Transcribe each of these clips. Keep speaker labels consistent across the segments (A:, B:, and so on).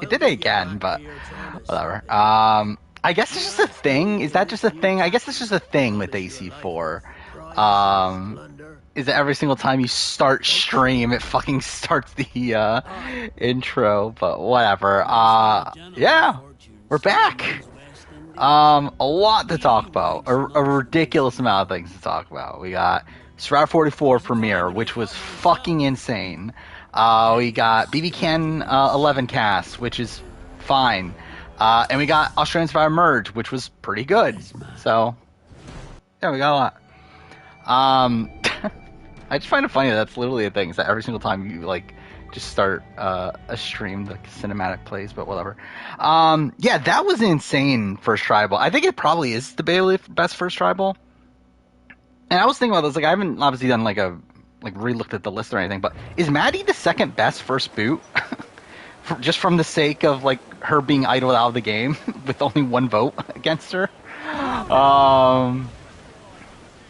A: It did it again, but whatever. I guess it's just a thing. Is that just a thing? I guess it's just a thing with AC4. Um, is that every single time you start stream, it fucking starts the intro, but whatever. Yeah, we're back. A lot to talk about. A ridiculous amount of things to talk about. We got Survivor 44 premiere, which was fucking insane. We got BB Can 11 cast, which is fine. And we got Australian Survivor Merge, which was pretty good. So, yeah, we got a lot. I just find it funny that that's literally a thing. Is that every single time you just start a stream, the cinematic plays, but whatever. Yeah, that was an insane first tribal. I think it probably is the Bailey best first tribal. And I was thinking about this, I haven't obviously done re-looked at the list or anything, but is Maddie the second best first boot? Just from the sake of her being idled out of the game with only one vote against her.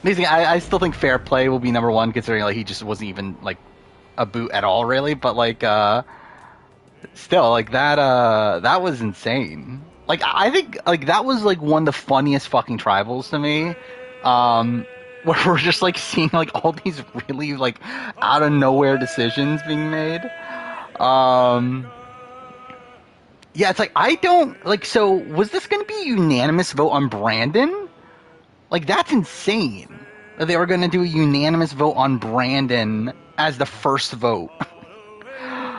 A: Amazing. I still think Fair Play will be number one, considering he just wasn't even a boot at all, really. But still, that was insane. I think that was one of the funniest fucking tribals to me. Where we're just seeing all these really out of nowhere decisions being made. Yeah, it's I don't so was this gonna be a unanimous vote on Brandon? That's insane. That they were gonna do a unanimous vote on Brandon as the first vote.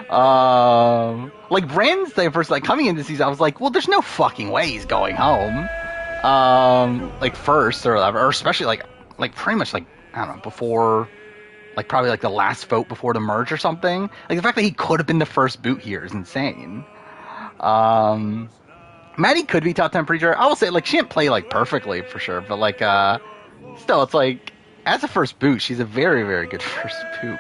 A: Brandon's the first coming into the season, I was well, there's no fucking way he's going home. First or whatever, or especially pretty much I don't know, before probably the last vote before the merge or something. The fact that he could have been the first boot here is insane. Maddie could be top 10 pretty sure. I will say she didn't play perfectly for sure, but still it's as a first boot, she's a very, very good first boot.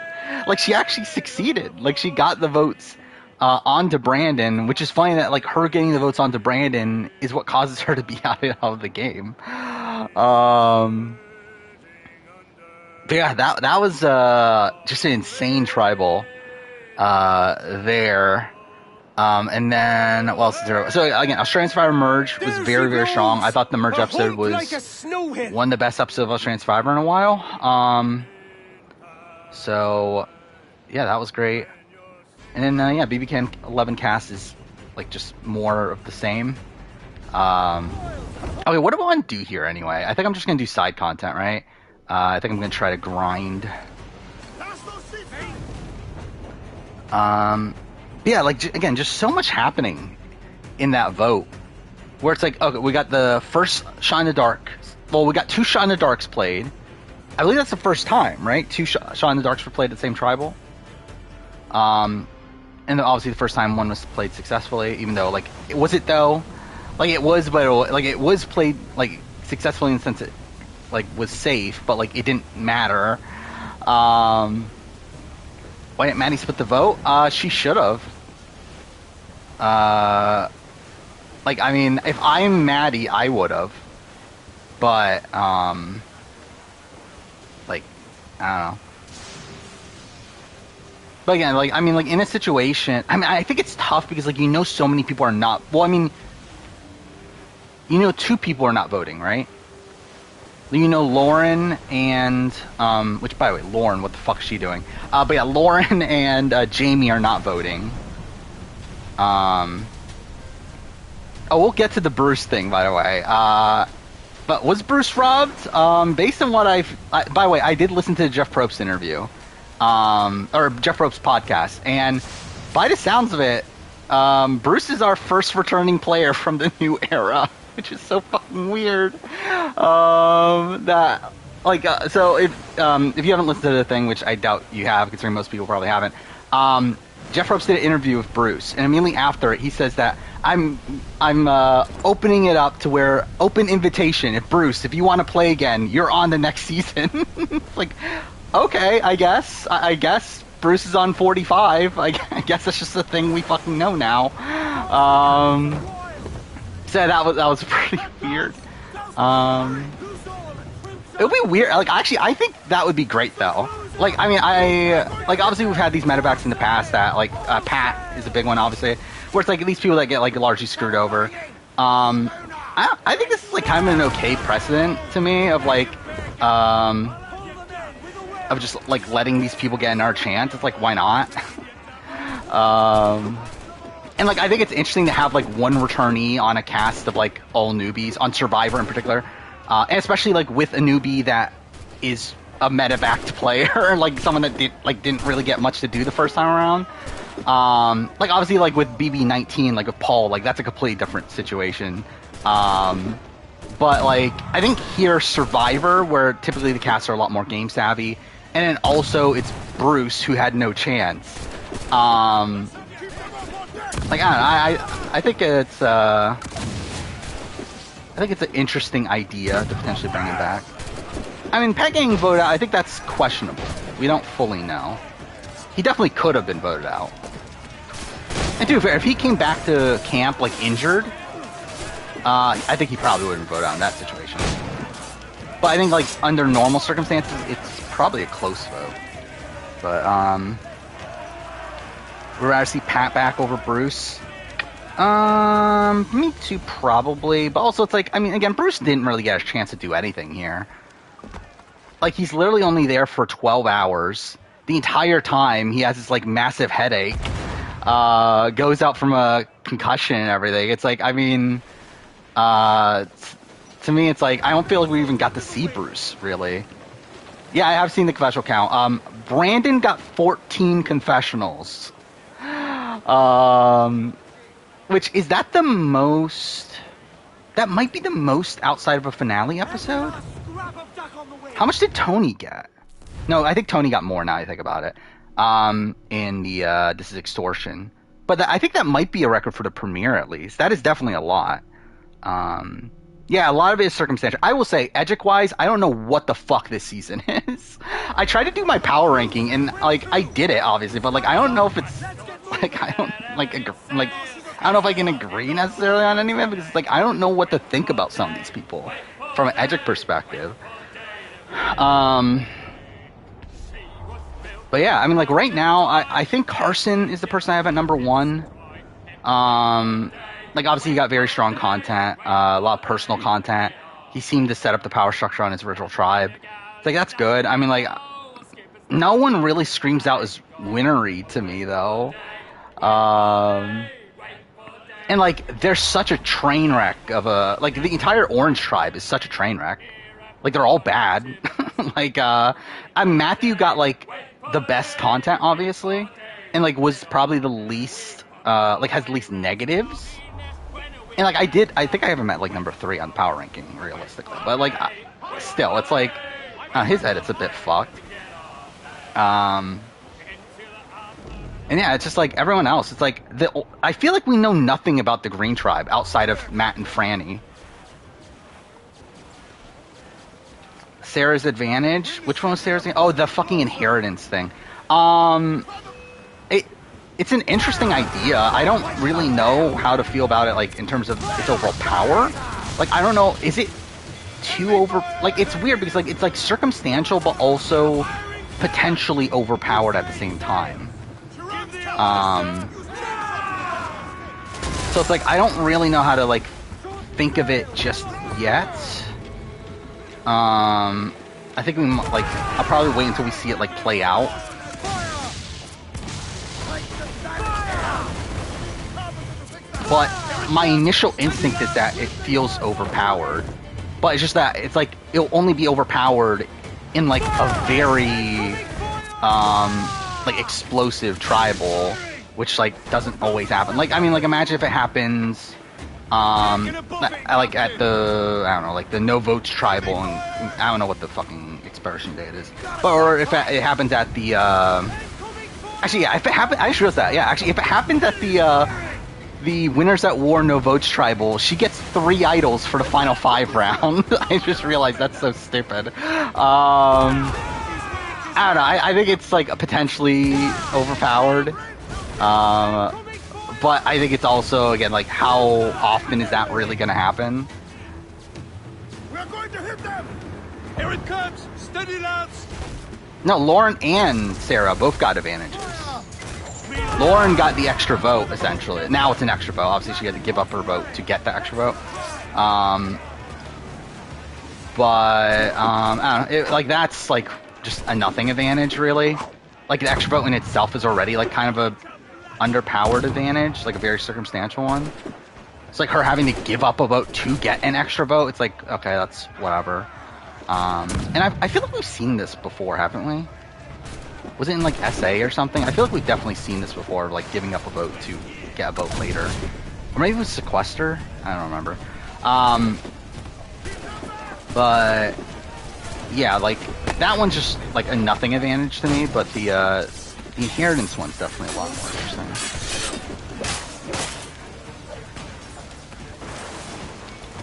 A: She actually succeeded. She got the votes onto Brandon, which is funny that her getting the votes onto Brandon is what causes her to be out of the game. But yeah, that was just an insane tribal there. And then what else is there? So again, Australian Survivor Merge was very, very strong. I thought the Merge episode was one of the best episodes of Australian Survivor in a while. So yeah, that was great. And then BB Can 11 cast is just more of the same. Okay, what do I want to do here anyway? I think I'm just gonna do side content, right? I think I'm gonna try to grind. Yeah, again, just so much happening in that vote. Where it's okay, we got the first Shot in the Dark. Well, we got two Shot in the Darks played. I believe that's the first time, right? Two Shot in the Darks were played at the same tribal. And then obviously the first time one was played successfully, even though, was it though? It was, but it was played, successfully in the sense it, was safe, but, it didn't matter. Why didn't Maddie split the vote? She should have. I mean, if I'm Maddie, I would have. But, I don't know. But again, I mean, in a situation, I mean, I think it's tough because, so many people are not, well, I mean, two people are not voting, right? Lauren and, which, by the way, Lauren, what the fuck is she doing? But yeah, Lauren and Jamie are not voting. We'll get to the Bruce thing, by the way. But was Bruce robbed? Based on what by the way, I did listen to the Jeff Probst interview, or Jeff Probst podcast, and by the sounds of it, Bruce is our first returning player from the new era, which is so fucking weird. That so if you haven't listened to the thing, which I doubt you have, considering most people probably haven't, Jeff Probst did an interview with Bruce, and immediately after it, he says that I'm opening it up to where open invitation. If you want to play again, you're on the next season. It's okay, I guess Bruce is on 45. I guess that's just a thing we fucking know now. So that was pretty weird. It would be weird. Actually, I think that would be great though. I mean, obviously we've had these medevacs in the past that Pat is a big one, obviously. where it's like these people that get like largely screwed over. I think this is like kind of an okay precedent to me of like, of just like letting these people get another chance. It's like, why not? And like I think it's interesting to have like one returnee on a cast of like all newbies on Survivor in particular, and especially like with a newbie that is a medevac player, like someone that didn't really get much to do the first time around. Like obviously like with BB19, like with Paul, like that's a completely different situation. But like I think here Survivor, where typically the casts are a lot more game savvy, and then also it's Bruce who had no chance. Like I think it's an interesting idea to potentially bring him back. I mean, Pat getting voted out, I think that's questionable. We don't fully know. He definitely could have been voted out. And to be fair, if he came back to camp like injured, I think he probably would have been voted out in that situation. But I think like under normal circumstances, it's probably a close vote. But we'd rather see Pat back over Bruce. Me too, probably. But also, it's like, I mean, again, Bruce didn't really get a chance to do anything here. Like, he's literally only there for 12 hours. The entire time, he has this, like, massive headache. Goes out from a concussion and everything. It's like, I mean, to me, it's like, I don't feel like we even got to see Bruce, really. Yeah, I have seen the confessional count. Brandon got 14 confessionals. Which, is that the most... That might be the most outside of a finale episode? How much did Tony get? No, I think Tony got more now I think about it. In the, this is Extortion. But I think that might be a record for the premiere, at least. That is definitely a lot. Yeah, a lot of it is circumstantial. I will say, Edgic-wise, I don't know what the fuck this season is. I tried to do my power ranking, and, like, I did it, obviously, but, like, I don't know if it's, like, I don't know if I can agree necessarily on any of it, because, like, I don't know what to think about some of these people from an Edgic perspective. But yeah, I mean, like, right now, I think Carson is the person I have at number 1. Like, obviously, he got very strong content, a lot of personal content. He seemed to set up the power structure on his original tribe. It's like, that's good. I mean, like, no one really screams out as winnery to me, though. And, like, there's such a train wreck of a... Like, the entire Orange tribe is such a train wreck. Like, they're all bad. Like, Matthew got, like, the best content, obviously. And, like, was probably the least... like, has the least negatives. And, like, I think I have him at, like, number 3 on power ranking, realistically. But, like, still, it's like, his edit's a bit fucked. And, yeah, it's just, like, everyone else. It's, like, I feel like we know nothing about the Green Tribe outside of Matt and Franny. Sarah's advantage? Which one was Sarah's advantage? Oh, the fucking inheritance thing. It's an interesting idea. I don't really know how to feel about it, like, in terms of its overall power. Like, I don't know, is it too like, it's weird because, like, it's, like, circumstantial, but also potentially overpowered at the same time. So it's, like, I don't really know how to, like, think of it just yet. I think like, I'll probably wait until we see it, like, play out. But my initial instinct is that it feels overpowered. But it's just that it's like it'll only be overpowered in like a very like explosive tribal, which like doesn't always happen. Like, I mean, like, imagine if it happens like at the, I don't know, like the no votes tribal, and I don't know what the fucking expiration date is, but, or if it happens at the actually, yeah, if it happens, I just realized that, yeah, actually, if it happens at the Winners at War No Votes Tribal, she gets 3 idols for the final 5 round. I just realized that's so stupid. I don't know, I think it's like potentially overpowered. But I think it's also, again, like, how often is that really going to happen?
B: We're going to hit them! Here it comes! Steady, lads!
A: No, Lauren and Sarah both got advantages. Lauren got the extra vote, essentially. Now it's an extra vote. Obviously, she had to give up her vote to get the extra vote. I don't know. Like, that's, like, just a nothing advantage, really. Like, the extra vote in itself is already, like, kind of a underpowered advantage. Like, a very circumstantial one. It's like her having to give up a vote to get an extra vote. It's like, okay, that's whatever. And I feel like we've seen this before, haven't we? Was it in, like, SA or something? I feel like we've definitely seen this before, like, giving up a vote to get a vote later. Or maybe it was Sequester? I don't remember. But, yeah, like, that one's just, like, a nothing advantage to me, but the Inheritance one's definitely a lot more interesting.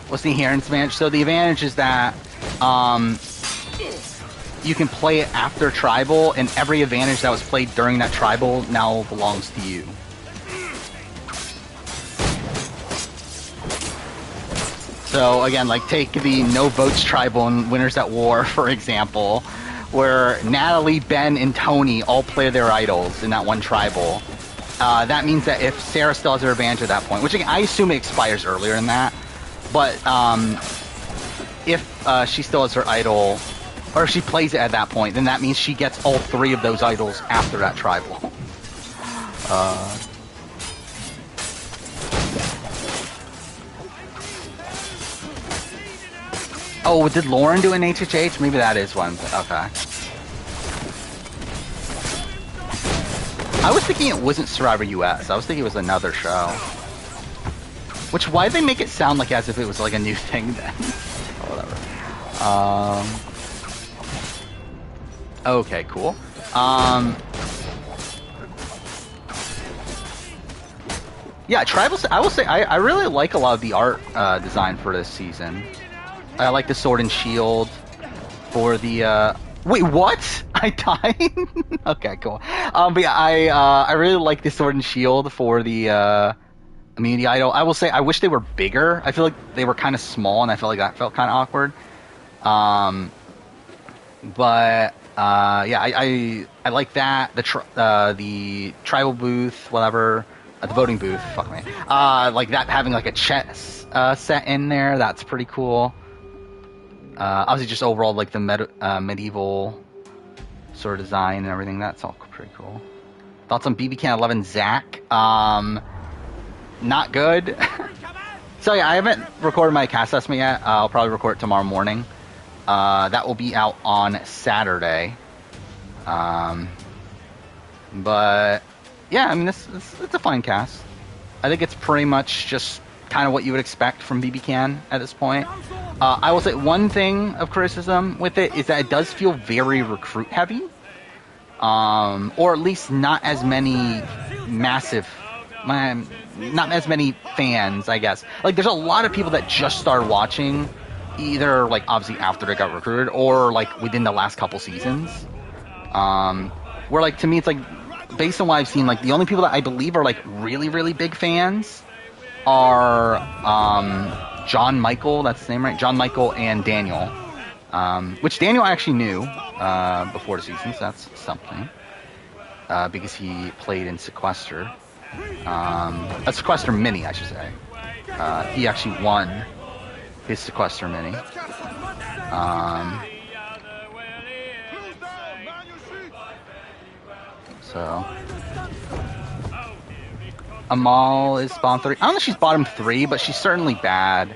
A: What's the Inheritance advantage? So the advantage is that, you can play it after Tribal, and every advantage that was played during that Tribal now belongs to you. So again, like take the no votes Tribal in Winners at War, for example, where Natalie, Ben, and Tony all play their idols in that one Tribal. That means that if Sarah still has her advantage at that point, which I assume it expires earlier than that, but if she still has her idol, or if she plays it at that point, then that means she gets all 3 of those idols after that Tribal. Oh, did Lauren do an HHH? Maybe that is one. Okay. I was thinking it wasn't Survivor US. I was thinking it was another show. Which, why did they make it sound like as if it was like a new thing then? Or whatever. Okay, cool. Yeah, Tribal, I will say, I really like a lot of the art design for this season. I like the sword and shield for the, wait, what? I died? Okay, cool. But yeah, I really like the sword and shield for the, immunity idol. I will say, I wish they were bigger. I feel like they were kind of small, and I felt like that felt kind of awkward. But yeah, I like that. The tribal booth, whatever, the voting booth. Fuck me. Like that having like a chess set in there. That's pretty cool. Obviously, just overall like the medieval sort of design and everything. That's all pretty cool. Thoughts on BB Can 11 Zach? Not good. So yeah, I haven't recorded my cast estimate yet. I'll probably record it tomorrow morning. That will be out on Saturday. But yeah, I mean, it's a fine cast. I think it's pretty much just kind of what you would expect from BB Can at this point. I will say one thing of criticism with it is that it does feel very recruit heavy, or at least not as many not as many fans, I guess. Like, there's a lot of people that just started watching, either, like, obviously after they got recruited, or, like, within the last couple seasons. Where, like, to me, it's, like, based on what I've seen, like, the only people that I believe are, like, really, really big fans are, John Michael, that's his name, right? John Michael and Daniel. Which Daniel I actually knew, before the season, so that's something. Because he played in Sequester. A Sequester Mini, I should say. He actually won his Sequester Mini. So Amal is bottom 3. I don't know if she's bottom 3, but she's certainly bad.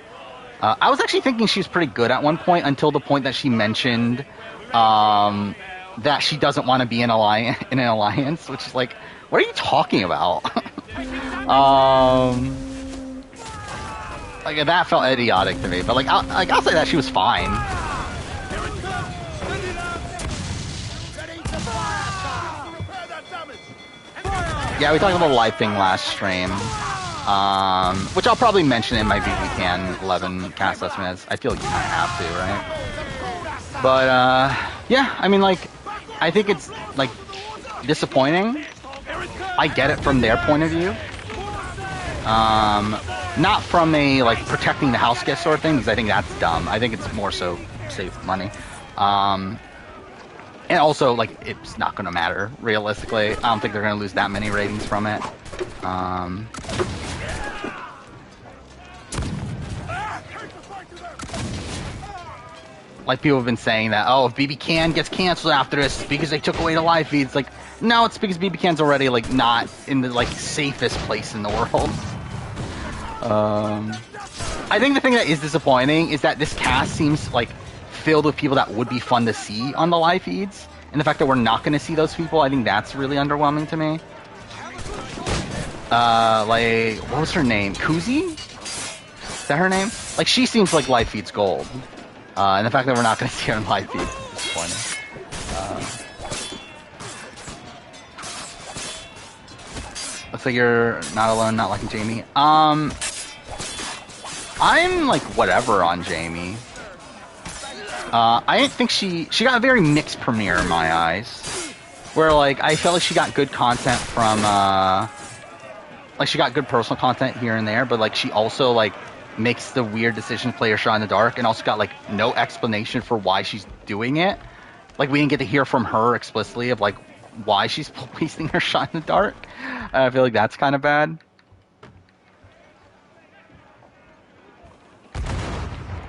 A: I was actually thinking she was pretty good at one point, until the point that she mentioned that she doesn't want to be in an alliance, which is like, what are you talking about? Like, that felt idiotic to me, but like I'll say that she was fine. Yeah, we talked about the live thing last stream, which I'll probably mention in my BB Can 11 cast estimate. I feel like you kind of have to, right? But yeah, I mean, like, I think it's like disappointing. I get it from their point of view. Not from a, like, protecting the house guest sort of thing, because I think that's dumb. I think it's more so save money. And also, like, it's not going to matter, realistically. I don't think they're going to lose that many ratings from it. Like, people have been saying that, oh, if BB Can gets canceled after this, it's because they took away the live feeds. Like, no, it's because BB Can's already, like, not in the, like, safest place in the world. I think the thing that is disappointing is that this cast seems, like, filled with people that would be fun to see on the live feeds. And the fact that we're not going to see those people, I think that's really underwhelming to me. Like, what was her name? Kuzi? Is that her name? Like, she seems like live feeds gold. And the fact that we're not going to see her in live feeds is disappointing. Looks like you're not alone, not liking Jamie. I'm like whatever on Jamie. I didn't think she got a very mixed premiere in my eyes. Where like I felt like she got good content from like she got good personal content here and there, but like she also like makes the weird decision to play her shot in the dark, and also got like no explanation for why she's doing it. Like we didn't get to hear from her explicitly of like why she's placing her shot in the dark. I feel like that's kind of bad.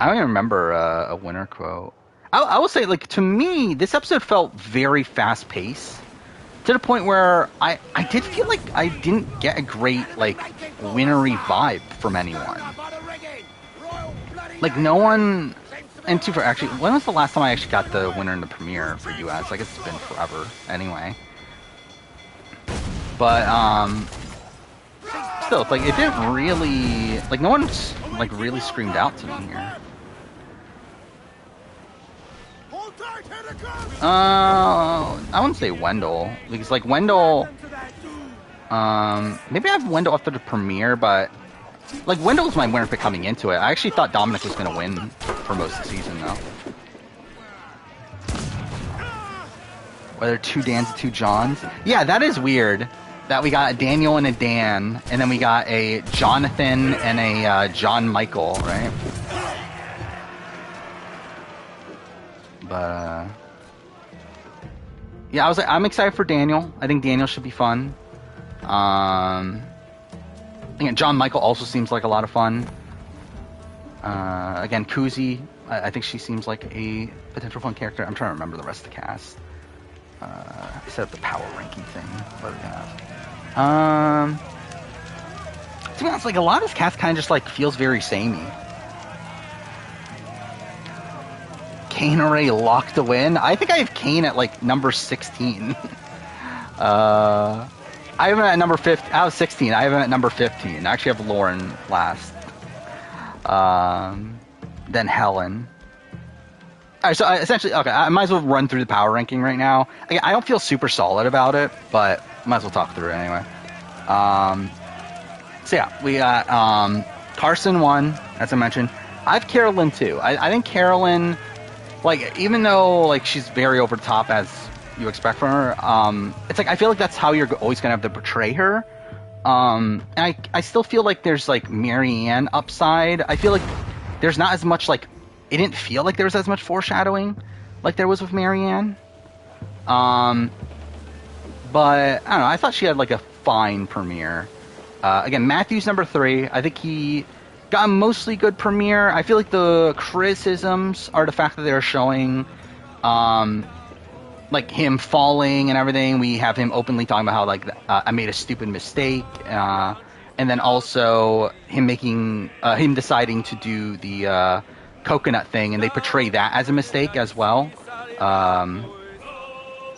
A: I don't even remember a winner quote. I will say, like, to me, this episode felt very fast-paced. To the point where I did feel like I didn't get a great, like, winnery vibe from anyone. Like, no one... And for actually, when was the last time I actually got the winner in the premiere for US? I guess it's been forever, anyway. But, still, it's like, it didn't really... Like, no one's, like, really screamed out to me here. I wouldn't say Wendell, because like Wendell, maybe I have Wendell after the premiere, but like Wendell was my winner pick coming into it. I actually thought Dominic was going to win for most of the season, though. Whether two Dans and two Johns, yeah, that is weird. That we got a Daniel and a Dan, and then we got a Jonathan and a John Michael, right? But yeah, I'm excited for Daniel. I think Daniel should be fun. Again, John Michael also seems like a lot of fun. Again, Kuzi, I think she seems like a potential fun character. I'm trying to remember the rest of the cast. I set up the power ranking thing. What do we have? To be honest, like a lot of this cast kind of just like feels very samey. Kane already locked to win. I think I have Kane at like number 16. I have him at number 15. I was 16. I have him at number 15. I actually have Lauren last. Then Helen. Alright, so essentially, okay, I might as well run through the power ranking right now. Again, I don't feel super solid about it, but might as well talk through it anyway. So yeah, we got Carson 1, as I mentioned. I have Carolyn 2. I think Carolyn, like, even though like she's very over the top as you expect from her, it's like I feel like that's how you're always gonna have to portray her. And I still feel like there's like Marianne upside. I feel like there's not as much like it didn't feel like there was as much foreshadowing like there was with Marianne. But I don't know. I thought she had like a fine premiere. Again, Matthew's number 3. I think he got a mostly good premiere. I feel like the criticisms are the fact that they're showing, like him falling and everything. We have him openly talking about how like I made a stupid mistake, and then also him making him deciding to do the coconut thing, and they portray that as a mistake as well.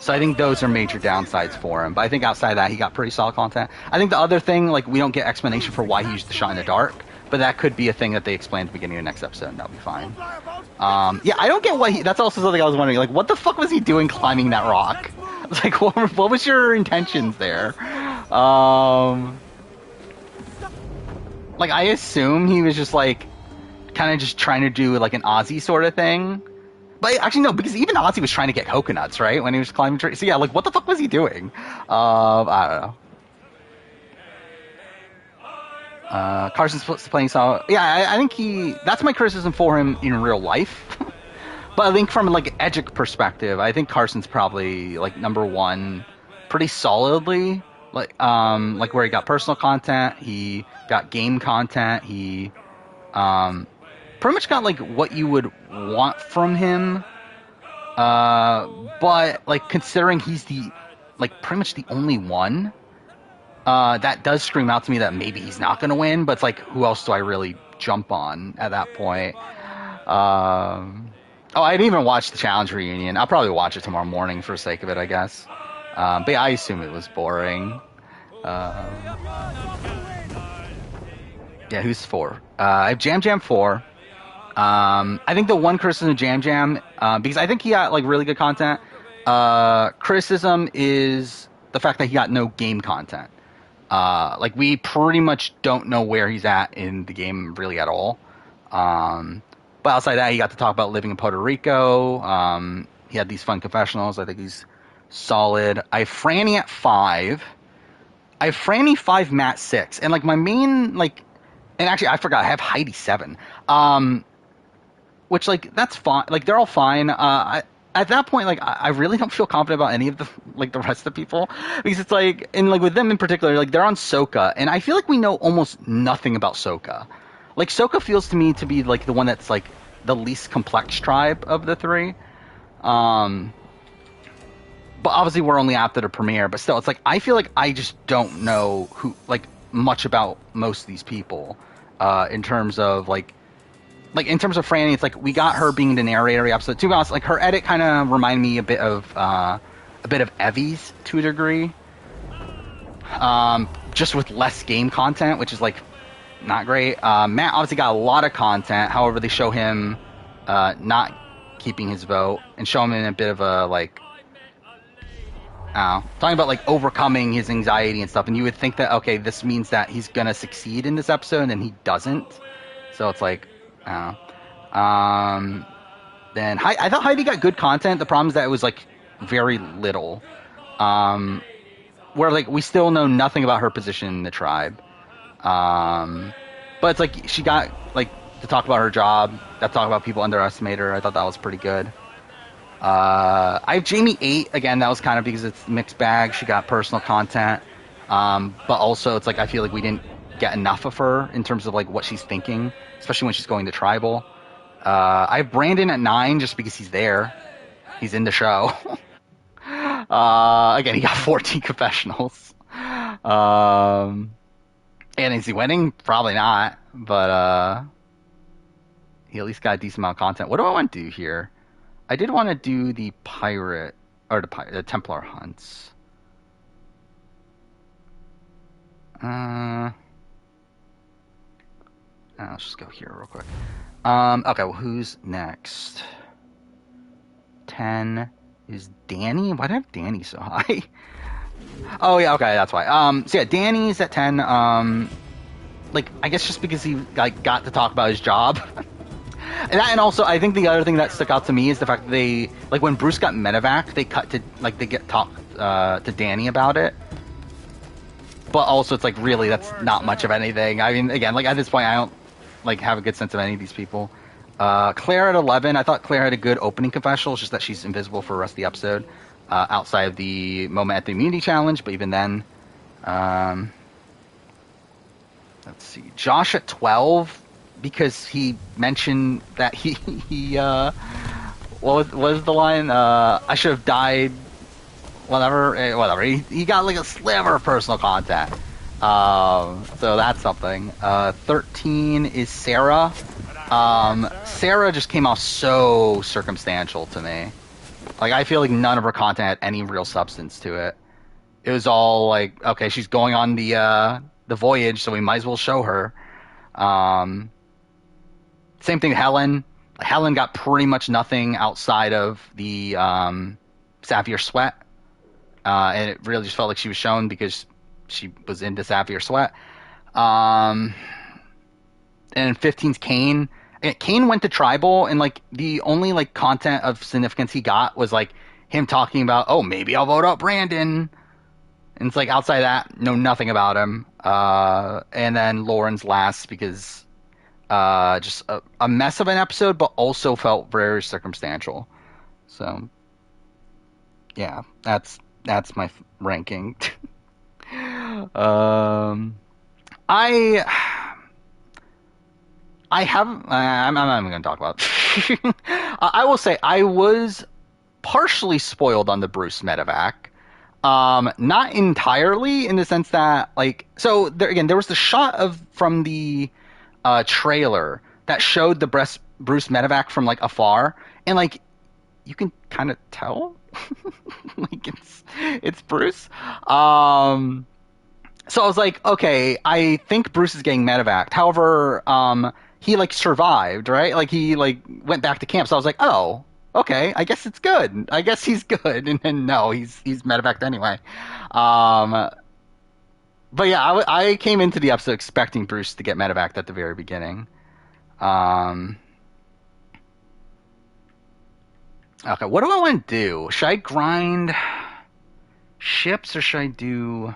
A: So I think those are major downsides for him. But I think outside of that, he got pretty solid content. I think the other thing, like we don't get explanation for why he used the shot in the dark. But that could be a thing that they explain at the beginning of the next episode, and that'll be fine. Yeah, I don't get why that's also something I was wondering. Like, what the fuck was he doing climbing that rock? I was like, what was your intentions there? Like, I assume he was just, like, kind of just trying to do, like, an Ozzy sort of thing. But actually, no, because even Ozzy was trying to get coconuts, right? When he was climbing trees. So, yeah, like, what the fuck was he doing? I don't know. Carson's playing so yeah, I think that's my criticism for him in real life. But I think from like Edgic perspective, I think Carson's probably like number one, pretty solidly. Like where he got personal content, he got game content, he um, pretty much got like what you would want from him. But like considering he's the like pretty much the only one, that does scream out to me that maybe he's not going to win. But it's like, who else do I really jump on at that point? Oh, I didn't even watch the challenge reunion. I'll probably watch it tomorrow morning for the sake of it, I guess. But yeah, I assume it was boring. Yeah, who's 4? I have Jam Jam 4. I think the one criticism of Jam Jam, because I think he got like really good content. Criticism is the fact that he got no game content. Like we pretty much don't know where he's at in the game really at all. But outside that, he got to talk about living in Puerto Rico. He had these fun confessionals. I think he's solid. I have Franny at 5. I have Franny 5, Matt 6. And like my main like, and actually I forgot, I have Heidi 7. Which like that's fine. Like they're all fine. At that point, like I really don't feel confident about any of the like the rest of the people, because it's like, and like with them in particular, like they're on Sokka, and I feel like we know almost nothing about Sokka. Like Sokka feels to me to be like the one that's like the least complex tribe of the 3. But obviously we're only after the premiere. But still, it's like I feel like I just don't know who like much about most of these people. In terms of like in terms of Franny, it's like we got her being the narrator every episode. To be honest, like her edit kind of reminded me a bit of Evie's to a degree. Just with less game content, which is like not great. Matt obviously got a lot of content. However, they show him not keeping his vote and show him in a bit of a like, I don't know, talking about like overcoming his anxiety and stuff. And you would think that, okay, this means that he's gonna succeed in this episode, and then he doesn't. So it's like, I don't know. Then I thought Heidi got good content. The problem is that it was like very little. Where like we still know nothing about her position in the tribe. But it's like she got like to talk about her job, got to talk about people underestimate her. I thought that was pretty good. I have Jamie 8 again. That was kind of because it's mixed bag. She got personal content, but also it's like I feel like we didn't get enough of her in terms of like what she's thinking, especially when she's going to tribal. I have Brandon at 9 just because he's there. He's in the show. Again, he got 14 confessionals. And is he winning? Probably not. But he at least got a decent amount of content. What do I want to do here? I did want to do the pirate or the Templar hunts. Let's just go here real quick. Okay, well, who's next? 10 is Danny. Why did I have Danny so high? Oh yeah, okay, that's why. So yeah, Danny's at 10. Like I guess just because he like got to talk about his job. And also, I think the other thing that stuck out to me is the fact that they, like, when Bruce got medevac, they cut to, like, they get talk to Danny about it. But also, it's like, really, that's not much of anything. I mean, again, like, at this point, I don't, like, have a good sense of any of these people. Claire at 11, I thought Claire had a good opening confessional, it's just that she's invisible for the rest of the episode, outside of the moment at the immunity challenge, but even then. Let's see. Josh at 12. Because he mentioned that he what was the line? I should have died. Whatever. He got like a sliver of personal content. So that's something. 13 is Sarah. Sarah just came off so circumstantial to me. Like I feel like none of her content had any real substance to it. It was all like, okay, she's going on the voyage, so we might as well show her. Same thing with Helen. Helen got pretty much nothing outside of the Sapphire Sweat. And it really just felt like she was shown because she was into Sapphire Sweat. And 15's Kane. And Kane went to Tribal, and like the only like content of significance he got was like him talking about, oh, maybe I'll vote out Brandon. And it's like outside that, know nothing about him. And then Lauren's last because just a mess of an episode, but also felt very circumstantial. So, yeah, that's my ranking. I haven't. I'm not even going to talk about it. I will say I was partially spoiled on the Bruce medevac. Not entirely, in the sense that, like, so there was the shot from the trailer that showed the Bruce medevac from like afar, and like you can kind of tell, like it's Bruce. So I was like, okay, I think Bruce is getting medevaced. However, he like survived, right? Like he like went back to camp. So I was like, oh, okay, I guess it's good. I guess he's good. And then no, he's medevaced anyway. But yeah, I came into the episode expecting Bruce to get medevaced at the very beginning. Okay, what do I want to do? Should I grind ships or should I do...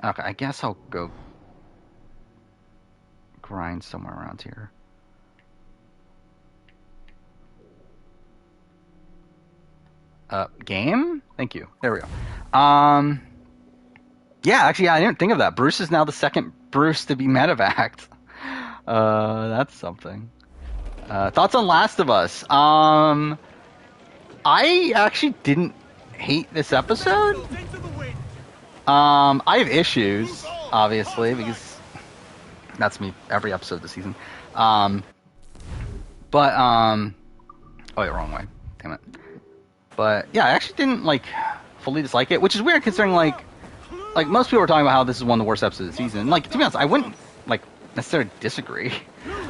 A: Okay, I guess I'll go grind somewhere around here. Game? Thank you. There we go. Yeah, actually, I didn't think of that. Bruce is now the second Bruce to be medevaced. That's something. Thoughts on Last of Us? I actually didn't hate this episode. I have issues, obviously, because that's me every episode of the season. Oh, wait, wrong way. Damn it. But yeah, I actually didn't like fully dislike it, which is weird considering like most people are talking about how this is one of the worst episodes of the season. Like, to be honest, I wouldn't like necessarily disagree.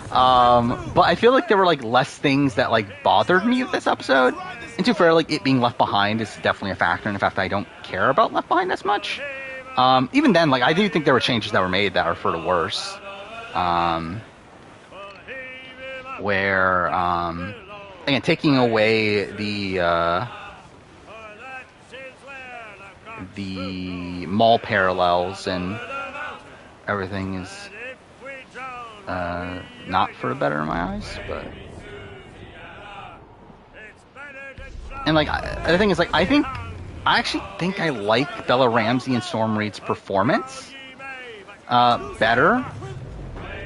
A: But I feel like there were like less things that like bothered me with this episode. And to be fair, like it being left behind is definitely a factor in the fact that I don't care about Left Behind as much. Even then, like I do think there were changes that were made that are for the worse. Where again, taking away the mall parallels and everything is not for the better in my eyes, but and like the thing is like I actually think I like Bella Ramsey and Storm Reid's performance better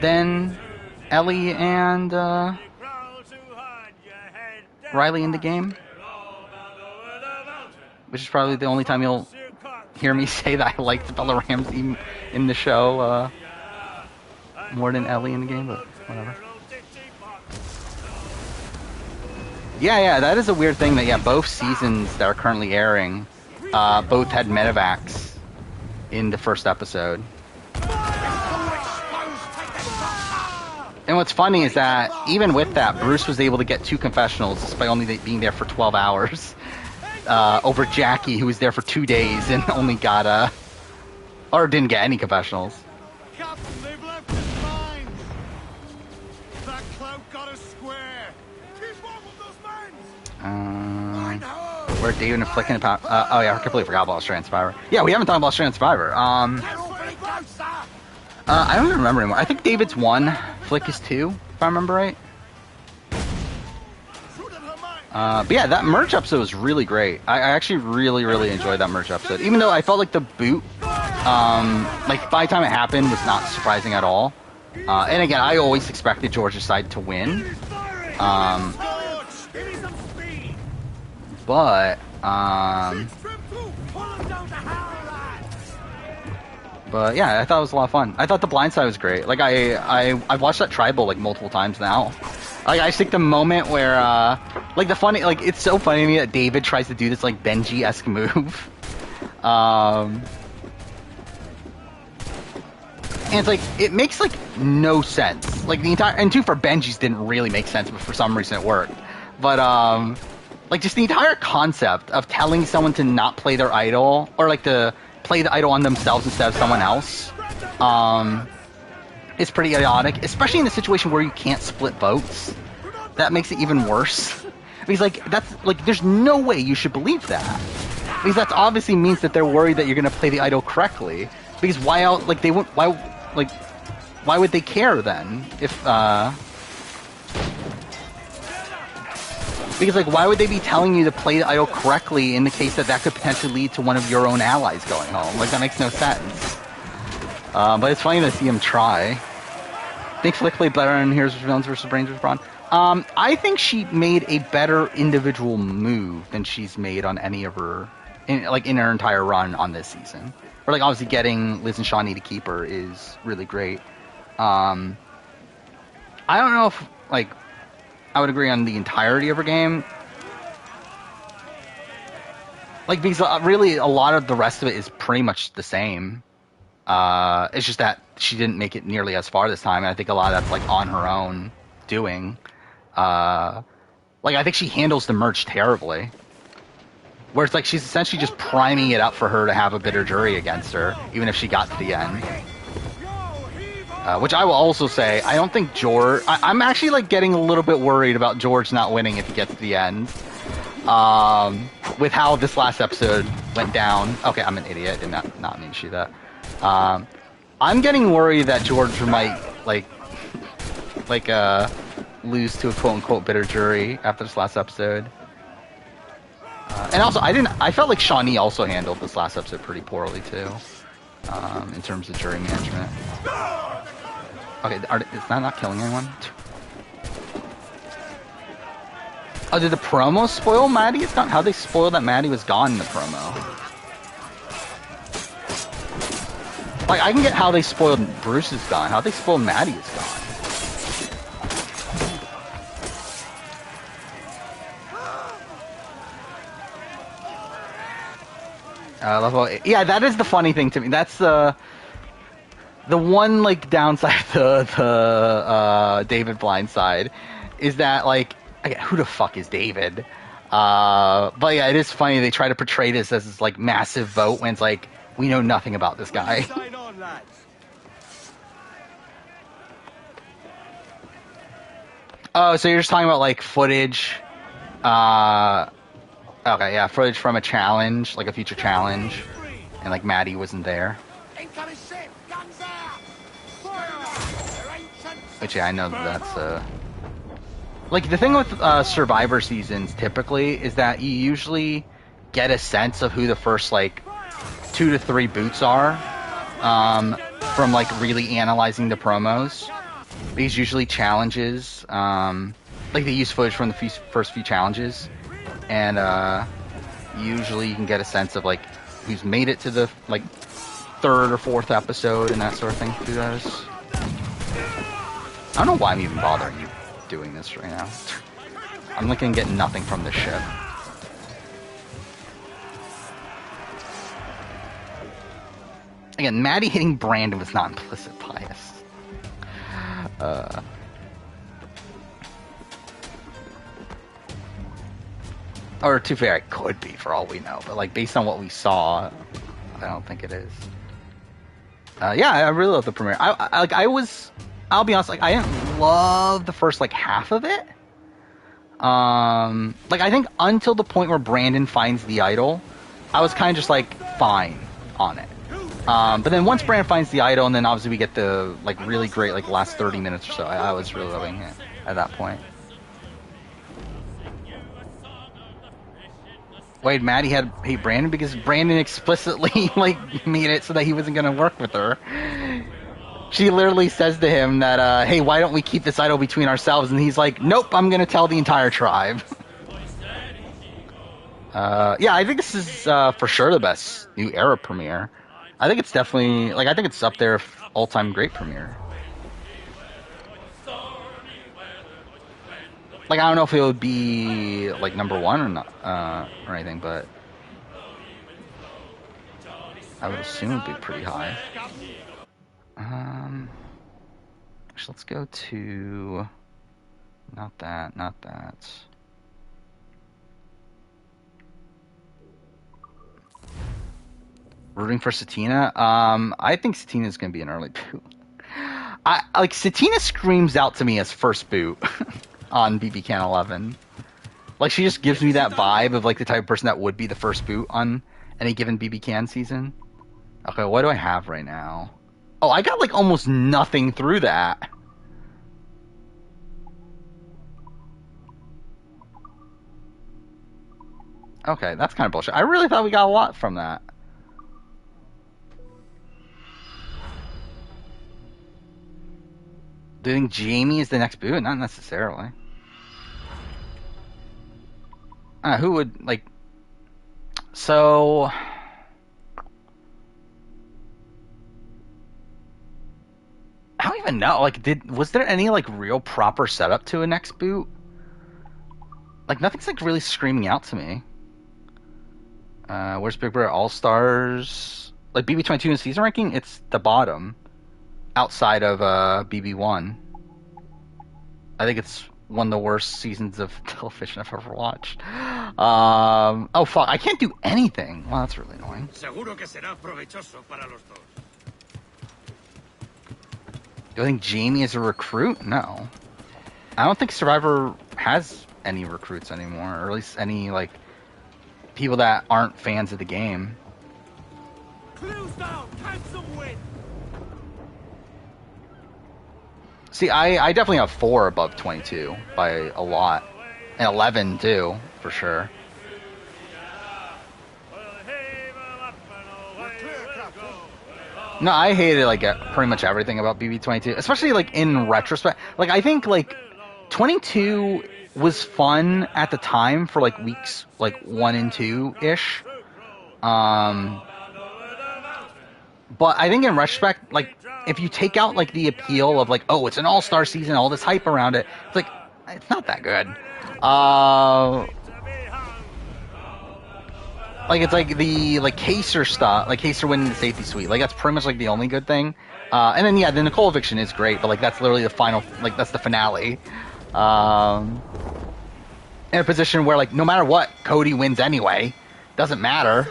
A: than Ellie and Riley in the game, which is probably the only time you'll hear me say that I liked Bella Ramsey in the show more than Ellie in the game, but whatever. Yeah, that is a weird thing that, yeah, both seasons that are currently airing both had medevacs in the first episode. And what's funny is that, even with that, Bruce was able to get 2 confessionals despite only being there for 12 hours over Jackie, who was there for 2 days and only got, or didn't get any confessionals.
B: Captain, they've left us mines. That cloak got us square. Keep off of those mines.
A: Where David and Flick and oh yeah, I completely forgot about Australian Survivor. Yeah, we haven't talked about Australian Survivor. I don't even remember anymore. I think David's 1, Flick is 2, if I remember right. But yeah, that merch episode was really great. I actually really enjoyed that merch episode. Even though I felt like the boot, like by the time it happened, was not surprising at all. And again, I always expected George's side to win. But yeah, I thought it was a lot of fun. I thought the blind side was great. Like I've watched that Tribal like multiple times now. Like I just think the moment where like the funny, like it's so funny to me that David tries to do this like Benji-esque move. And it's like it makes like no sense. Like the entire, and for Benji's didn't really make sense, but for some reason it worked. But like just the entire concept of telling someone to not play their idol, or like to play the idol on themselves instead of someone else, is pretty idiotic, especially in a situation where you can't split votes. That makes it even worse. Because like that's like there's no way you should believe that. Because that obviously means that they're worried that you're going to play the idol correctly. Because why else, like, they wouldn't, why would they care then? If, because, like, why would they be telling you to play the idol correctly in the case that could potentially lead to one of your own allies going home? Like, that makes no sense. But it's funny to see him try. Think Flick played better in Heroes vs. Villains vs. Brains vs. Brawn? I think she made a better individual move than she's made on any of her, in her entire run on this season. Or, like, obviously getting Liz and Shawnee to keep her is really great. I don't know if, like, I would agree on the entirety of her game. Like, because really a lot of the rest of it is pretty much the same. It's just that she didn't make it nearly as far this time, and I think a lot of that's, like, on her own doing. Like, I think she handles the merch terribly. Where it's like she's essentially just priming it up for her to have a bitter jury against her, even if she got to the end. Which I will also say, I don't think George... I'm actually, like, getting a little bit worried about George not winning if he gets to the end. With how this last episode went down. Okay, I'm an idiot. Did not mean to shoot that. I'm getting worried that George might, lose to a quote-unquote bitter jury after this last episode. And also, I felt like Shawnee also handled this last episode pretty poorly, too. In terms of jury management. Okay, is that not killing anyone? Oh, did the promo spoil Maddie? It's not how they spoiled that Maddie was gone in the promo. Like, I can get how they spoiled Bruce is gone. How they spoiled Maddie is gone. Yeah, that is the funny thing to me. That's the one, like, downside to the David blindside is that, like, who the fuck is David? But yeah, it is funny they try to portray this as this, like, massive vote when it's like, we know nothing about this guy. Oh, so you're just talking about, like, footage. Okay, yeah, footage from a challenge, like a future challenge, and, like, Maddie wasn't there. Which, yeah, I know that's, like, the thing with Survivor seasons, typically, is that you usually get a sense of who the first, like, 2 to 3 boots are, from, like, really analyzing the promos. These usually challenges, like, they use footage from the first few challenges, and, usually you can get a sense of, like, who's made it to the, like, 3rd or 4th episode and that sort of thing through those. I don't know why I'm even bothering doing this right now. I'm looking to get nothing from this ship. Again, Maddie hitting Brandon was not implicit bias. Or, to be fair, it could be, for all we know. But, like, based on what we saw, I don't think it is. Yeah, I really love the premiere. I'll be honest, like, I didn't love the first, like, half of it. Like, I think until the point where Brandon finds the idol, I was kind of just, like, fine on it. But then once Brandon finds the idol, and then obviously we get the, like, really great, like, last 30 minutes or so, I was really loving it at that point. Wait, Maddie hate Brandon because Brandon explicitly, like, made it so that he wasn't going to work with her. She literally says to him that, hey, why don't we keep this idol between ourselves? And he's like, nope, I'm going to tell the entire tribe. Yeah, I think this is for sure the best New Era premiere. I think it's definitely, like, I think it's up there, all-time great premiere. Like, I don't know if it would be, like, number 1 or not, or anything, but I would assume it would be pretty high. Actually, let's go to, not that. Rooting for Satina? I think Satina's going to be an early boot. Satina screams out to me as first boot on BB Can 11. Like, she just gives me that vibe of, like, the type of person that would be the first boot on any given BB Can season. Okay, what do I have right now? Oh, I got, like, almost nothing through that. Okay, that's kind of bullshit. I really thought we got a lot from that. Do you think Jamie is the next boot? Not necessarily. Who would, like... So... I don't even know. Like, was there any, like, real proper setup to a next boot? Like, nothing's, like, really screaming out to me. Where's Big Brother All-Stars? Like, BB22 in season ranking, it's the bottom. Outside of BB1. I think it's one of the worst seasons of television I've ever watched. Oh, fuck. I can't do anything. Well, that's really annoying. Do I think Jamie is a recruit? No. I don't think Survivor has any recruits anymore. Or at least any, like, people that aren't fans of the game. Clues down. Cancel win. See, I definitely have 4 above 22 by a lot. And 11 too, for sure. No, I hated like pretty much everything about BB22, especially like in retrospect. Like I think like 22 was fun at the time for like weeks like 1 and 2 ish. But I think in retrospect, like if you take out like the appeal of like, oh, it's an all-star season, all this hype around it, it's like it's not that good. Like it's like the like Kaser stuff, like Kaser winning the safety suite, like that's pretty much like the only good thing. And then yeah, the Nicole eviction is great, but like that's literally the final, like that's the finale. In a position where like no matter what, Cody wins anyway, doesn't matter.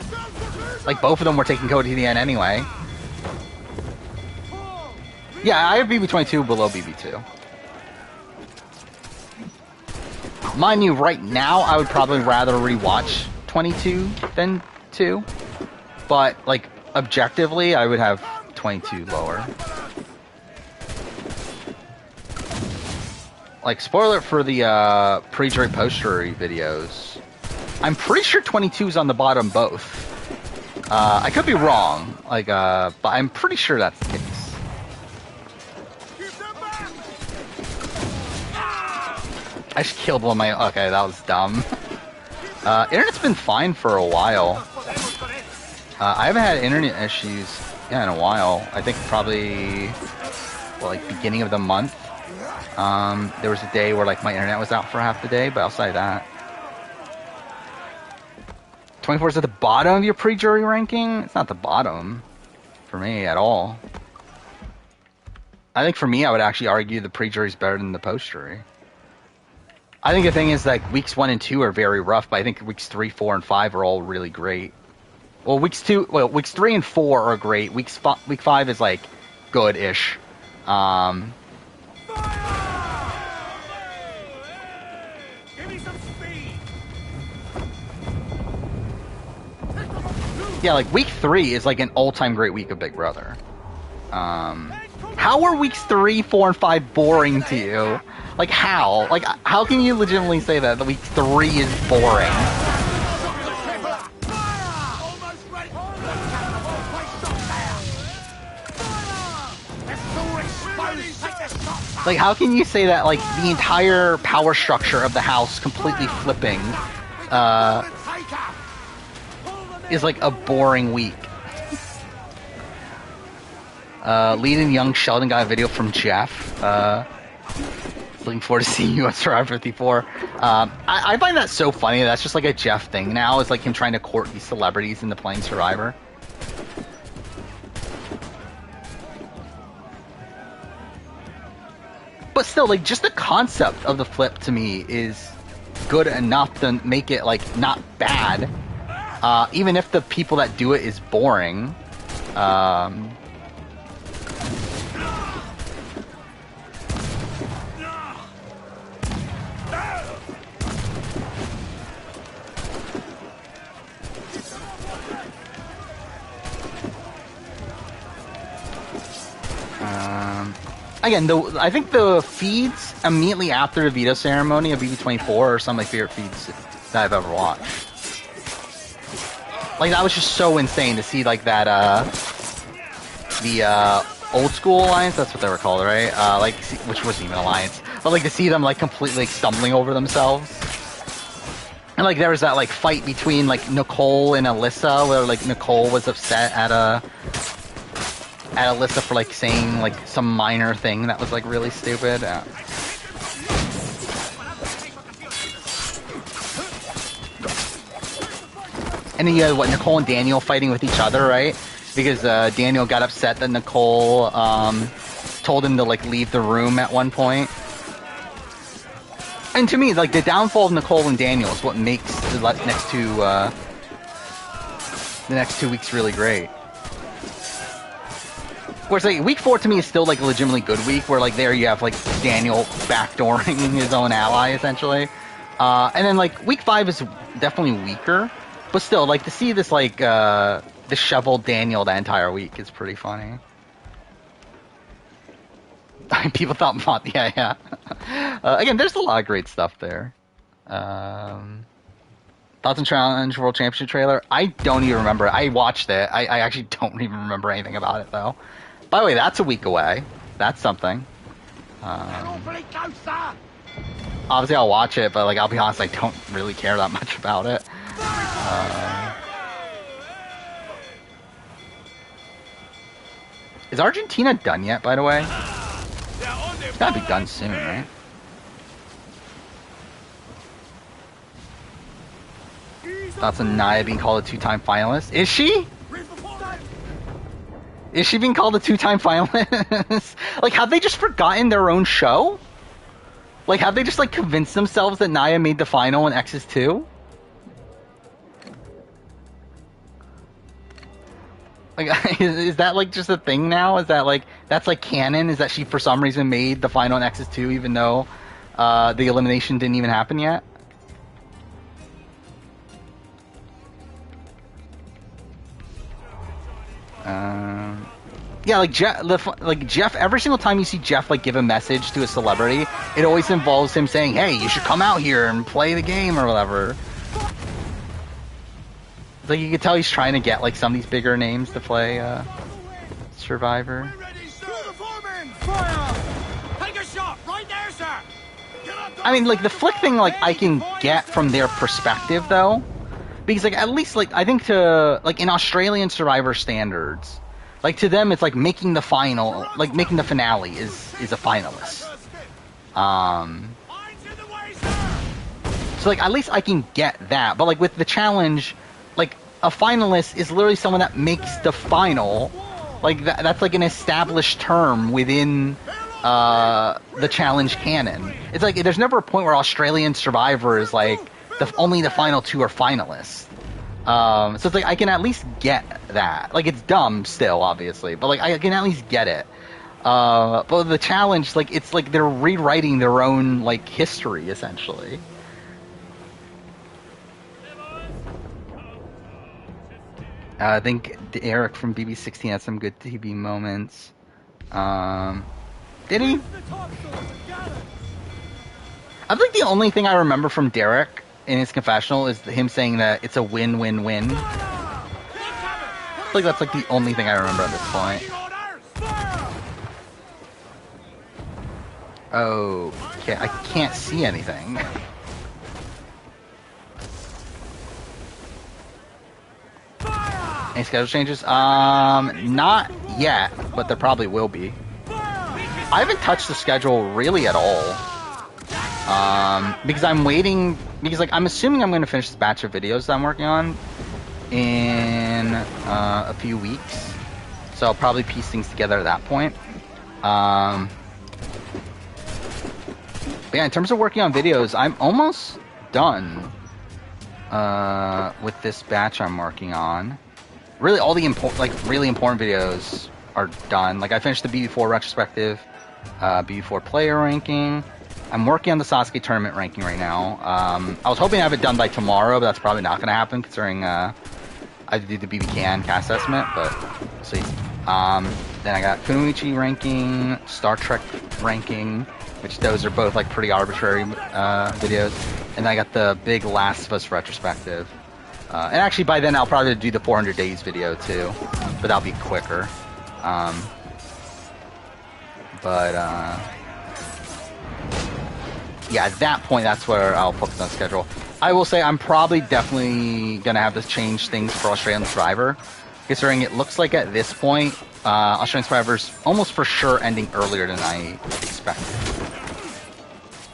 A: Like both of them were taking Cody to the end anyway. Yeah, I have BB22 below BB2. Mind you, right now I would probably rather rewatch 22 than 2, but like objectively I would have 22 lower. Like spoiler for the pre-jury post-jury videos, I'm pretty sure 22 is on the bottom both. I could be wrong, like but I'm pretty sure that's the case. I just killed one of my... Okay, that was dumb. Internet's been fine for a while. I haven't had internet issues in a while. I think probably, well, like beginning of the month. There was a day where like my internet was out for half the day, but outside of that. 24 is at the bottom of your pre-jury ranking? It's not the bottom for me at all. I think for me, I would actually argue the pre-jury is better than the post-jury. I think the thing is like weeks 1 and 2 are very rough, but I think weeks 3, 4, and 5 are all really great. Well, weeks 3 and 4 are great. Week 5 is like good-ish. Give me some speed. Yeah, like week 3 is like an all-time great week of Big Brother. How are weeks 3, 4, and 5 boring to you? Like how? Like how can you legitimately say that week 3 is boring? Like how can you say that like the entire power structure of the house completely flipping is like a boring week? Leading young Sheldon got a video from Jeff. Looking forward to seeing you on Survivor 54. I find that so funny. That's just like a Jeff thing now. It's like him trying to court these celebrities into playing Survivor. But still, like, just the concept of the flip to me is good enough to make it, like, not bad. Even if the people that do it is boring. again, I think the feeds immediately after the veto ceremony of BB24 are some of my favorite feeds that I've ever watched. Like, that was just so insane to see, like, that, the, old school alliance, that's what they were called, right? Like, which wasn't even alliance. But, like, to see them, like, completely, like, stumbling over themselves. And, like, there was that, like, fight between, like, Nicole and Alyssa, where, like, Nicole was upset at Alyssa for, like, saying, like, some minor thing that was, like, really stupid. And then you had, what, Nicole and Daniel fighting with each other, right? Because Daniel got upset that Nicole told him to, like, leave the room at one point. And to me, like, the downfall of Nicole and Daniel is what makes the next 2 weeks really great. Of course, like, week 4 to me is still, like, a legitimately good week, where, like, there you have, like, Daniel backdooring his own ally, essentially. And then, like, week 5 is definitely weaker. But still, like, to see this, like, disheveled Daniel that entire week is pretty funny. People thought, yeah. Again, there's a lot of great stuff there. Thoughts on Challenge World Championship trailer? I don't even remember. I watched it. I actually don't even remember anything about it, though. By the way, that's a week away. That's something. Obviously, I'll watch it, but, like, I'll be honest, I don't really care that much about it. Is Argentina done yet, by the way? It's gotta be done soon, right? Thoughts on Nia being called a 2-time finalist? Is she? Is she being called a 2-time finalist? Like, have they just forgotten their own show? Like, have they just, like, convinced themselves that Nia made the final in X's 2? Like, is that, like, just a thing now? Is that, like, that's, like, canon? Is that she, for some reason, made the final in X's 2 even though the elimination didn't even happen yet? Yeah, like, Jeff, every single time you see Jeff, like, give a message to a celebrity, it always involves him saying, hey, you should come out here and play the game or whatever. It's like, you can tell he's trying to get, like, some of these bigger names to play Survivor. I mean, like, the Flick thing, like, I can get from their perspective, though. Because, like, at least, like, I think like, in Australian Survivor standards, like, to them, it's like making the final, like, making the finale is a finalist. So, like, at least I can get that. But, like, with the challenge, like, a finalist is literally someone that makes the final. Like, that's, like, an established term within the challenge canon. It's like, there's never a point where Australian Survivor is, like, only the final 2 are finalists. So it's like, I can at least get that. Like, it's dumb still, obviously, but, like, I can at least get it. But the challenge, like, it's like they're rewriting their own, like, history, essentially. I think Eric from BB16 had some good TV moments. Did he? I think the only thing I remember from Derek in his confessional is him saying that it's a win-win-win. I feel like that's, like, the only thing I remember at this point. Oh, okay, I can't see anything. Any schedule changes? Not yet, but there probably will be. I haven't touched the schedule really at all. Because I'm waiting, because, like, I'm assuming I'm going to finish this batch of videos that I'm working on in a few weeks. So I'll probably piece things together at that point. But yeah, in terms of working on videos, I'm almost done with this batch I'm working on. Really, all the really important videos are done. Like, I finished the BB4 retrospective, BB4 player ranking. I'm working on the Sasuke tournament ranking right now. I was hoping to have it done by tomorrow, but that's probably not going to happen considering I did the BB Can cast estimate, but we'll see. Then I got Kunoichi ranking, Star Trek ranking, which those are both like pretty arbitrary videos. And then I got the big Last of Us retrospective. And actually by then I'll probably do the 400 days video too, but that'll be quicker. Yeah, at that point, that's where I'll focus on schedule. I will say I'm probably definitely going to have to change things for Australian Survivor, considering it looks like at this point, Australian Survivor's almost for sure ending earlier than I expected.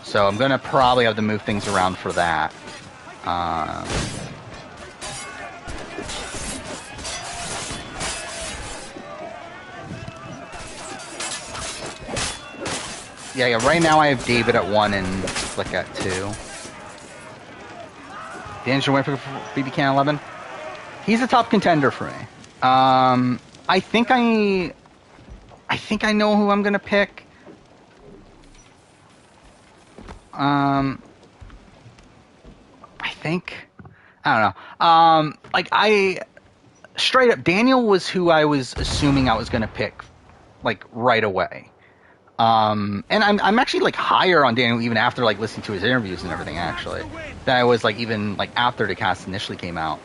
A: So I'm going to probably have to move things around for that. Yeah, right now I have David at 1 and Slick at 2. Daniel went for BB Can 11. He's a top contender for me. I think I know who I'm gonna pick. I don't know. Straight up, Daniel was who I was assuming I was gonna pick, like, right away. And I'm actually like higher on Daniel even after like listening to his interviews and everything actually than I was like even like after the cast initially came out.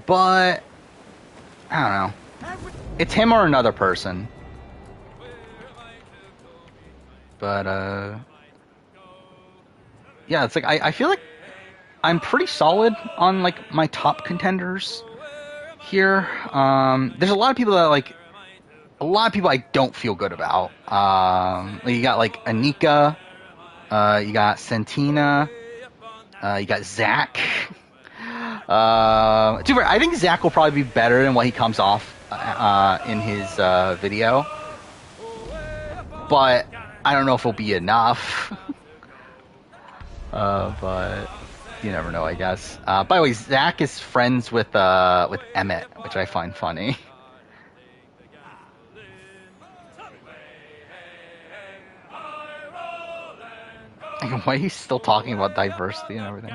A: But I don't know. It's him or another person. But yeah, it's like I feel like I'm pretty solid on like my top contenders here. There's a lot of people that like. A lot of people I don't feel good about. You got like Anika, you got Santina, you got Zach. I think Zach will probably be better than what he comes off in his video, but I don't know if it'll be enough. But you never know, I guess. By the way, Zach is friends with Emmett, which I find funny. Why are you still talking about diversity and everything?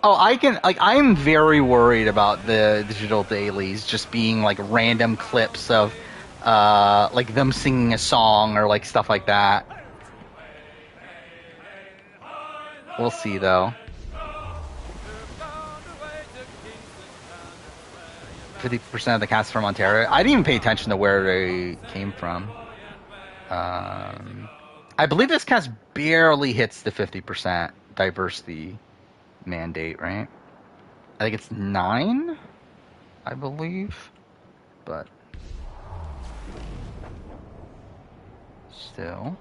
A: I'm very worried about the digital dailies just being like random clips of like them singing a song or like stuff like that. We'll see though. 50% of the cast from Ontario. I didn't even pay attention to where they came from. I believe this cast barely hits the 50% diversity mandate, right? I think it's 9, I believe, but still.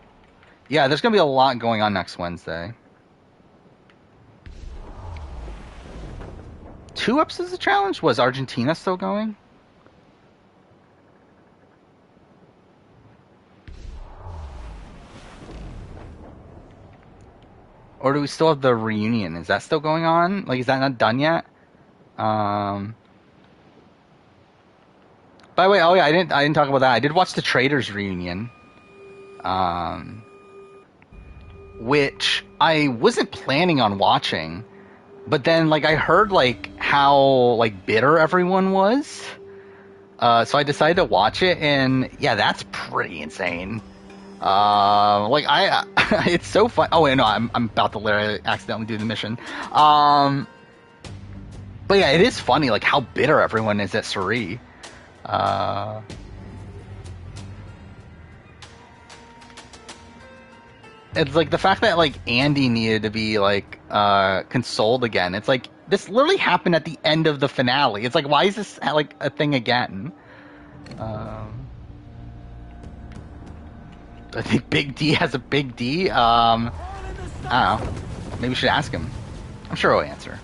A: Yeah, there's going to be a lot going on next Wednesday. 2 episodes of the challenge? Was Argentina still going? Or do we still have the reunion? Is that still going on? Like, is that not done yet? By the way, oh yeah, I didn't talk about that. I did watch the Traders reunion, which I wasn't planning on watching, but then like I heard like how like bitter everyone was, so I decided to watch it, and yeah, that's pretty insane. It's so fun. Oh wait, no, I'm about to literally accidentally do the mission. But yeah, it is funny, like how bitter everyone is at Suri. It's like the fact that like Andy needed to be like consoled again. It's like this literally happened at the end of the finale. It's like, why is this like a thing again? I think Big D has a Big D. I don't know. Maybe we should ask him. I'm sure he'll answer.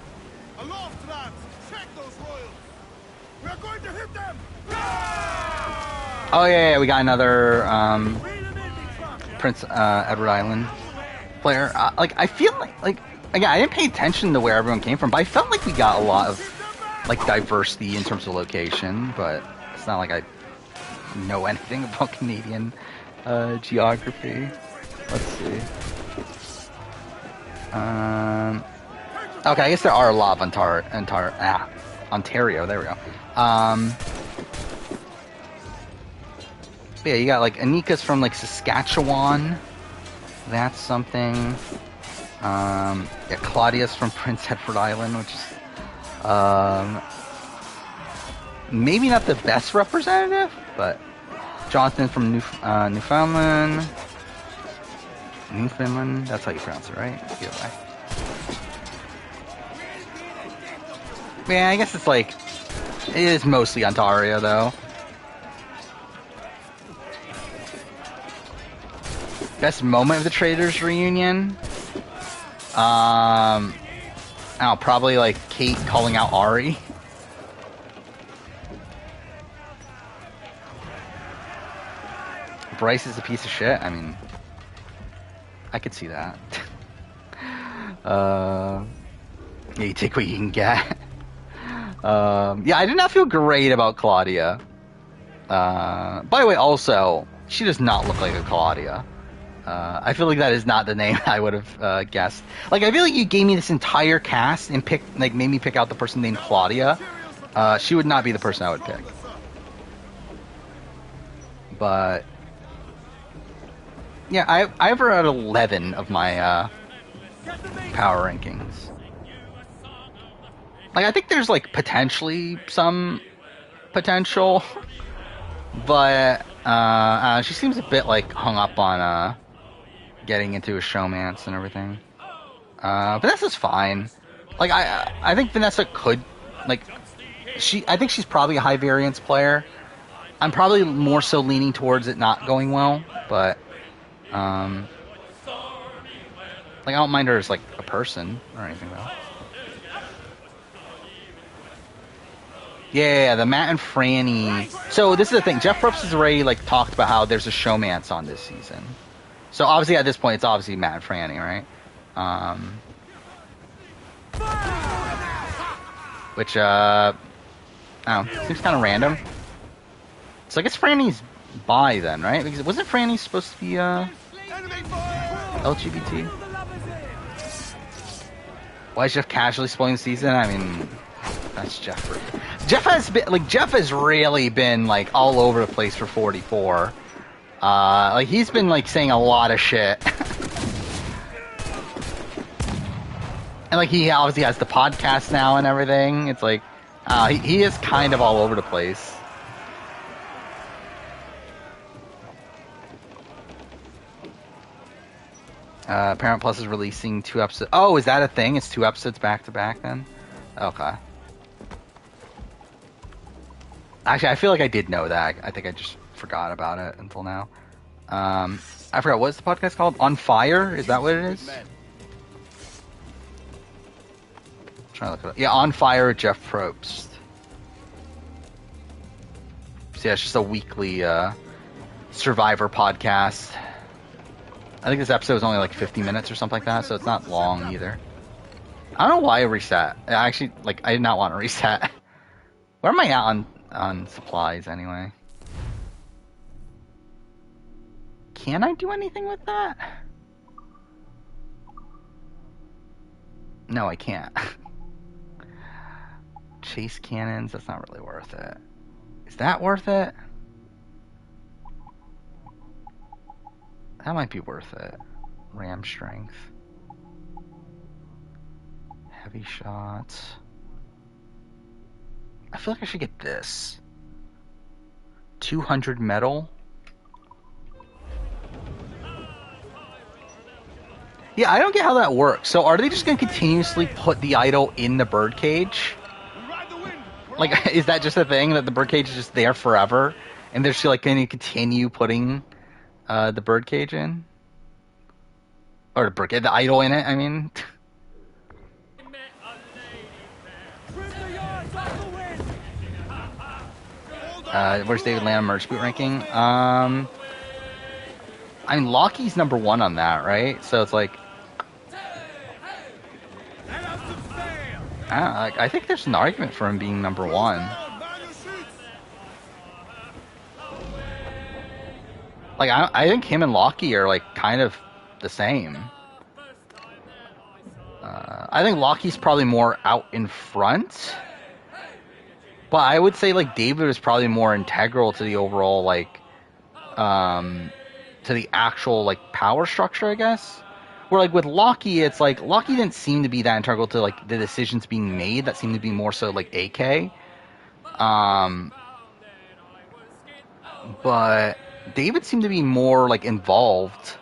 B: Aloft, lads! Check those royals! We're going to hit them!
A: Oh yeah, we got another Prince Edward Island player. I feel like again, I didn't pay attention to where everyone came from, but I felt like we got a lot of like diversity in terms of location. But it's not like I know anything about Canadian geography. Let's see. Okay, I guess there are a lot of Ontario. There we go. Yeah, you got like Anika's from like Saskatchewan. That's something. Yeah, Claudia's from Prince Edward Island, which is maybe not the best representative, but Jonathan from Newfoundland. Newfoundland, that's how you pronounce it, right? Either way. Yeah, I guess it's like it is mostly Ontario though. Best moment of the Traders reunion? I don't know, probably like Kate calling out Ari. Bryce is a piece of shit. I mean, I could see that. Yeah, you take what you can get. Yeah, I did not feel great about Claudia. By the way, also, she does not look like a Claudia. I feel like that is not the name I would have guessed. Like, I feel like you gave me this entire cast and made me pick out the person named Claudia. She would not be the person I would pick. But yeah, I have her at 11 of my power rankings. Like, I think there's like potentially some potential, but she seems a bit like hung up on getting into a showmance and everything. Vanessa's fine. Like, I think Vanessa could, like, I think she's probably a high variance player. I'm probably more so leaning towards it not going well, but like, I don't mind her as like a person or anything though. Yeah, the Matt and Franny. So this is the thing. Jeff Probst has already like talked about how there's a showmance on this season. So obviously at this point it's obviously Matt and Franny, right? Which I don't know, seems kind of random. So I guess Franny's bi then, right? Because wasn't Franny supposed to be LGBT? Why is Jeff casually spoiling the season? I mean, that's Jeff. Jeff has really been like all over the place for 44. Like he's been like saying a lot of shit. And like he obviously has the podcast now and everything. It's like he is kind of all over the place. Paramount Plus is releasing 2 episodes. Oh, is that a thing? It's 2 episodes back to back then? Okay. Actually, I feel like I did know that. I think I just forgot about it until now. I forgot, what's the podcast called? On Fire? Is that what it is? I'm trying to look it up. Yeah, On Fire with Jeff Probst. So yeah, it's just a weekly Survivor podcast. I think this episode was only like 50 minutes or something like that, so it's not long either. I don't know why I reset. I did not want to reset. Where am I at on supplies anyway? Can I do anything with that? No, I can't. Chase cannons, that's not really worth it. Is that worth it? That might be worth it. Ram strength. Heavy shots. I feel like I should get this. 200 metal. Yeah, I don't get how that works. So are they just going to continuously put the idol in the birdcage? Like, is that just a thing that the birdcage is just there forever? And they're just like going to continue putting the birdcage in? Or the birdcage, the idol in it, I mean. Where's David Lamb merch boot ranking? I mean, Lockie's number 1 on that, right? So it's like, I think there's an argument for him being number 1. Like, I think him and Lockie are like kind of the same. I think Loki's probably more out in front. But I would say like David is probably more integral to the overall like to the actual like power structure, I guess. Where like with Loki, it's like Loki didn't seem to be that integral to like the decisions being made. That seemed to be more so like AK. But David seemed to be more like involved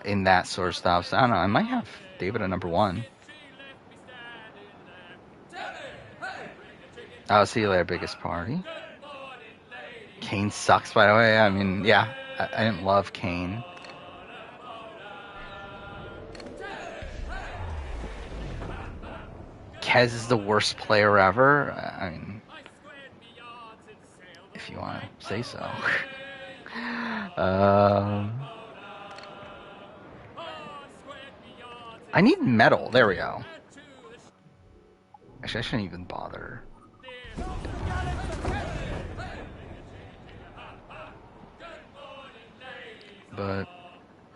A: in that sort of stuff. So I don't know. I might have David at number 1. I'll see you later, biggest party. Kane sucks, by the way. I mean, yeah, I didn't love Kane. Kez is the worst player ever. I mean, if you want to say so. I need metal. There we go. Actually, I shouldn't even bother. But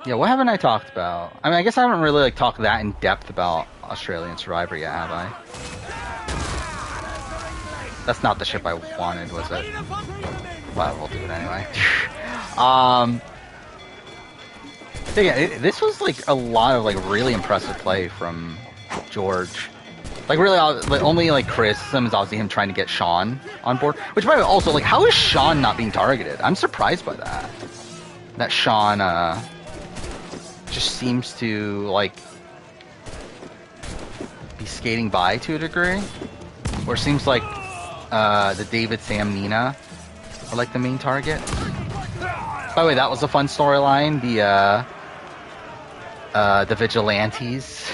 A: yeah, what haven't I talked about? I mean, I guess I haven't really like talked that in depth about Australian Survivor yet, have I? That's not the ship I wanted, was it? Well, we'll do it anyway. Yeah, this was like a lot of like really impressive play from George. Like really, like, only like criticism is obviously him trying to get Sean on board. Which, by the way, also like, how is Sean not being targeted? I'm surprised by that. That Sean just seems to like be skating by to a degree, where it seems like the David, Sam, Nina are like the main target. By the way, that was a fun storyline. The Vigilantes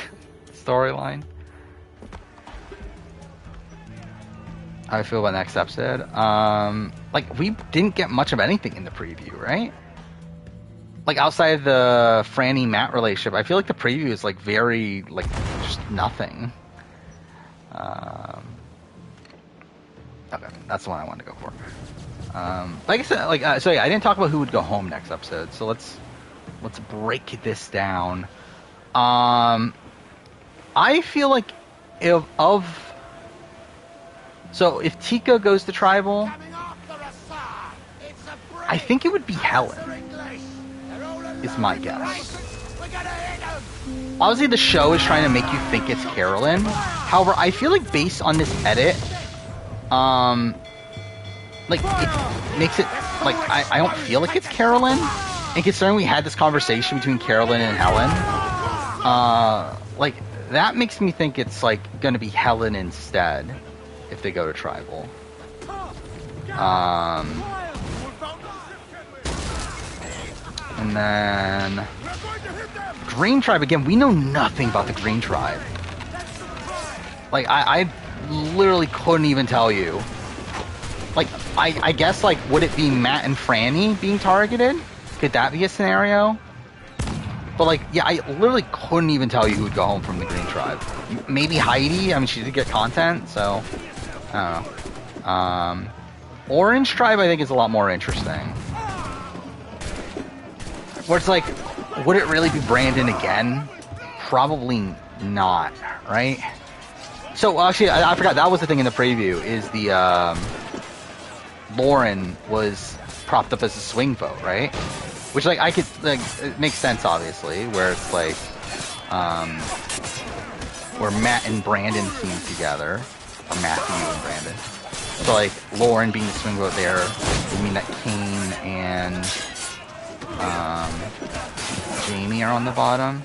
A: storyline. How I feel about next episode. Like we didn't get much of anything in the preview, right? Like outside of the Franny Matt relationship, I feel like the preview is like very like just nothing. Okay, that's the one I wanted to go for. Like I said, like so yeah, I didn't talk about who would go home next episode. So let's break this down. I feel like if Tika goes to tribal, I think it would be Helen. Is my guess. Obviously, the show is trying to make you think it's Carolyn. However, I feel like based on this edit, like it makes it like I don't feel like it's Carolyn. And considering we had this conversation between Carolyn and Helen, like that makes me think it's like going to be Helen instead if they go to tribal. And then Green Tribe again. We know nothing about the Green Tribe. Like I literally couldn't even tell you. Like I guess like would it be Matt and Franny being targeted? Could that be a scenario? But like yeah, I literally couldn't even tell you who would go home from the Green Tribe. Maybe Heidi. I mean, she did get content, so I don't know. Orange Tribe I think is a lot more interesting. Where it's like, would it really be Brandon again? Probably not, right? So actually, I forgot, that was the thing in the preview, is the Lauren was propped up as a swing vote, right? Which like I could like it makes sense obviously, where it's like where Matt and Brandon team together, or Matthew and Brandon. So like Lauren being the swing vote there would mean that Kane and Jamie are on the bottom.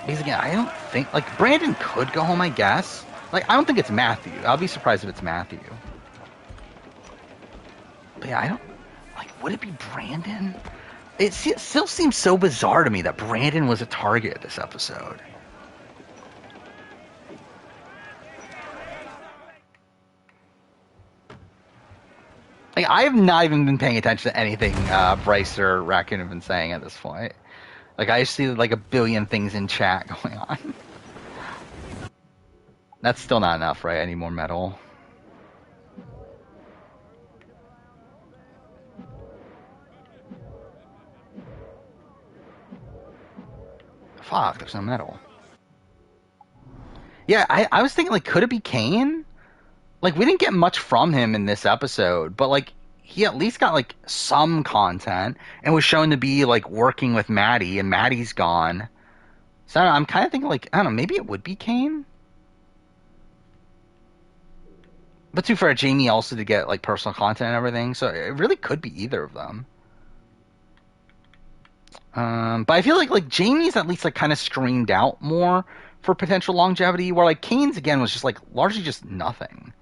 A: Because again, I don't think like Brandon could go home, I guess. Like I don't think it's Matthew. I'll be surprised if it's Matthew. But yeah, I don't like. Would it be Brandon? It still seems so bizarre to me that Brandon was a target this episode. Like, I have not even been paying attention to anything Bryce or Raccoon have been saying at this point. Like, I see like a billion things in chat going on. That's still not enough, right? I need more metal. Fuck, there's no metal. Yeah, I was thinking, like, could it be Kane? Like, we didn't get much from him in this episode, but, like, he at least got, like, some content and was shown to be, like, working with Maddie, and Maddie's gone. So I'm kind of thinking, like, I don't know, maybe it would be Kane? But too for Jamie also to get, like, personal content and everything, so it really could be either of them. But I feel like Jamie's at least, like, kind of screamed out more for potential longevity, where, like, Kane's, again, was just, like, largely just nothing.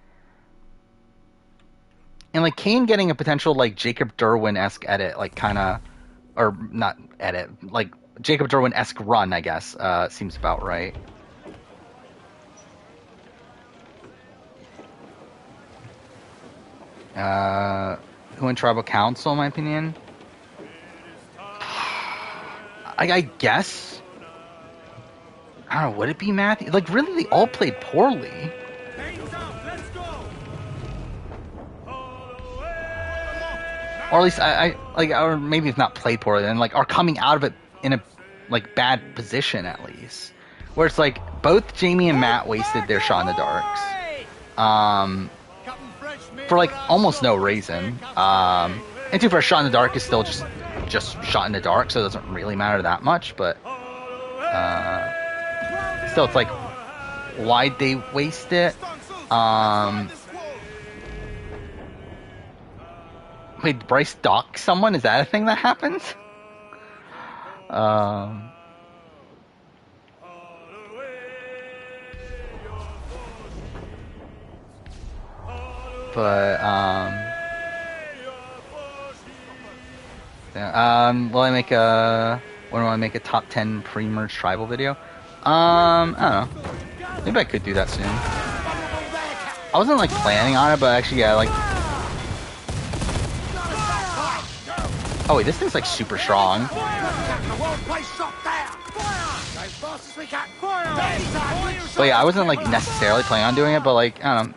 A: And, like, Kane getting a potential, like, Jacob Derwin-esque edit, like, kind of, or not edit, like, Jacob Derwin-esque run, I guess, seems about right. Who in Tribal Council, in my opinion? I guess. I don't know, would it be Matthew? Like, really, they all played poorly. Or at least I like, or maybe it's not played poorly, then, like, are coming out of it in a, like, bad position at least. Where it's like both Jamie and Matt wasted their shot in the darks. For, like, almost no reason. And two, for a shot in the dark is still just shot in the dark, so it doesn't really matter that much, but still, it's like, why'd they waste it? Wait, Bryce dock someone? Is that a thing that happens? Will I make a... When do I make a top 10 pre-merge tribal video? I don't know. Maybe I could do that soon. I wasn't, like, planning on it, but actually, yeah, like... Oh wait, this thing's, like, super strong. But yeah, I wasn't, like, necessarily planning on doing it, but, like, I don't know.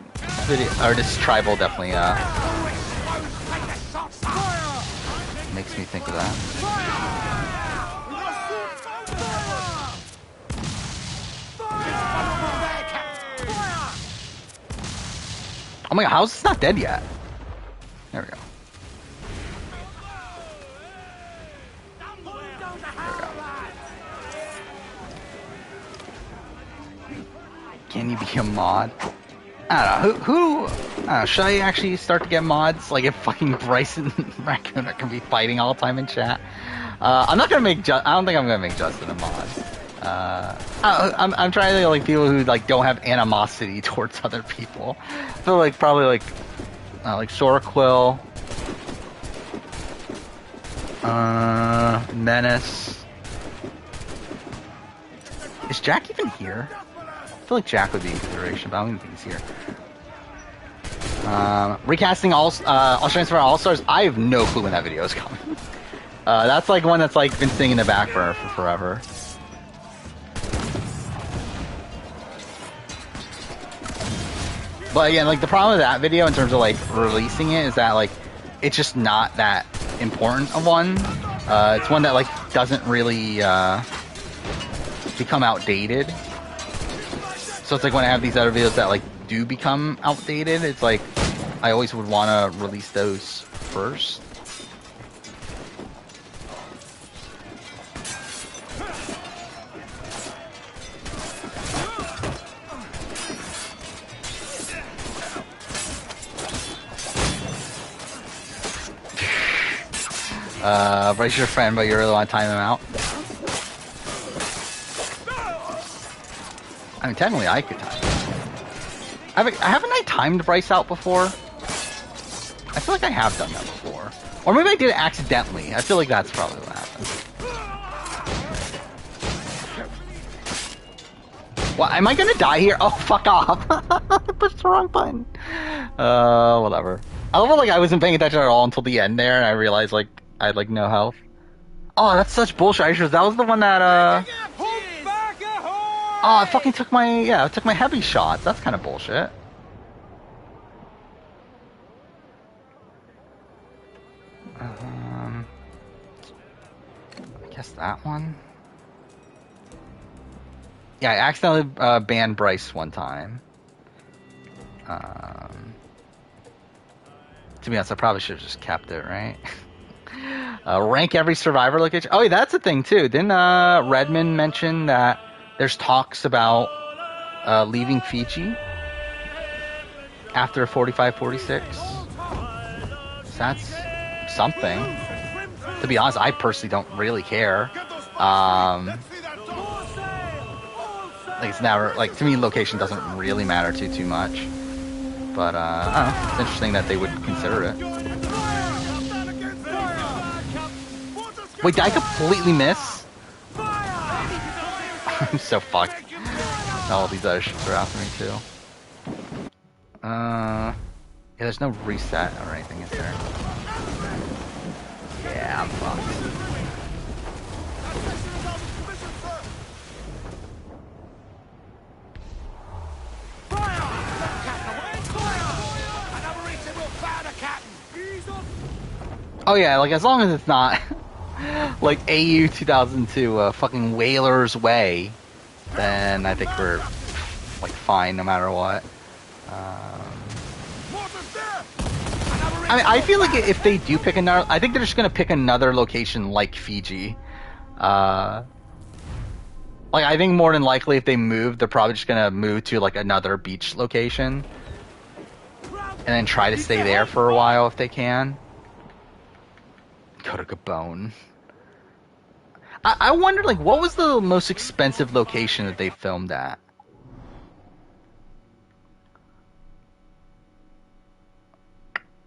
A: Or this tribal definitely, makes me think of that. Oh my god, how is this not dead yet? There we go. Can you be a mod? I don't know. Should I actually start to get mods? Like, if fucking Bryce and Raccoon are gonna be fighting all the time in chat. I'm not gonna make. I don't think I'm gonna make Justin a mod. I'm trying to, like, people who, like, don't have animosity towards other people. So, like, probably like Soraquill, Menace. Is Jack even here? I feel like Jack would be in consideration, but I don't even think he's here. Recasting Australian Survivor All-Stars, I have no clue when that video is coming. That's, like, one that's, like, been sitting in the back burner for forever. But again, like, the problem with that video in terms of, like, releasing it is that, like, it's just not that important a one. It's one that, like, doesn't really become outdated. So it's like when I have these other videos that, like, do become outdated, it's like I always would want to release those first. Bryce your friend, but you really want to time him out. I mean, technically I could time him. Haven't I timed Bryce out before? I feel like I have done that before. Or maybe I did it accidentally. I feel like that's probably what happened. What, am I gonna die here? Oh, fuck off. I pushed the wrong button. Whatever. I love it, like, I wasn't paying attention at all until the end there, and I realized, like, I had, like, no health. Oh, that's such bullshit. That was the one that, Oh, I fucking took my, I took my heavy shots. That's kind of bullshit. I guess that one. Yeah, I accidentally banned Bryce one time. To be honest, I probably should have just kept it, right? Rank every survivor location. Oh, yeah, that's a thing too. Didn't Redmond mention that there's talks about leaving Fiji after 45-46? So that's something. To be honest, I personally don't really care. Like it's never like to me, location doesn't really matter too much. But I don't know. It's interesting that they would consider it. Wait, did I completely miss? I'm so fucked. All these other ships are after me too. Yeah, there's no reset or anything, is there? Yeah, I'm fucked. Oh yeah, like as long as it's not like AU 2002 fucking Whaler's Way, then I think we're like fine no matter what. I mean, I feel like if they do pick another, I think they're just gonna pick another location like Fiji. Like I think more than likely if they move, they're probably just gonna move to like another beach location and then try to stay there for a while if they can. Go to Gabon. I wonder, like, what was the most expensive location that they filmed at?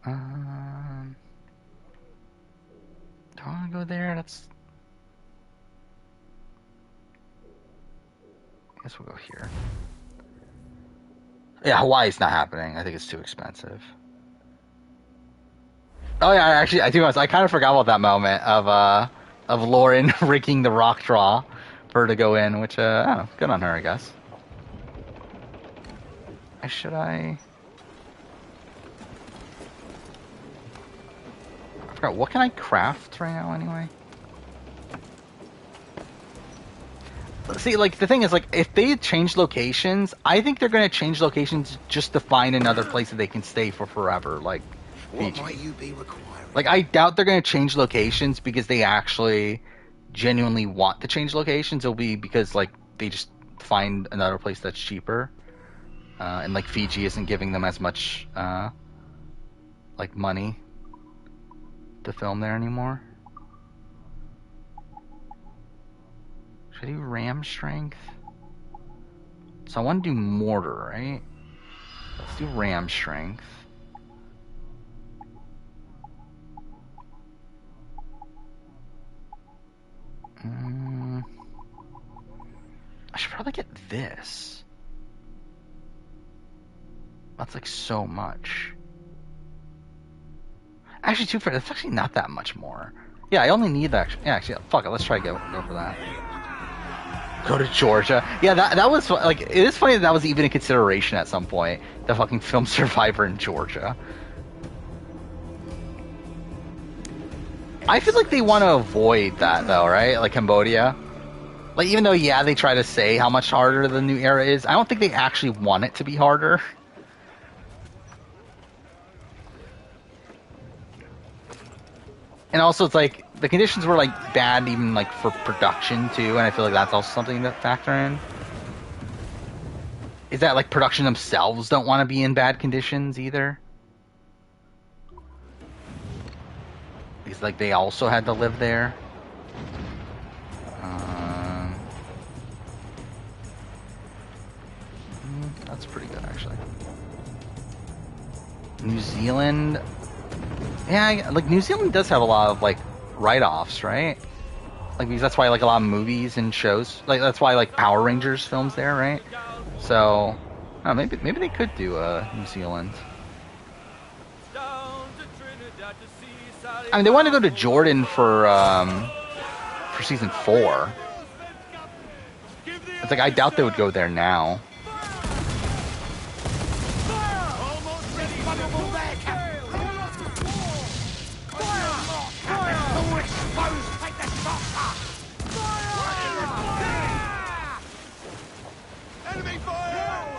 A: Don't want to go there. That's. I guess we'll go here. Yeah, Hawaii's not happening. I think it's too expensive. Oh yeah, actually, I do. I kind of forgot about that moment of Lauren rigging the rock draw for her to go in, which I don't know, good on her, I guess. Should I? I forgot. What can I craft right now, anyway? See, like the thing is, like if they change locations, I think they're going to change locations just to find another place that they can stay for forever, like Fiji. What might you be requiring? Like I doubt they're going to change locations because they actually genuinely want to change locations. It'll be because like they just find another place that's cheaper, and like Fiji isn't giving them as much like money to film there anymore. Should I do ram strength? So I want to do mortar, right? Let's do ram strength. I should probably get this. That's like so much. Actually, too fair. That's actually not that much more. Yeah, I only need that. Yeah, actually, fuck it. Let's try to go for that. Go to Georgia. Yeah, that was like it is funny that was even a consideration at some point. The fucking film Survivor in Georgia. I feel like they want to avoid that though, right? Like Cambodia. Like even though yeah, they try to say how much harder the new era is, I don't think they actually want it to be harder. And also, it's like the conditions were like bad, even like for production too. And I feel like that's also something to factor in. Is that like production themselves don't want to be in bad conditions either? Because like they also had to live there. That's pretty good actually. New Zealand. Yeah, like New Zealand does have a lot of like write-offs, right? Like because that's why like a lot of movies and shows, like that's why like Power Rangers films there, right? So maybe they could do New Zealand. I mean, they want to go to Jordan for season 4. It's like I doubt they would go there now.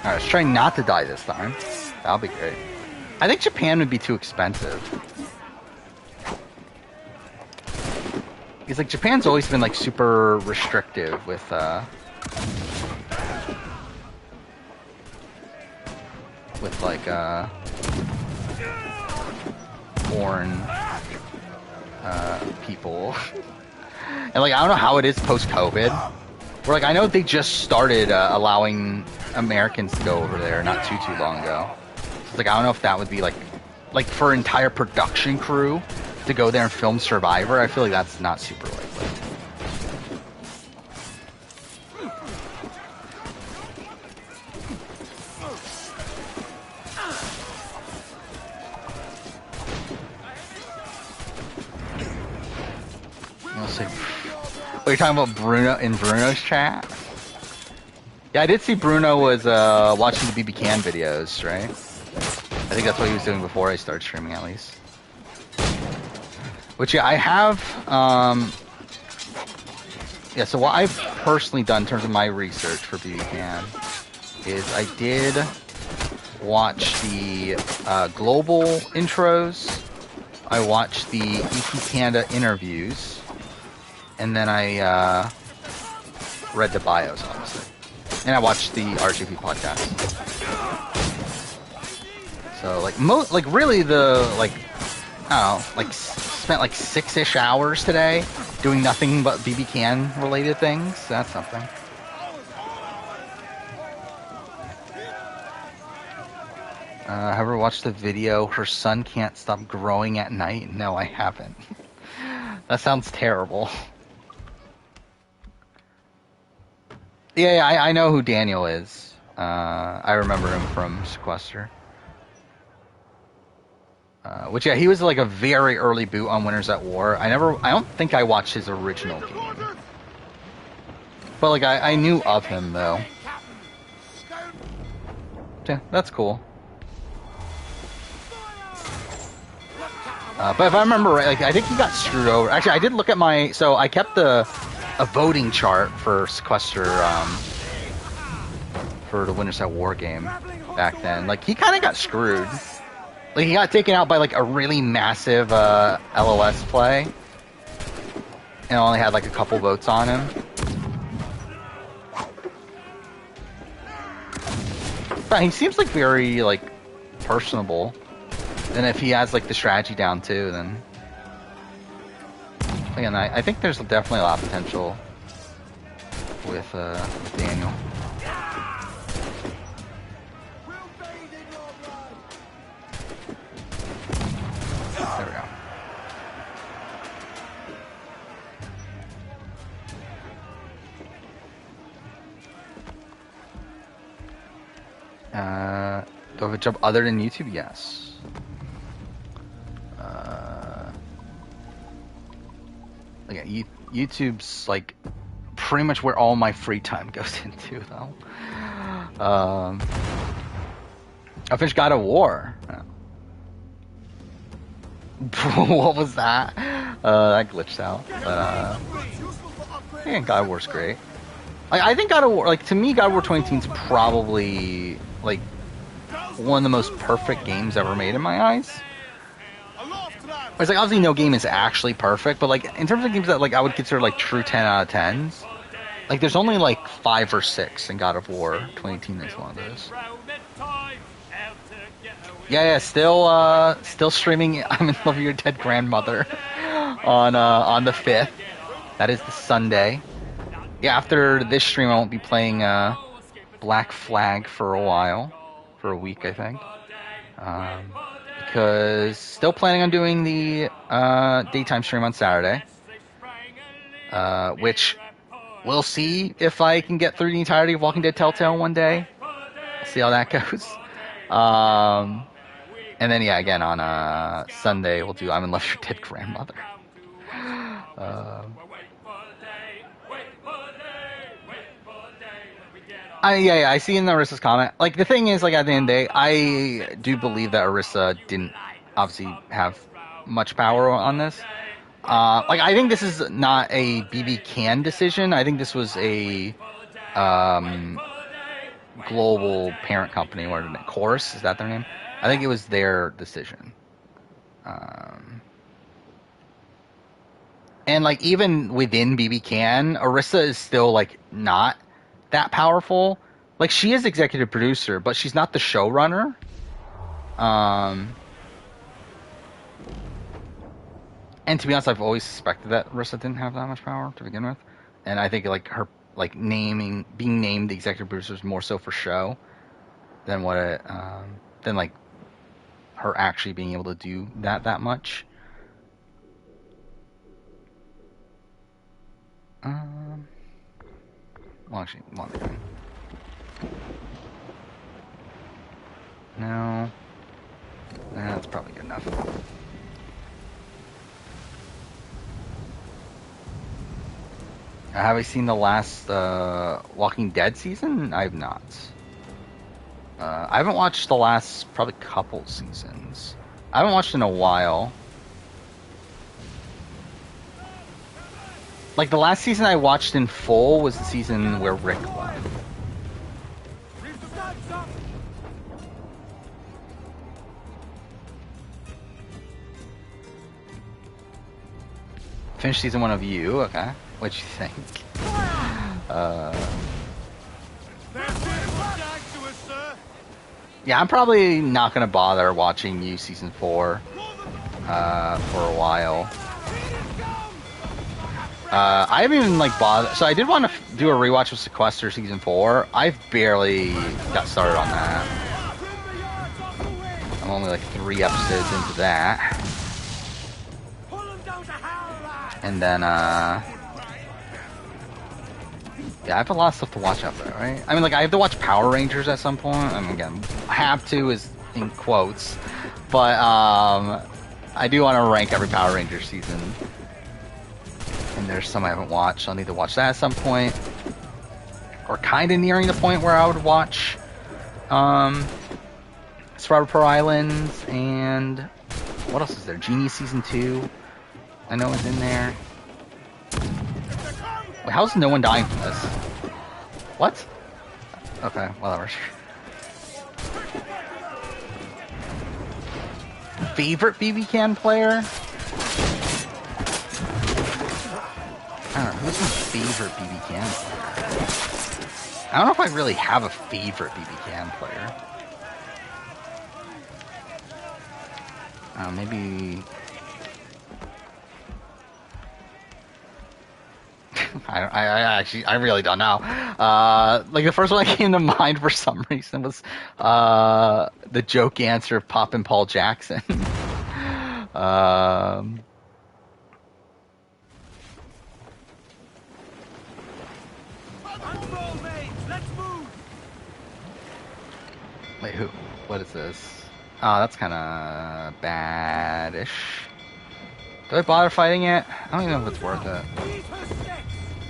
A: Alright, let's try not to die this time. That'll be great. I think Japan would be too expensive. Because, like, Japan's always been, like, super restrictive with, like, foreign, people. And, like, I don't know how it is post-COVID. Where, like, I know they just started, allowing Americans to go over there not too long ago. So, like, I don't know if that would be, like, for an entire production crew to go there and film Survivor, I feel like that's not super likely. Let's see. Oh, you're talking about Bruno in Bruno's chat? Yeah, I did see Bruno was watching the BB Can videos, right? I think that's what he was doing before I started streaming, at least. Which, yeah, I have, yeah, so what I've personally done in terms of my research for BB Can is I did watch the global intros, I watched the EP Panda interviews, and then I read the bios, obviously. And I watched the RGP podcast. So, like, really I don't know, like, spent like 6-ish hours today doing nothing but BB Can related things. That's something. Have you ever watched the video, her son can't stop growing at night? No, I haven't. That sounds terrible. Yeah, I know who Daniel is. I remember him from Sequester. Which, yeah, he was like a very early boot on Winners at War. I don't think I watched his original game. But, like, I knew of him, though. Yeah, that's cool. But if I remember right, like, I think he got screwed over. Actually, I did look at so I kept a voting chart for Sequester, for the Winners at War game back then. Like, he kind of got screwed. Like, he got taken out by, like, a really massive, LOS play. And only had, like, a couple votes on him. But he seems, like, very, like, personable. And if he has, like, the strategy down, too, then... Again, I think there's definitely a lot of potential with Daniel. There we go. Do I have a job other than YouTube? Yes. Again, YouTube's like pretty much where all my free time goes into, though. I finished God of War. What was that? That glitched out. But yeah, God of War's great. I think God of War, like, to me, God of War 2018 is probably like one of the most perfect games ever made in my eyes. It's like, obviously no game is actually perfect, but like in terms of games that like I would consider like true 10 out of 10s, like there's only like 5 or 6 in God of War 2018 is one of those. Yeah, still streaming I'm in Love with Your Dead Grandmother on the 5th. That is the Sunday. Yeah, after this stream I won't be playing Black Flag for a while. For a week, I think. Because still planning on doing the daytime stream on Saturday. Which we'll see if I can get through the entirety of Walking Dead Telltale one day. See how that goes. And then, yeah, again, on Sunday, we'll do I'm in Love with Your Dead Grandmother. Yeah, I see in Arissa's comment. Like, the thing is, like, at the end of the day, I do believe that Arissa didn't obviously have much power on this. Like, I think this is not a BB Can decision. I think this was a global parent company, what is it, Chorus, is that their name? I think it was their decision. And like even within BB Can, Arisa is still like not that powerful. Like she is executive producer, but she's not the showrunner. And to be honest, I've always suspected that Arisa didn't have that much power to begin with. And I think like her like being named the executive producer is more so for show than what it than like her actually being able to do that much. Well, actually, one thing. No, that's probably good enough. Have I seen the last Walking Dead season? I have not. I haven't watched the last probably couple seasons. I haven't watched in a while. Like the last season I watched in full was the season where Rick left. Finished season 1 of You, okay. What'd you think? Yeah, I'm probably not gonna bother watching You season 4 for a while. I haven't even like bothered. So I did want to do a rewatch of Sequester season 4. I've barely got started on that. I'm only like 3 episodes into that. And then, yeah, I have a lot of stuff to watch out there, right? I mean, like, I have to watch Power Rangers at some point. I mean, again, have to is in quotes. But, I do want to rank every Power Rangers season. And there's some I haven't watched. I'll need to watch that at some point. Or kind of nearing the point where I would watch, Survivor Pro Islands and what else is there? Genius season 2. I know it's in there. Wait, how's no one dying from this? What? Okay, whatever. Favorite BB Can player? I don't know, who's my favorite BB Can player? I don't know if I really have a favorite BB Can player. Maybe... I really don't know. Like the first one that came to mind for some reason was the joke answer of Poppin' Paul Jackson. Wait, who? What is this? Oh, that's kind of bad-ish. Do I bother fighting it? I don't even know if it's worth it.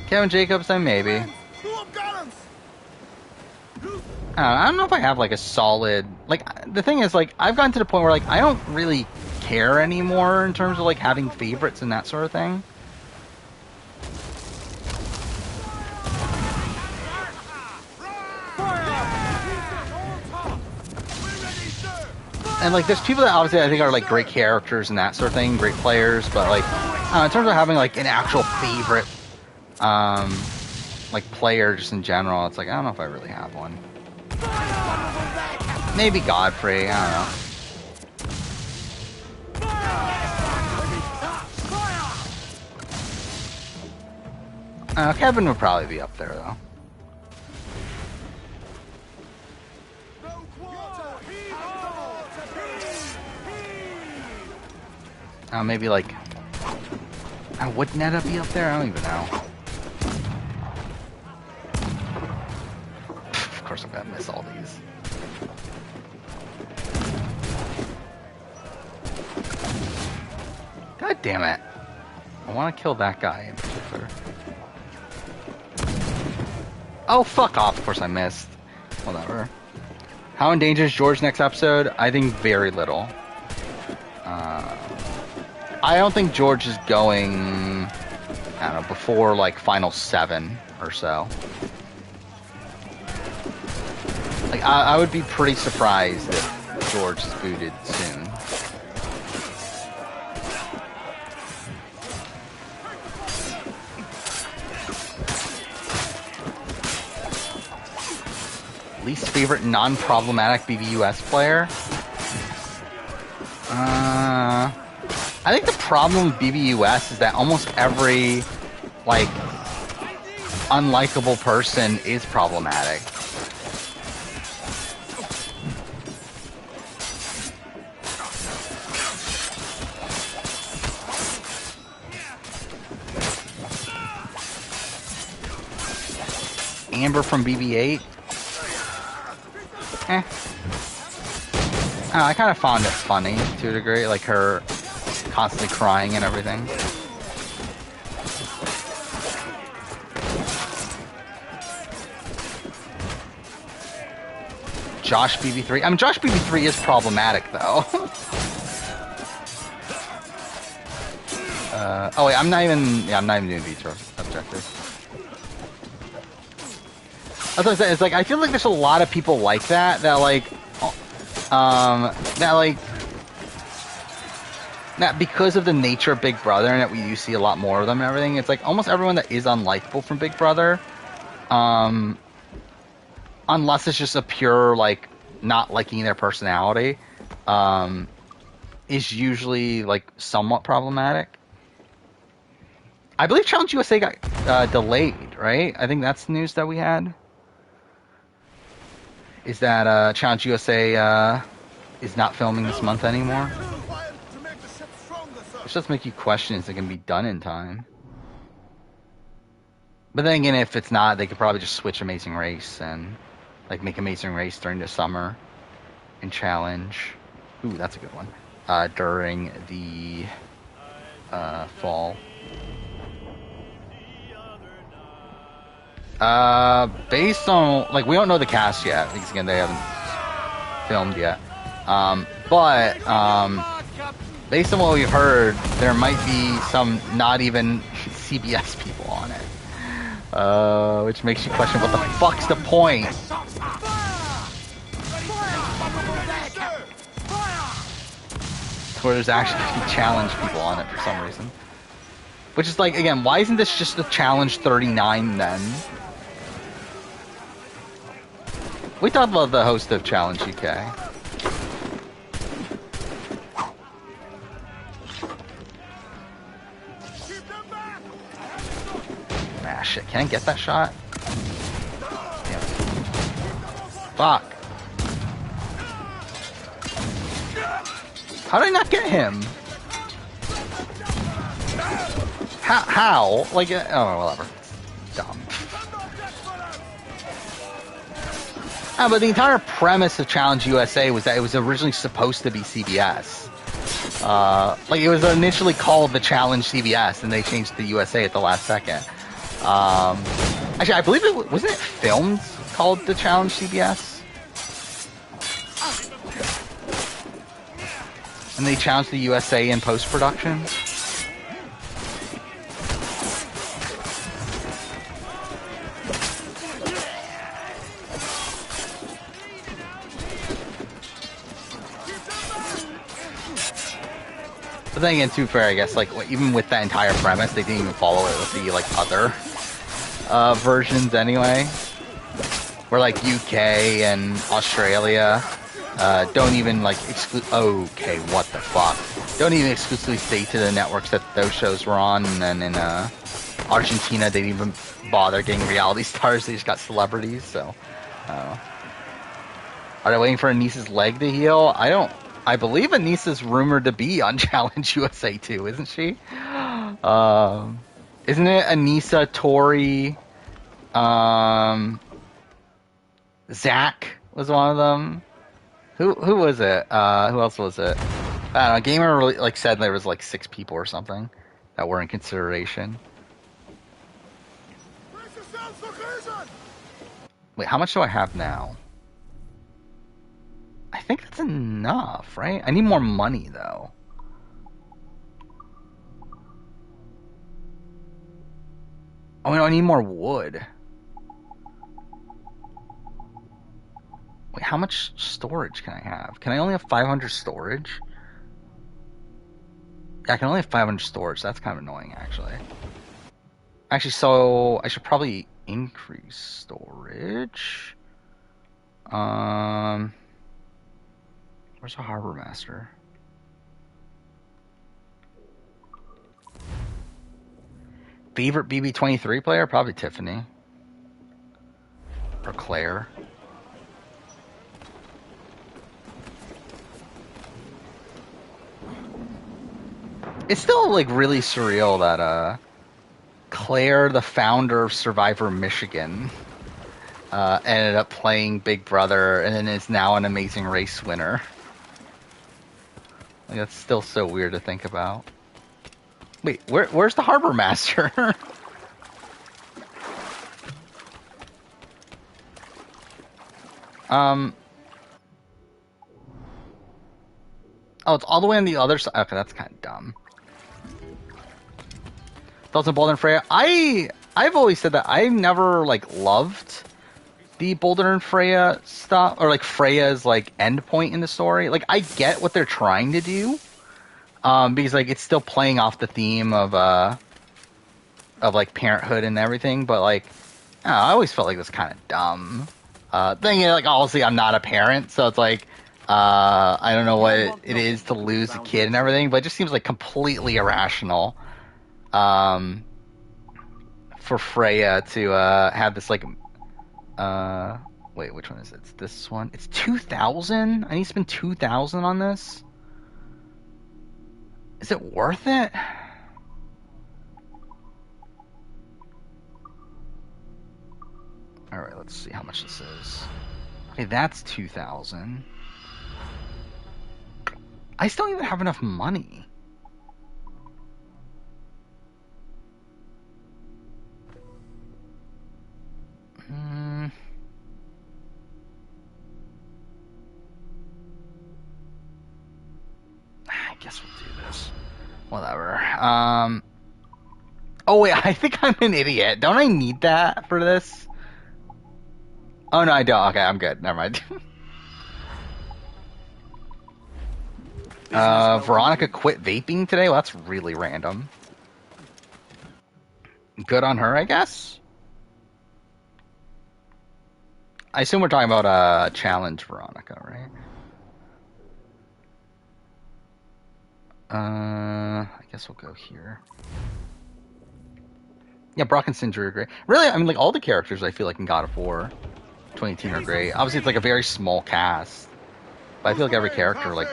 A: Kevin Jacobs, then maybe. I don't know if I have like a solid... Like, the thing is, like, I've gotten to the point where like I don't really care anymore in terms of like having favorites and that sort of thing. And like, there's people that obviously I think are like great characters and that sort of thing, great players, but like, in terms of having like an actual favorite, like player just in general, it's like, I don't know if I really have one. Maybe Godfrey, I don't know. Kevin would probably be up there though. Maybe like... would Netta be up there? I don't even know. Of course I'm gonna miss all these. God damn it. I want to kill that guy in particular. Oh, fuck off. Of course I missed. Whatever. How in danger is George next episode? I think very little. I don't think George is going, I don't know, before like final 7 or so. Like, I would be pretty surprised if George is booted soon. Least favorite non-problematic BBUS player? I think the problem with BBUS is that almost every, like, unlikable person is problematic. Amber from BB-8? I kind of found it funny to a degree, like her constantly crying and everything. Josh BB3. I mean, Josh BB3 is problematic, though. Oh wait, I'm not even doing Vitra objective. That's what I'm saying. It's like I feel like there's a lot of people like that that because of the nature of Big Brother and that we do see a lot more of them and everything. It's like almost everyone that is unlikable from Big Brother, unless it's just a pure like not liking their personality, is usually like somewhat problematic. I believe Challenge USA got delayed, right? I think that's the news that we had. Is that Challenge USA is not filming this month anymore? Which does make you question, is it going to be done in time? But then again, if it's not, they could probably just switch Amazing Race and like make Amazing Race during the summer and Challenge. Ooh, that's a good one. During the fall. Based on, like, we don't know the cast yet, because again, they haven't filmed yet. But based on what we've heard, there might be some not even CBS people on it. Which makes you question what the fuck's the point? Where there's actually going to be challenge people on it for some reason. Which is like, again, why isn't this just the Challenge 39 then? We talked about the host of Challenge UK. Ah, shit. Can I get that shot? Yeah. Fuck. How did I not get him? How? Like, oh, whatever. Dumb. But the entire premise of Challenge USA was that it was originally supposed to be CBS. Like, it was initially called the Challenge CBS, and they changed to USA at the last second. Actually, I believe it wasn't it filmed called the Challenge CBS? And they challenged the USA in post-production? But then again, too fair, I guess, like, even with that entire premise, they didn't even follow it with the, like, other versions anyway. Where, like, UK and Australia don't even, like, okay, what the fuck. Don't even exclusively stay to the networks that those shows were on, and then in Argentina, they didn't even bother getting reality stars, they just got celebrities, so, I don't know. Are they waiting for Anissa's leg to heal? I believe Anissa's rumored to be on Challenge USA too, isn't she? Isn't it Anissa, Tori, Zach was one of them? Who was it? Who else was it? I don't know. Gamer really, like, said there was like 6 people or something that were in consideration. Wait, how much do I have now? I think that's enough, right? I need more money, though. Oh, no, I need more wood. Wait, how much storage can I have? Can I only have 500 storage? Yeah, I can only have 500 storage. That's kind of annoying, actually. Actually, so I should probably increase storage. Where's the Harbor Master? Favorite BB23 player? Probably Tiffany. Or Claire. It's still, like, really surreal that, Claire, the founder of Survivor Michigan, ended up playing Big Brother and then is now an Amazing Race winner. Like, that's still so weird to think about. Wait, where's the Harbor Master? Oh, it's all the way on the other side. Okay, that's kind of dumb. Thoughts on Boulder and Freya? I've always said that I never, like, loved the Boulder and Freya stuff, or, like, Freya's, like, end point in the story. Like, I get what they're trying to do, because, like, it's still playing off the theme of like, parenthood and everything, but, like, I always felt like it was kind of dumb. Thing, like, obviously I'm not a parent, so it's like, I don't know what it is to lose a kid and everything, but it just seems, like, completely irrational, for Freya to, have this, like, wait, which one is it? It's this one. It's 2,000? I need to spend 2,000 on this? Is it worth it? Alright, let's see how much this is. Okay, that's 2,000. I still don't even have enough money. I guess we'll do this. Whatever. Oh wait, I think I'm an idiot. Don't I need that for this? Oh no, I don't. Okay, I'm good. Never mind. Veronica quit vaping today? Well, that's really random. Good on her, I guess? I assume we're talking about challenge Veronica, right? I guess we'll go here. Yeah, Brock and Sindri are great. Really, I mean, like, all the characters I feel like in God of War 2018 are great. Obviously, it's like a very small cast, but I feel like every character, like,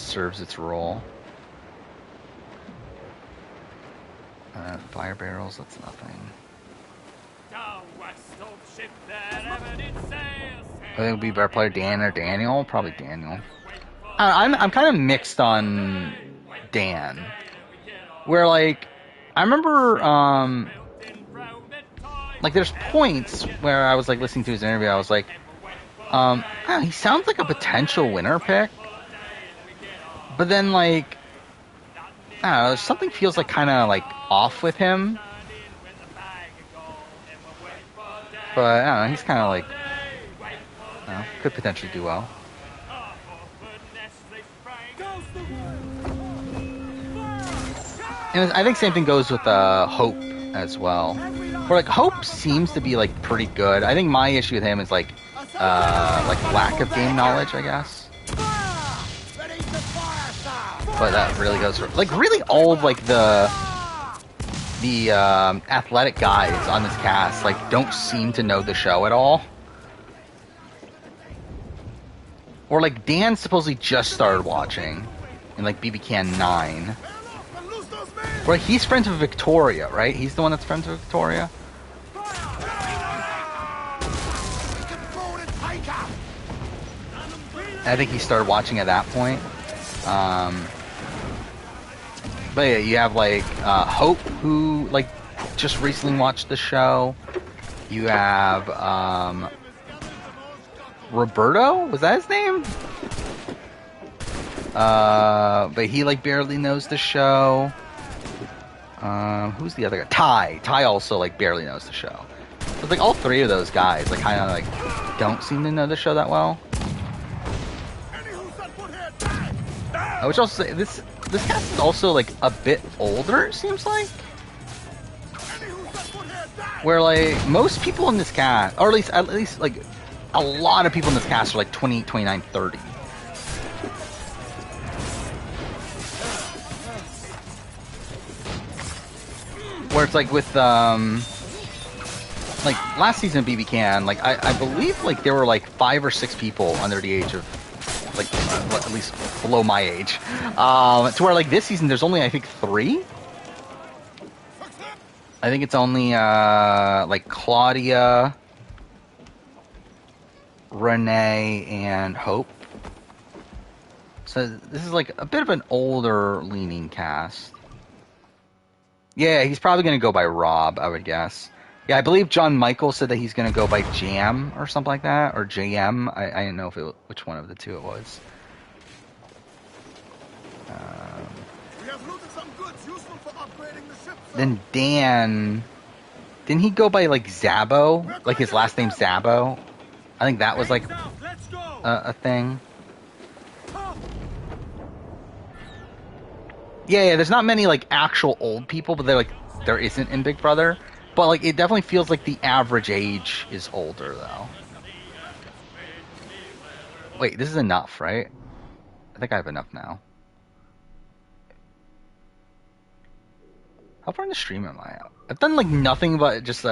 A: serves its role. Fire barrels, that's nothing. I think it would be a better player, Dan or Daniel? Probably Daniel. I'm kind of mixed on Dan. Where, like, I remember, like, there's points where I was, like, listening to his interview, I was like, he sounds like a potential winner pick. But then, like, I don't know, something feels, like, kind of, like, off with him. But, I don't know, he's kind of, like, you know, could potentially do well. And I think same thing goes with Hope as well. Where, like, Hope seems to be, like, pretty good. I think my issue with him is, like lack of game knowledge, I guess. But that really goes for, like, really all of, like, the athletic guys on this cast, like, don't seem to know the show at all. Or, like, Dan supposedly just started watching in, like, BB Can 9. Right, he's friends with Victoria, right? He's the one that's friends with Victoria? I think he started watching at that point. But yeah, you have, like, Hope, who, like, just recently watched the show. You have, Roberto? Was that his name? But he, like, barely knows the show. Who's the other guy? Ty also, like, barely knows the show. But like all three of those guys, like kind of like don't seem to know the show that well. I would also say this cast is also like a bit older. It seems like, where like most people in this cast, or at least like a lot of people in this cast are like 20, 29, 30. Where it's like with like last season of BB Can, like I believe like there were like 5 or 6 people under the age of like at least below my age. To where like this season there's only I think 3. I think it's only like Claudia, Renee, and Hope. So this is like a bit of an older leaning cast. Yeah, he's probably going to go by Rob, I would guess. Yeah, I believe John Michael said that he's going to go by Jam or something like that, or JM. I didn't know which one of the two it was.
B: We have looted some goods useful for upgrading the ship, sir.
A: Then Dan, didn't he go by like Zabo? Like his last name Zabo? I think that was like a thing. Yeah, there's not many like actual old people, but there isn't in Big Brother. But like it definitely feels like the average age is older though. Wait, this is enough, right? I think I have enough now. How far in the stream am I out? I've done like nothing but just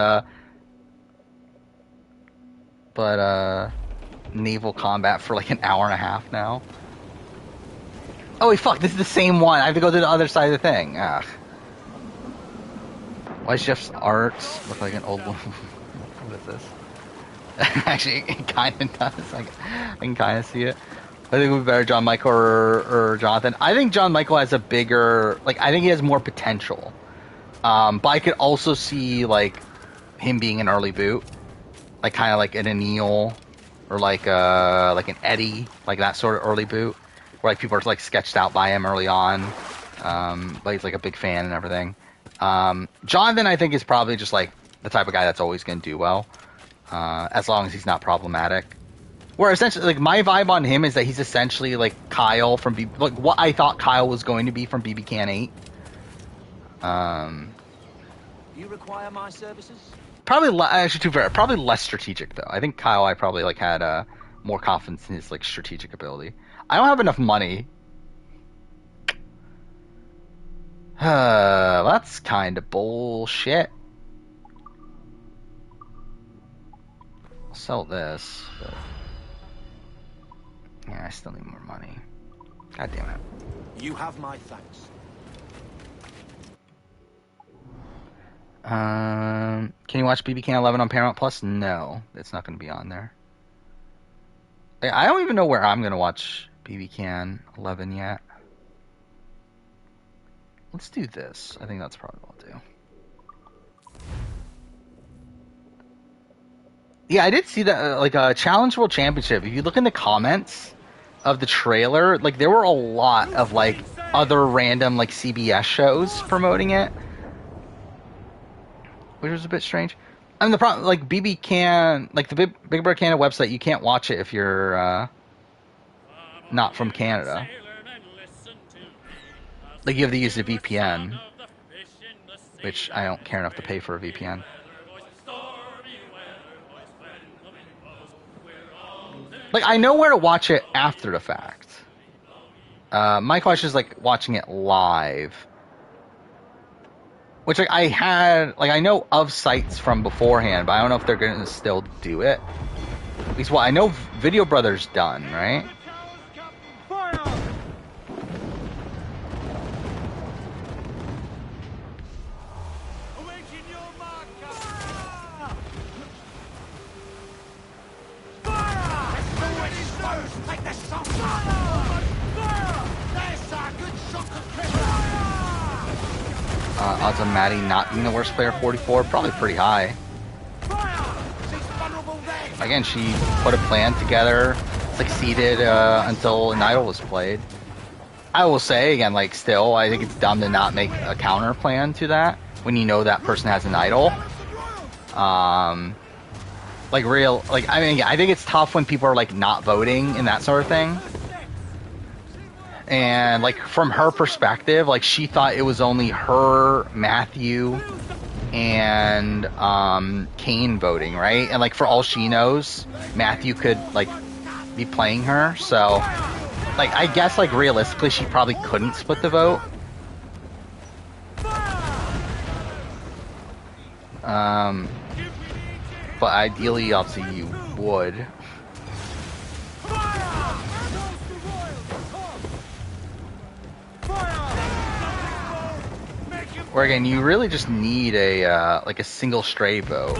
A: naval combat for like an hour and a half now. Oh wait, fuck, this is the same one. I have to go to the other side of the thing. Ugh. Why does Jeff's art look like an old one? What is this? Actually, it kind of does. I can kind of see it. I think it would be better John Michael or Jonathan. I think John Michael has a bigger... Like, I think he has more potential. But I could also see, like, him being an early boot. Like, kind of like an Anil or like an Eddie. Like, that sort of early boot. Where like people are like sketched out by him early on, but he's like a big fan and everything. Jonathan, I think, is probably just like the type of guy that's always going to do well, as long as he's not problematic. Where essentially, like my vibe on him is that he's essentially like Kyle from like what I thought Kyle was going to be from BB Can 8.
C: You require my services?
A: Probably actually too fair. Probably less strategic though. I think Kyle, I probably like had more confidence in his like strategic ability. I don't have enough money. That's kind of bullshit. I'll sell this, but yeah, I still need more money. God damn it.
C: You have my thanks.
A: Can you watch BB Can 11 on Paramount Plus? No, it's not going to be on there. I don't even know where I'm going to watch BB Can 11 yet. Let's do this. I think that's probably what I'll do. Yeah, I did see that, like a Challenge World Championship. If you look in the comments of the trailer, like there were a lot of like other random like CBS shows promoting it, which was a bit strange. I mean, the problem, like BB Can, like the Big Brother Canada website, you can't watch it if you're not from Canada. Like you have to use a VPN, which I don't care enough to pay for a VPN. Like I know where to watch it after the fact. My question is like watching it live. Which like I know of sites from beforehand, but I don't know if they're gonna still do it. At least I know Video Brothers done, right? Odds of Maddie not being the worst player, 44, probably pretty high. Again, she put a plan together, succeeded until an idol was played. I will say, again, like still, I think it's dumb to not make a counter plan to that when you know that person has an idol. Like real, like I mean, I think it's tough when people are like not voting and that sort of thing. And like from her perspective, like she thought it was only her, Matthew, and Kane voting, right? And like for all she knows, Matthew could like be playing her. So like I guess like realistically she probably couldn't split the vote. But ideally obviously you would. Or again, you really just need a like a single stray vote,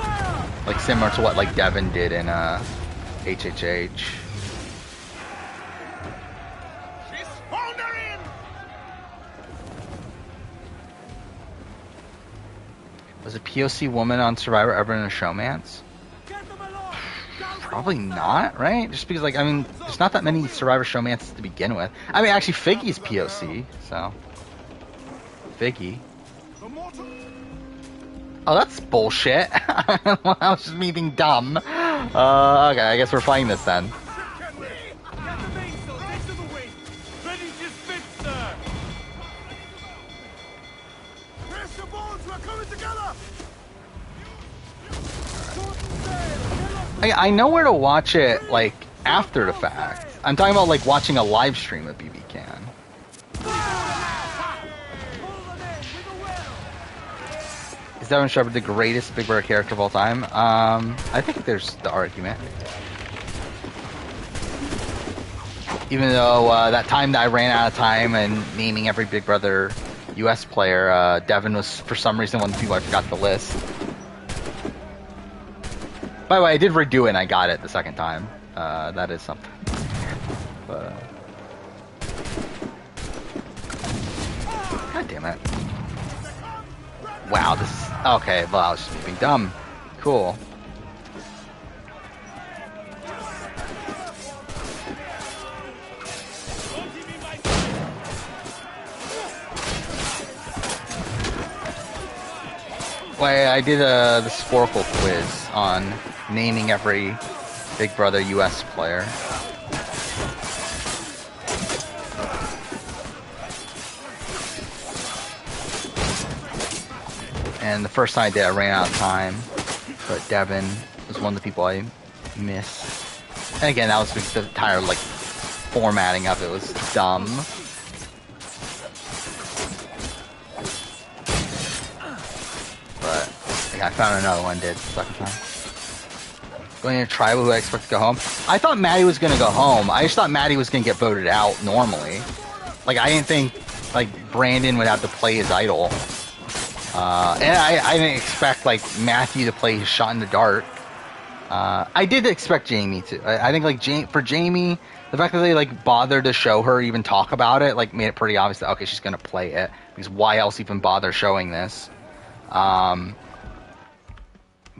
A: like similar to what like Devin did in HHH. Was a POC woman on Survivor ever in a showmance? Probably not, right? Just because, like, I mean, there's not that many Survivor showmances to begin with. I mean, actually, Figgy's POC, so Figgy. Oh, that's bullshit. I was just me being dumb. Okay, I guess we're playing this then. I know where to watch it, like, after the fact. I'm talking about, like, watching a live stream of BB Can. Is Devin Shepard the greatest Big Brother character of all time? I think there's the argument. Even though that time that I ran out of time and naming every Big Brother US player, Devin was, for some reason, one of the people I forgot to list. By the way, I did redo it and I got it the second time. That is something. But, God damn it. Wow, this is... Okay, well, I was just being dumb. Cool. Well, I did the Sporkle quiz on naming every Big Brother US player. And the first time I did, I ran out of time. But Devin was one of the people I missed. And again, that was because the entire like formatting of it was dumb. But like, I found another one did the second time. Going to Tribal, who I expect to go home. I thought Maddie was going to go home. I just thought Maddie was going to get voted out normally. Like, I didn't think like Brandon would have to play his idol. And I didn't expect like Matthew to play his shot in the dark. I did expect Jamie to. I think like for Jamie, the fact that they like bothered to show her, even talk about it, like made it pretty obvious that okay, she's gonna play it. Because why else even bother showing this?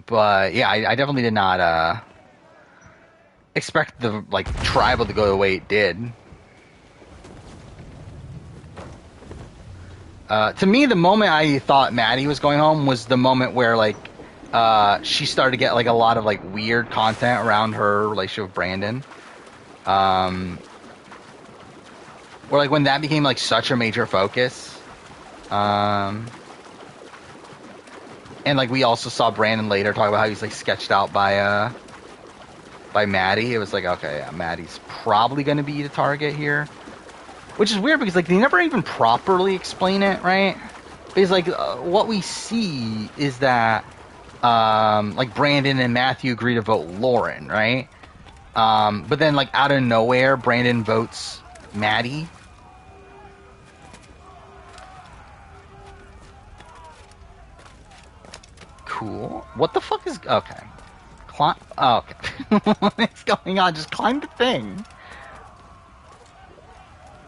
A: But yeah, I definitely did not expect the like Tribal to go the way it did. To me, the moment I thought Maddie was going home was the moment where like she started to get like a lot of like weird content around her relationship with Brandon. Or like when that became like such a major focus. And like we also saw Brandon later talk about how he's like sketched out by Maddie. It was like, okay, yeah, Maddie's probably going to be the target here. Which is weird because like they never even properly explain it, right? Because like what we see is that like Brandon and Matthew agree to vote Lauren, right? But then like out of nowhere, Brandon votes Maddie. Cool. What the fuck is... Okay. Climb... Oh, okay. What's going on? Just climb the thing.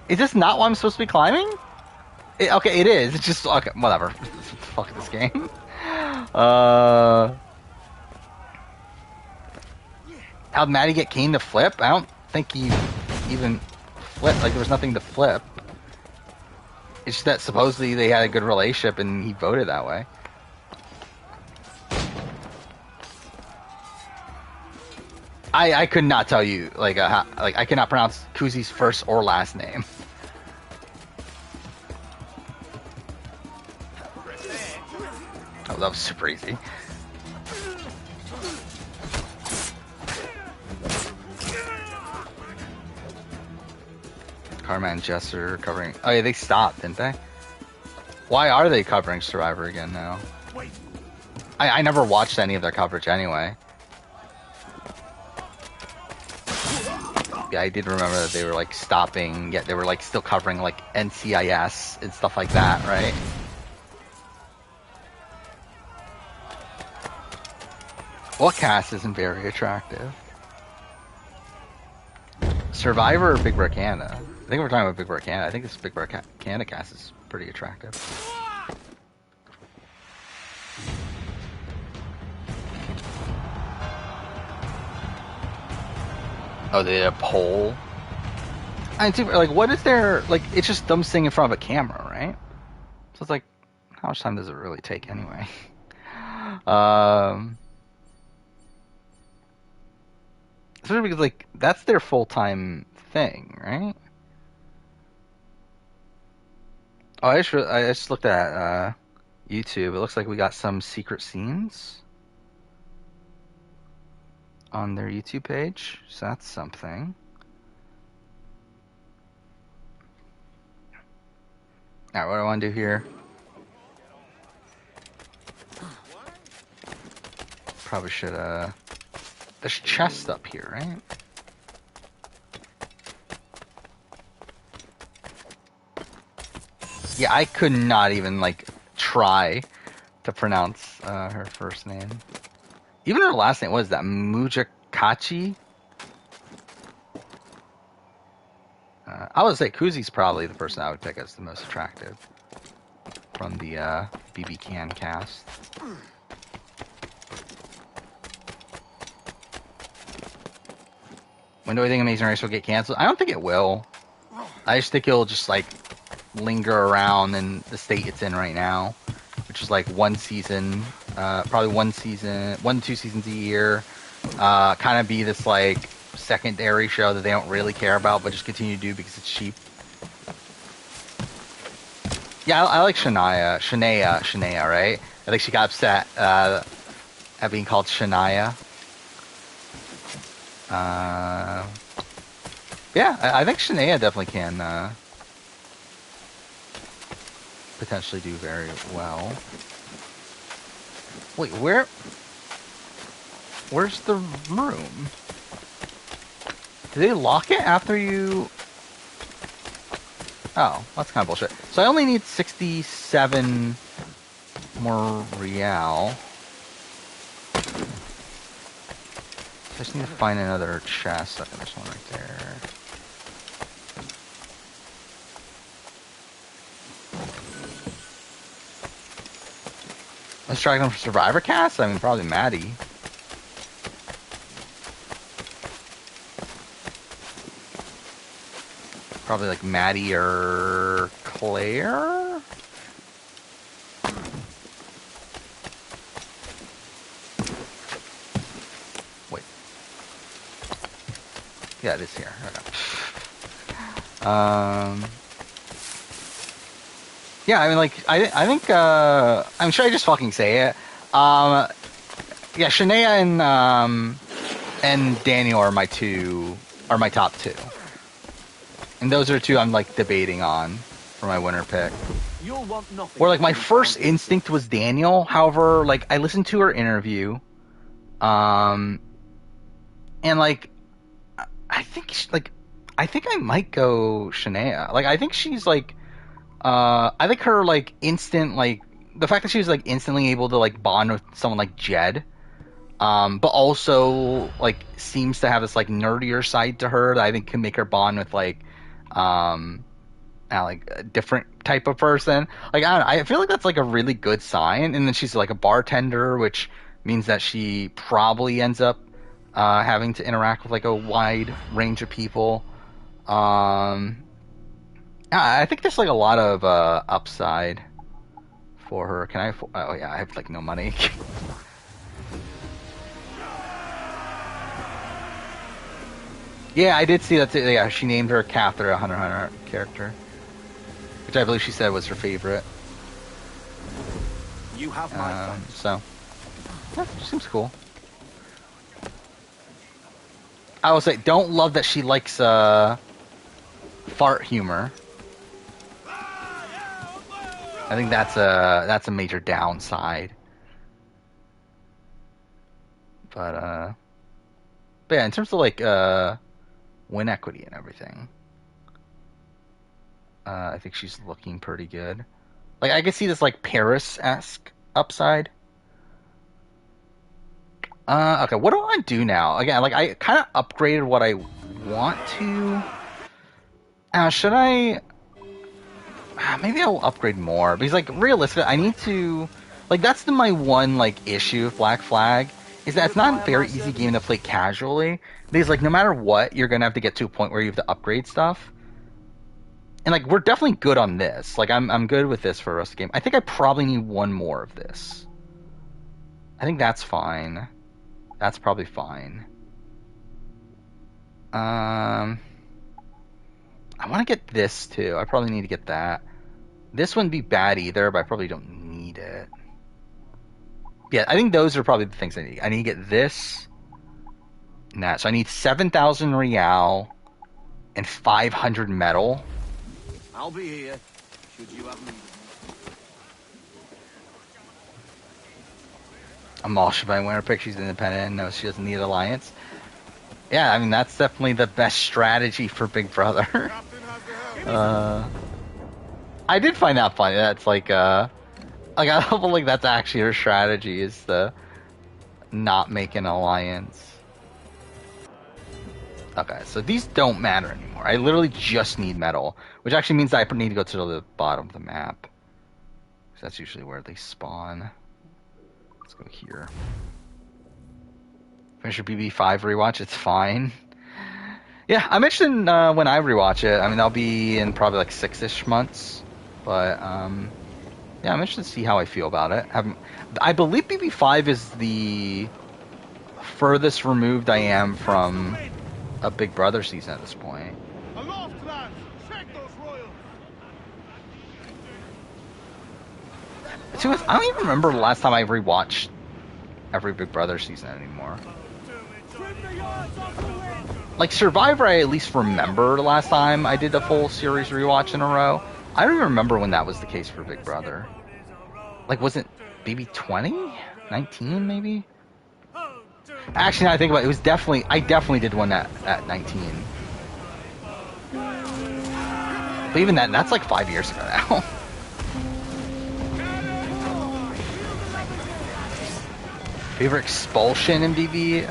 A: Is this not what I'm supposed to be climbing? Okay, it is. It's just... Okay, whatever. Fuck this game. How'd Maddie get Kane to flip? I don't think he even flipped. Like, there was nothing to flip. It's just that supposedly they had a good relationship and he voted that way. I could not tell you like I cannot pronounce Kuzi's first or last name. Oh, that was super easy. Karma and Jester covering. Oh yeah, they stopped, didn't they? Why are they covering Survivor again now? I never watched any of their coverage anyway. Yeah, I did remember that they were like stopping, yet they were like still covering like NCIS and stuff like that, right? What cast isn't very attractive? Survivor or Big Brother Canada? I think we're talking about Big Brother Canada. I think this Big Brother Canada cast is pretty attractive. Oh, they did a poll? I think, like, what is there, like, it's just them sitting in front of a camera, right? So it's like, how much time does it really take anyway? Especially because, like, that's their full-time thing, right? Oh, I just looked at YouTube. It looks like we got some secret scenes on their YouTube page, so that's something. Alright, what do I want to do here? Probably should, there's chest up here, right? Yeah, I could not even, like, try to pronounce her first name. Even her last name, what is that? Mujakachi? I would say Kuzi's probably the person I would pick as the most attractive from the BB Can cast. When do I think Amazing Race will get canceled? I don't think it will. I just think it'll just like linger around in the state it's in right now, which is like one season, probably 1 to 2 seasons a year. Kind of be this like secondary show that they don't really care about, but just continue to do because it's cheap. Yeah, I like Shania, right? I think she got upset at being called Shania. Yeah, I think Shania definitely can potentially do very well. Wait, where's the room? Do they lock it after you... Oh, that's kind of bullshit. So I only need 67 more real. I just need to find another chest. Okay, there's one right there. Let's try them for Survivor cast? I mean, probably Maddie. Probably like Maddie or Claire? Wait. Yeah, it is here. Okay. Yeah, I mean, like, I think, I'm sure I just fucking say it. Yeah, Shania and Daniel are my top two. And those are two I'm, like, debating on for my winner pick.
C: You'll want nothing.
A: Or, like, my first instinct was Daniel. However, like, I listened to her interview. And, like, I think I might go Shania. Like, I think she's, like, I think her, like, instant, like, the fact that she was, like, instantly able to, like, bond with someone like Jed, but also, like, seems to have this, like, nerdier side to her that I think can make her bond with, like, like, a different type of person. Like, I don't know, I feel like that's, like, a really good sign, and then she's, like, a bartender, which means that she probably ends up, having to interact with, like, a wide range of people. I think there's like a lot of upside for her. Can I? Oh yeah, I have like no money. Yeah, I did see that. Yeah, she named her Catherine, a Hunter x Hunter character, which I believe she said was her favorite.
C: You have my thanks.
A: So, yeah, she seems cool. I will say, don't love that she likes fart humor. I think that's a major downside. But yeah, in terms of like win equity and everything, I think she's looking pretty good. Like I could see this like Paris-esque upside. Okay, what do I do now? Again, like I kind of upgraded what I want to. Should I? Maybe I'll upgrade more because, like, realistically, I need to. Like, that's my one like issue with Black Flag is that it's not a very easy game to play casually. Because, like, no matter what, you're gonna have to get to a point where you have to upgrade stuff. And like, we're definitely good on this. Like, I'm good with this for the rest of the game. I think I probably need one more of this. I think that's fine. That's probably fine. I want to get this too. I probably need to get that. This wouldn't be bad either, but I probably don't need it. Yeah, I think those are probably the things I need. I need to get this and that. So I need 7,000 real and 500 metal.
C: I'll be here should you have need.
A: Amal Shabine winner pick. She's independent. No, she doesn't need alliance. Yeah, I mean that's definitely the best strategy for Big Brother. I did find that funny. That's like I don't believe that's actually her strategy is to not make an alliance. Okay, so these don't matter anymore. I literally just need metal, which actually means that I need to go to the bottom of the map. So that's usually where they spawn. Let's go here. Finish your BB5 rewatch, it's fine. Yeah, I'm interested in when I rewatch it. I mean, I'll be in probably like 6-ish months. But, yeah, I'm interested to see how I feel about it. I believe BB5 is the furthest removed I am from a Big Brother season at this point.
B: Aloft, lads! Check those royals!
A: See, I don't even remember the last time I rewatched every Big Brother season anymore. Like Survivor, I at least remember the last time I did the full series rewatch in a row. I don't even remember when that was the case for Big Brother. Like, was it maybe 20? 19, maybe? Actually, now I think about it, it was definitely... I definitely did one at 19. But even that's like 5 years ago now. Favorite expulsion in BB?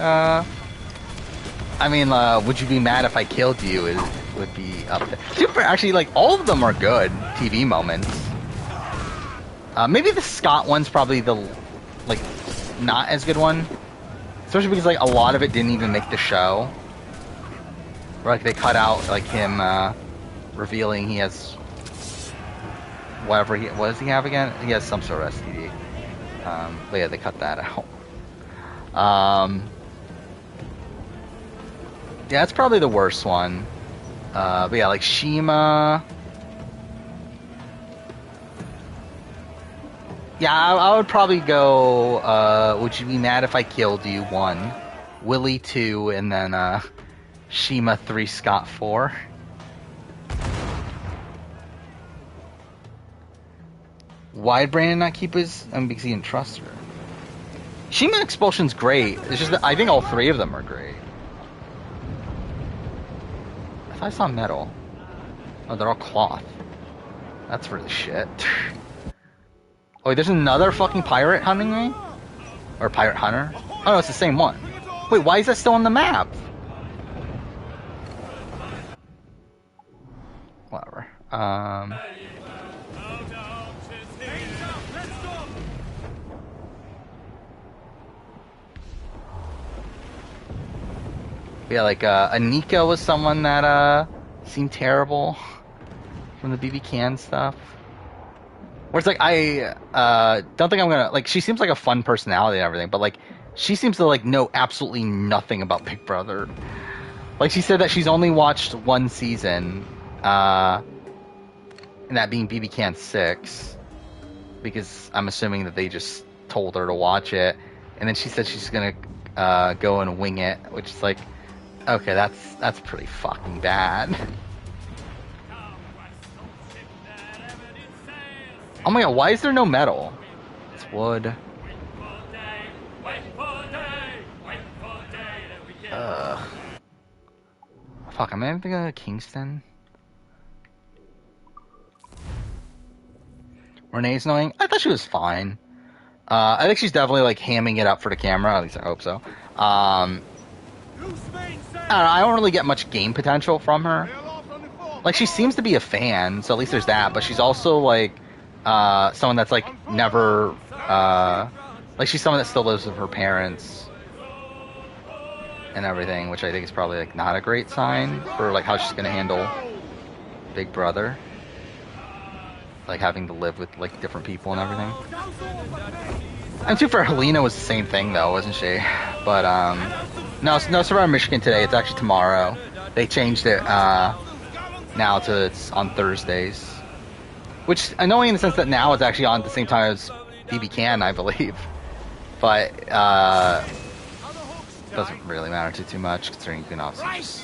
A: I mean, would you be mad if I killed you? It would be up there. Super, actually, like, all of them are good TV moments. Maybe the Scott one's probably the, like, not as good one. Especially because, like, a lot of it didn't even make the show. Or, like, they cut out, like, him, revealing he has... Whatever what does he have again? He has some sort of STD. But yeah, they cut that out. Yeah, that's probably the worst one. But yeah, like Shima. Yeah, I would probably go, would you be mad if I killed you? 1. Willie 2, and then, Shima 3, Scott 4. Why'd Brandon not keep his... because he didn't trust her. Shima Expulsion's great. It's just that I think all 3 of them are great. I thought I saw metal. Oh, they're all cloth. That's really shit. Oh, wait, there's another fucking pirate hunting me? Or pirate hunter? Oh, no, it's the same one. Wait, why is that still on the map? Whatever. Yeah, like, Anika was someone that, seemed terrible from the BB Can stuff. Where it's like, I, don't think I'm gonna, like, she seems like a fun personality and everything, but, like, she seems to, like, know absolutely nothing about Big Brother. Like, she said that she's only watched one season, and that being BB Can 6, because I'm assuming that they just told her to watch it, and then she said she's gonna go and wing it, which is like, okay, that's pretty fucking bad. Oh my god, why is there no metal? It's wood. Fuck, am I even going to Kingston? Renee's annoying? I thought she was fine. I think she's definitely, like, hamming it up for the camera. At least I hope so. I don't really get much game potential from her. Like, she seems to be a fan, so at least there's that. But she's also, like, someone that's, like, never... like, she's someone that still lives with her parents and everything, which I think is probably, like, not a great sign for, like, how she's gonna handle Big Brother. Like, having to live with, like, different people and everything. And too, for Helena was the same thing, though, wasn't she? But, no Survivor Michigan today. It's actually tomorrow. They changed it, now to it's on Thursdays. Which, annoying in the sense that now it's actually on at the same time as BB Can, I believe. But, doesn't really matter too much, considering you can obviously just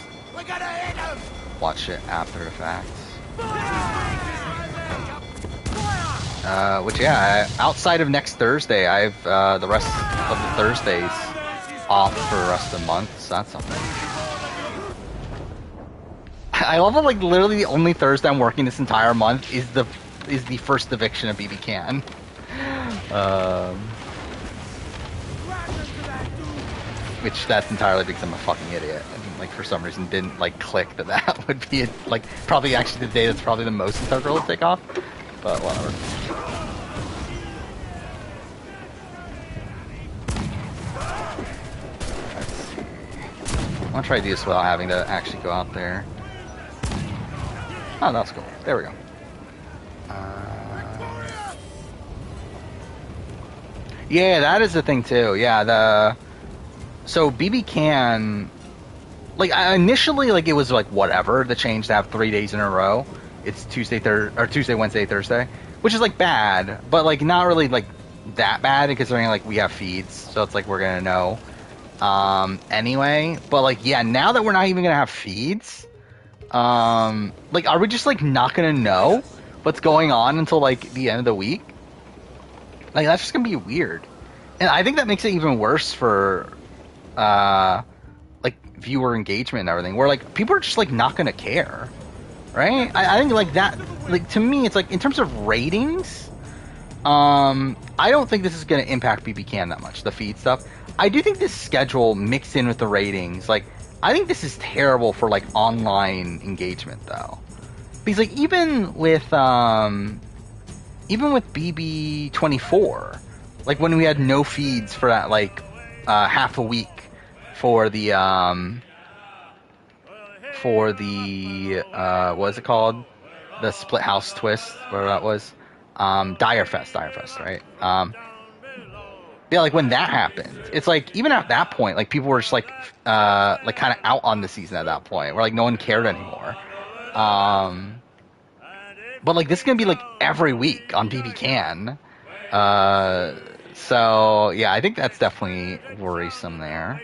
A: watch it after the fact. Which, yeah, outside of next Thursday, I have the rest of the Thursdays off for the rest of the month, so that's something. I love it, like, literally the only Thursday I'm working this entire month is the first eviction of BB Can. Which that's entirely because I'm a fucking idiot. And, like, for some reason didn't, like, click that would be, like, probably actually the day that's probably the most integral to take off. But whatever. Let's see. I want to try to do this without having to actually go out there. Oh, that's cool. There we go. Yeah, that is the thing too. Yeah, so BB Can, like, initially, like, it was like whatever the change to have 3 days in a row. It's Tuesday, Wednesday, Thursday, which is like bad, but like not really like that bad considering like we have feeds, so it's like we're gonna know anyway. But like, yeah, now that we're not even gonna have feeds, like, are we just like not gonna know what's going on until like the end of the week? Like, that's just gonna be weird, and I think that makes it even worse for like viewer engagement and everything, where like people are just like not gonna care. Right? I think, like, that, like, to me, it's like, in terms of ratings, I don't think this is going to impact BB Can that much, the feed stuff. I do think this schedule mixed in with the ratings, like, I think this is terrible for, like, online engagement, though. Because, like, even with BB24, like, when we had no feeds for that, like, half a week for the, what is it called? The Split House Twist, whatever that was. Direfest, right? Yeah, like, when that happened, it's like, even at that point, like, people were just like kind of out on the season at that point, where like no one cared anymore. But like, this is gonna be like every week on BB Can. So yeah, I think that's definitely worrisome there.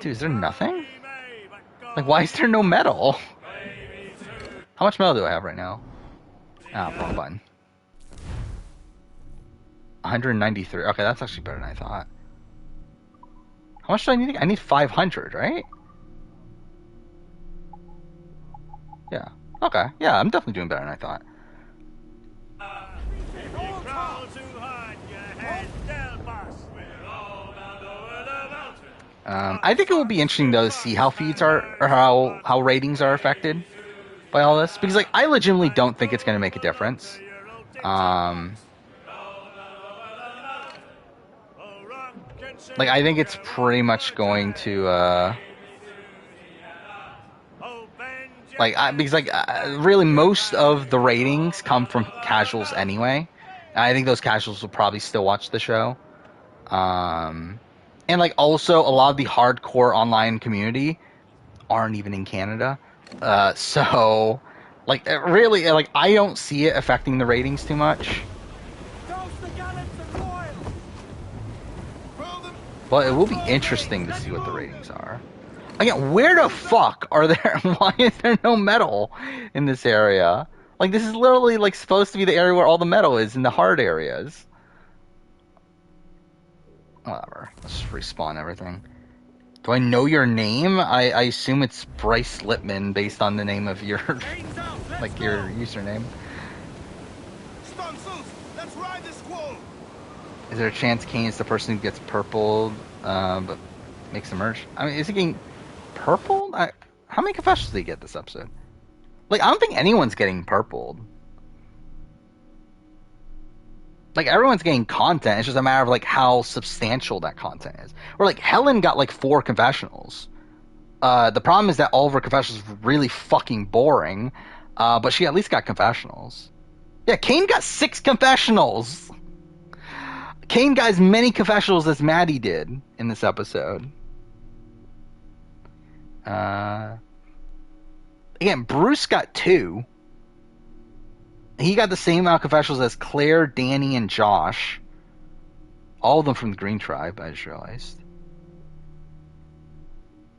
A: Dude, is there nothing? Like, why is there no metal? How much metal do I have right now? Ah, wrong button. 193. Okay, that's actually better than I thought. How much do I need? I need 500, right? Yeah. Okay. Yeah, I'm definitely doing better than I thought. I think it will be interesting, though, to see how feeds are, or how ratings are affected by all this. Because, like, I legitimately don't think it's going to make a difference. Like, I think it's pretty much going to, because, like, really most of the ratings come from casuals anyway. And I think those casuals will probably still watch the show. And like also a lot of the hardcore online community aren't even in Canada. So like really like I don't see it affecting the ratings too much. But it will be interesting to see what the ratings are. Again, where the fuck are there? Why is there no metal in this area? Like, this is literally, like, supposed to be the area where all the metal is, in the hard areas. Whatever. Let's just respawn everything. Do I know your name? I assume it's Bryce Lipman, based on the name of your, like, your username.
B: Let's ride this squall.
A: Is there a chance Kane's the person who gets purpled, but makes a merge? I mean, is he getting purpled? How many confessions did he get this episode? Like, I don't think anyone's getting purpled. Like, everyone's getting content. It's just a matter of, like, how substantial that content is. Or, like, Helen got, like, 4 confessionals. The problem is that all of her confessionals were really fucking boring, but she at least got confessionals. Yeah, Kane got 6 confessionals! Kane got as many confessionals as Maddie did in this episode. Again, Bruce got 2. He got the same amount of confessionals as Claire, Danny, and Josh. All of them from the Green Tribe, I just realized.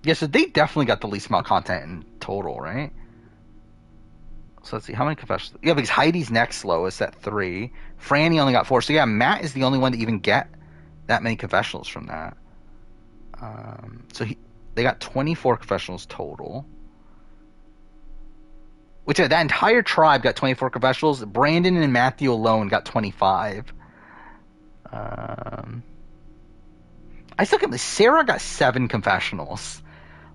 A: Yeah, so they definitely got the least amount of content in total, right? So let's see, how many confessions? Yeah, because Heidi's next lowest at 3. Franny only got 4. So yeah, Matt is the only one to even get that many confessionals from that. So they got 24 confessionals total. Which that entire tribe got 24 confessionals. Brandon and Matthew alone got 25. I still can't believe Sarah got 7 confessionals.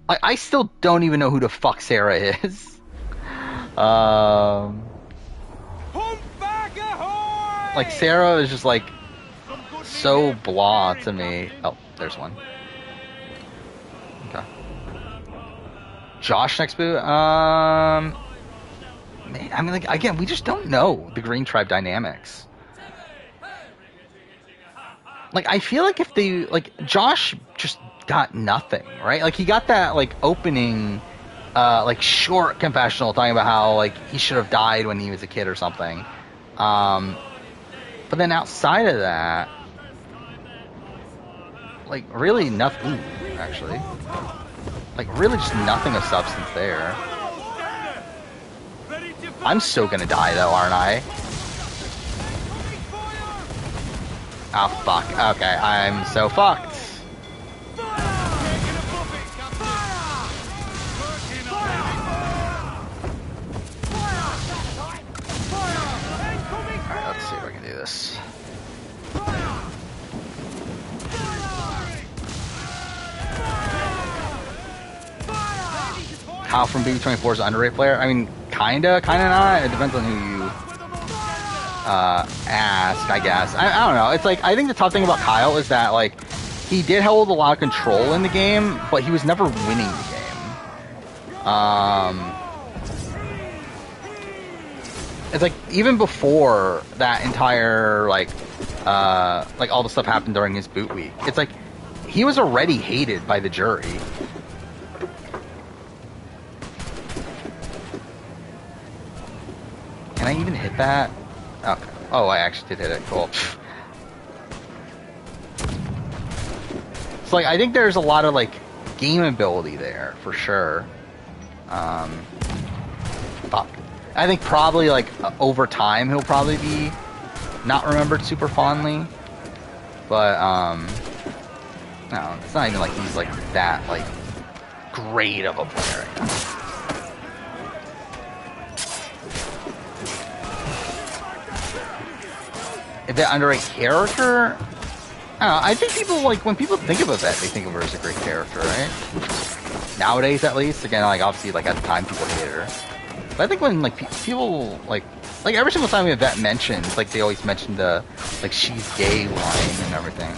A: I still don't even know who the fuck Sarah is. Like Sarah is just like so blah to me. Oh, there's one. Okay. Josh next boot. I mean, like, again, we just don't know the Green Tribe dynamics. Like, I feel like if they, like, Josh just got nothing, right? Like, he got that, like, opening, like, short confessional talking about how, like, he should have died when he was a kid or something. But then outside of that, like, really nothing, actually. Like, really just nothing of substance there. I'm so gonna die, though, aren't I? Oh, fuck. Okay, I'm so fucked. Alright, let's see if I can do this. Kyle from BB24 is an underrated player? I mean, kinda not. It depends on who you ask, I guess. I don't know. It's like, I think the tough thing about Kyle is that, like, he did hold a lot of control in the game, but he was never winning the game. It's like, even before that entire, like all the stuff happened during his boot week, it's like, he was already hated by the jury. Can I even hit that? Okay. Oh, I actually did hit it. Cool. So, like, I think there's a lot of, like, game ability there, for sure. Fuck. I think probably, like, over time, he'll probably be not remembered super fondly. But, no, it's not even like he's, like, that, like, great of a player right now. If they underrate character, I don't know. I think people, like, when people think of Yvette, they think of her as a great character, right? Nowadays, at least. Again, like, obviously, like, at the time, people hated her. But I think when, like, people, like every single time Yvette mentions, like, they always mention the, like, she's gay line and everything.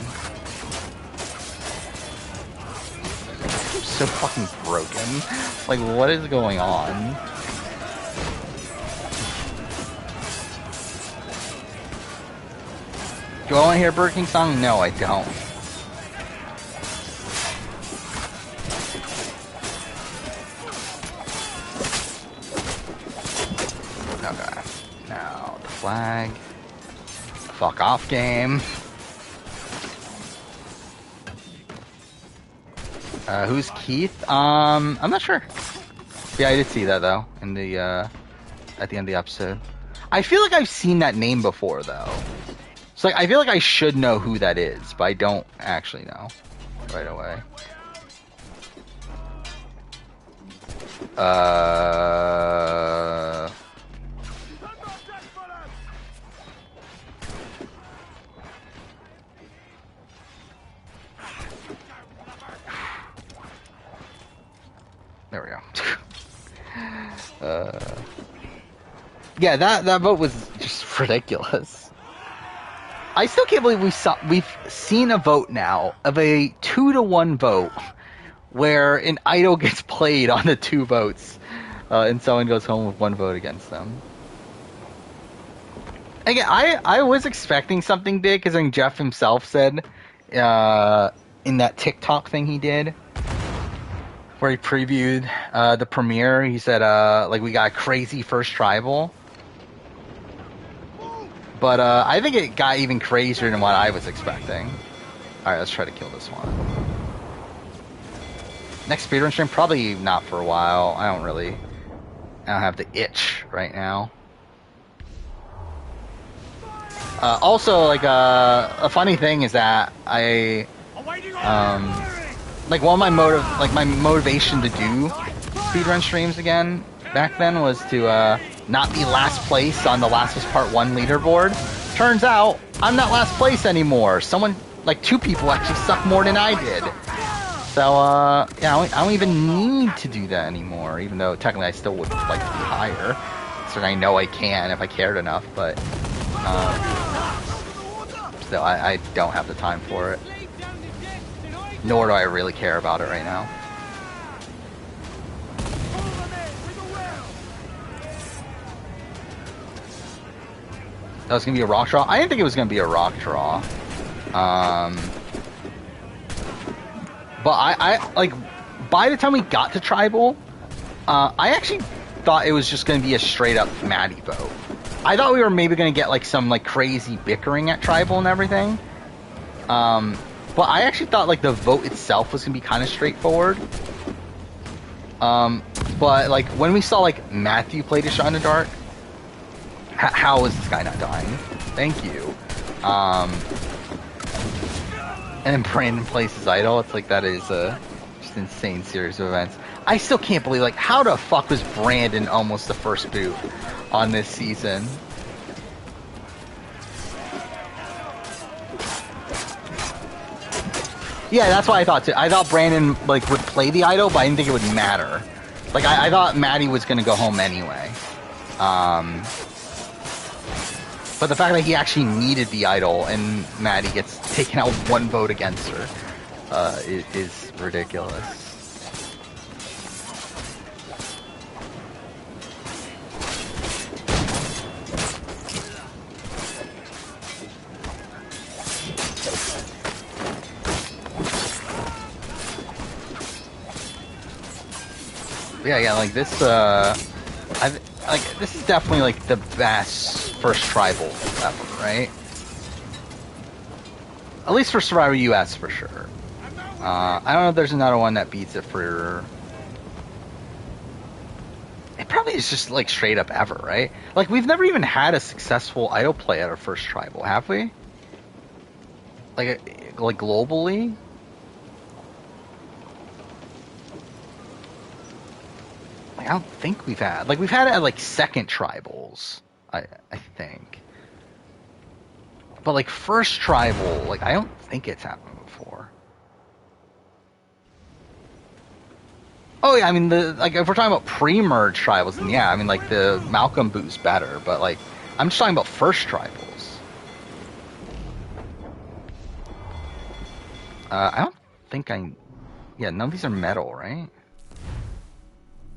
A: I'm so fucking broken. Like, what is going on? Do I want to hear a Burger King song? No, I don't. flag. Fuck off, game. Who's Keith? I'm not sure. Yeah, I did see that though in the at the end of the episode. I feel like I've seen that name before though. So like, I feel like I should know who that is, but I don't actually know right away. There we go. Yeah, that vote was just ridiculous. I still can't believe we've seen a vote now of a 2-to-1 vote where an idol gets played on the 2 votes, and someone goes home with 1 vote against them. Again, I was expecting something big because I think Jeff himself said in that TikTok thing he did, where he previewed the premiere, he said like we got a crazy first tribal. But I think it got even crazier than what I was expecting. Alright, let's try to kill this one. Next speedrun stream? Probably not for a while. I don't have the itch right now. Also, like, a funny thing is that I, like, one of my motivation to do speedrun streams again back then was to, not be last place on the Last of Us Part 1 leaderboard. Turns out, I'm not last place anymore. Someone, like 2 people actually suck more than I did. So, yeah, I don't even need to do that anymore, even though technically I still would like to be higher. So I know I can if I cared enough, but, still, I don't have the time for it. Nor do I really care about it right now. That was going to be a rock draw? I didn't think it was going to be a rock draw. But I like, by the time we got to Tribal, I actually thought it was just going to be a straight up Maddie vote. I thought we were maybe going to get like some like crazy bickering at Tribal and everything. But I actually thought like the vote itself was going to be kind of straightforward. But like when we saw like Matthew play to Shot in the Dark, how is this guy not dying? Thank you. And then Brandon plays his idol. It's like that is a just insane series of events. I still can't believe, like, how the fuck was Brandon almost the first boot on this season? Yeah, that's what I thought too. I thought Brandon like would play the idol, but I didn't think it would matter. Like I thought Maddie was gonna go home anyway. But the fact that he actually needed the idol and Maddie gets taken out with 1 vote against her is ridiculous. Yeah, like this, this is definitely like the best first tribal ever, right? At least for Survivor US for sure. I don't know if there's another one that beats it for. It probably is just like straight up ever, right? Like we've never even had a successful idol play at our first tribal, have we? Like globally. I don't think we've had. Like, we've had it at, like, second tribals, I think. But, like, first tribal, like, I don't think it's happened before. Oh, yeah, I mean, like, if we're talking about pre-merge tribals, then yeah, I mean, like, the Malcolm boot's better, but, like, I'm just talking about first tribals. I don't think yeah, none of these are metal, right?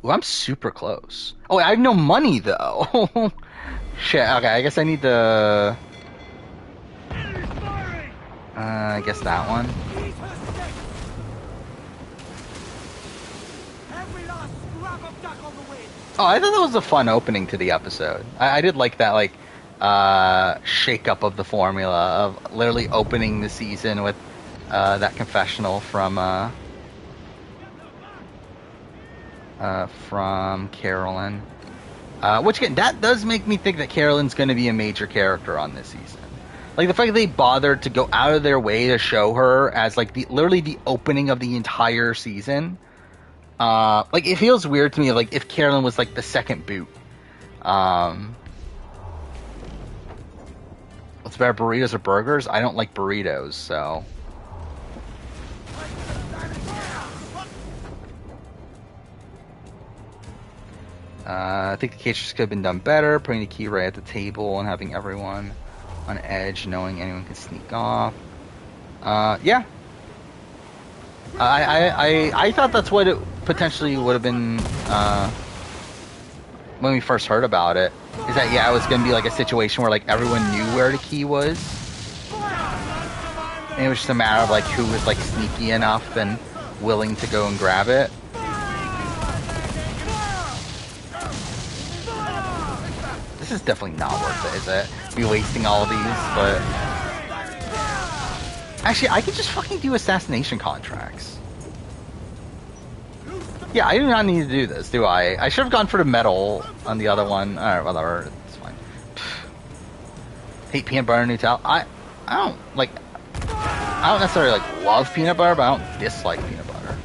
A: Ooh, I'm super close. Oh, I have no money, though. Shit, okay, I guess I need the... I guess that one. Oh, I thought that was a fun opening to the episode. I did like that, like, shake-up of the formula of literally opening the season with that confessional from Carolyn. Which again, that does make me think that Carolyn's going to be a major character on this season. Like the fact that they bothered to go out of their way to show her as like literally the opening of the entire season. Like it feels weird to me, like if Carolyn was like the second boot. What's better, burritos or burgers? I don't like burritos, so. I think the cage just could have been done better, putting the key right at the table and having everyone on edge, knowing anyone can sneak off. Yeah. I thought that's what it potentially would have been when we first heard about it. Is that, yeah, it was going to be like a situation where like everyone knew where the key was. And it was just a matter of like who was like sneaky enough and willing to go and grab it. This is definitely not worth it, is it? Be wasting all of these, but... Actually, I could just fucking do assassination contracts. Yeah, I do not need to do this, do I? I should have gone for the medal on the other one. Alright, whatever. It's fine. Hate peanut butter and Nutella. I don't, like... I don't necessarily, like, love peanut butter, but I don't dislike peanut butter.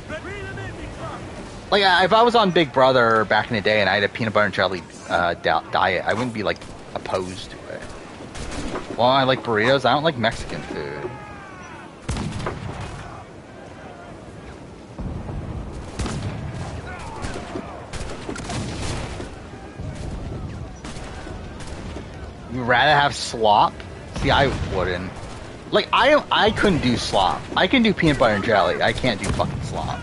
A: Like, if I was on Big Brother back in the day and I had a peanut butter and jelly diet, I wouldn't be, like, opposed to it. Well, I like burritos. I don't like Mexican food. You'd rather have slop? See, I wouldn't. Like, I couldn't do slop. I can do peanut butter and jelly. I can't do fucking slop.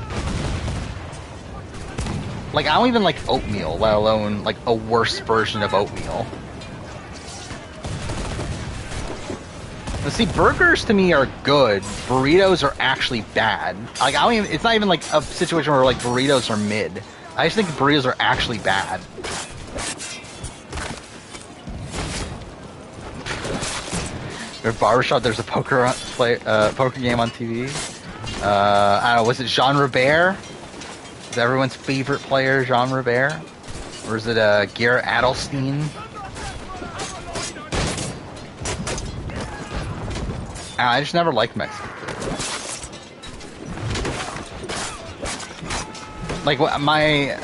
A: Like, I don't even like oatmeal, let alone, like, a worse version of oatmeal. But see, burgers to me are good. Burritos are actually bad. Like, I don't even, it's not even like a situation where, like, burritos are mid. I just think burritos are actually bad. There's barbershop, there's a poker game on TV. I don't know, was it Jean Robert? Is everyone's favorite player Jean Robert? Or is it Garrett Adelstein? I just never liked Mexican food. Like, my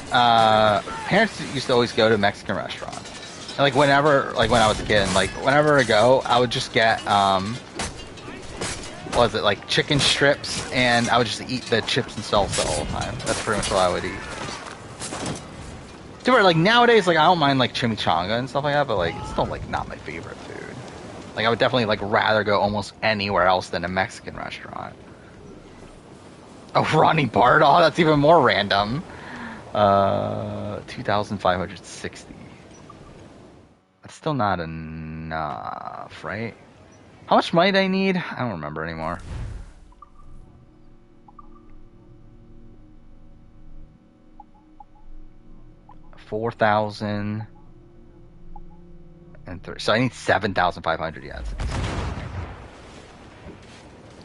A: parents used to always go to Mexican restaurants. And, like, whenever, like, when I was a kid, like, whenever I go, I would just get, what was it, like, chicken strips, and I would just eat the chips and salsa all the time. That's pretty much what I would eat. To where, like, nowadays, like, I don't mind, like, chimichanga and stuff like that, but, like, it's still, like, not my favorite food. Like, I would definitely, like, rather go almost anywhere else than a Mexican restaurant. Oh, Ronnie Bardaw? That's even more random. 2,560. That's still not enough, right? How much might I need? I don't remember anymore. $4,000 and 30. So I need 7,500. Yeah.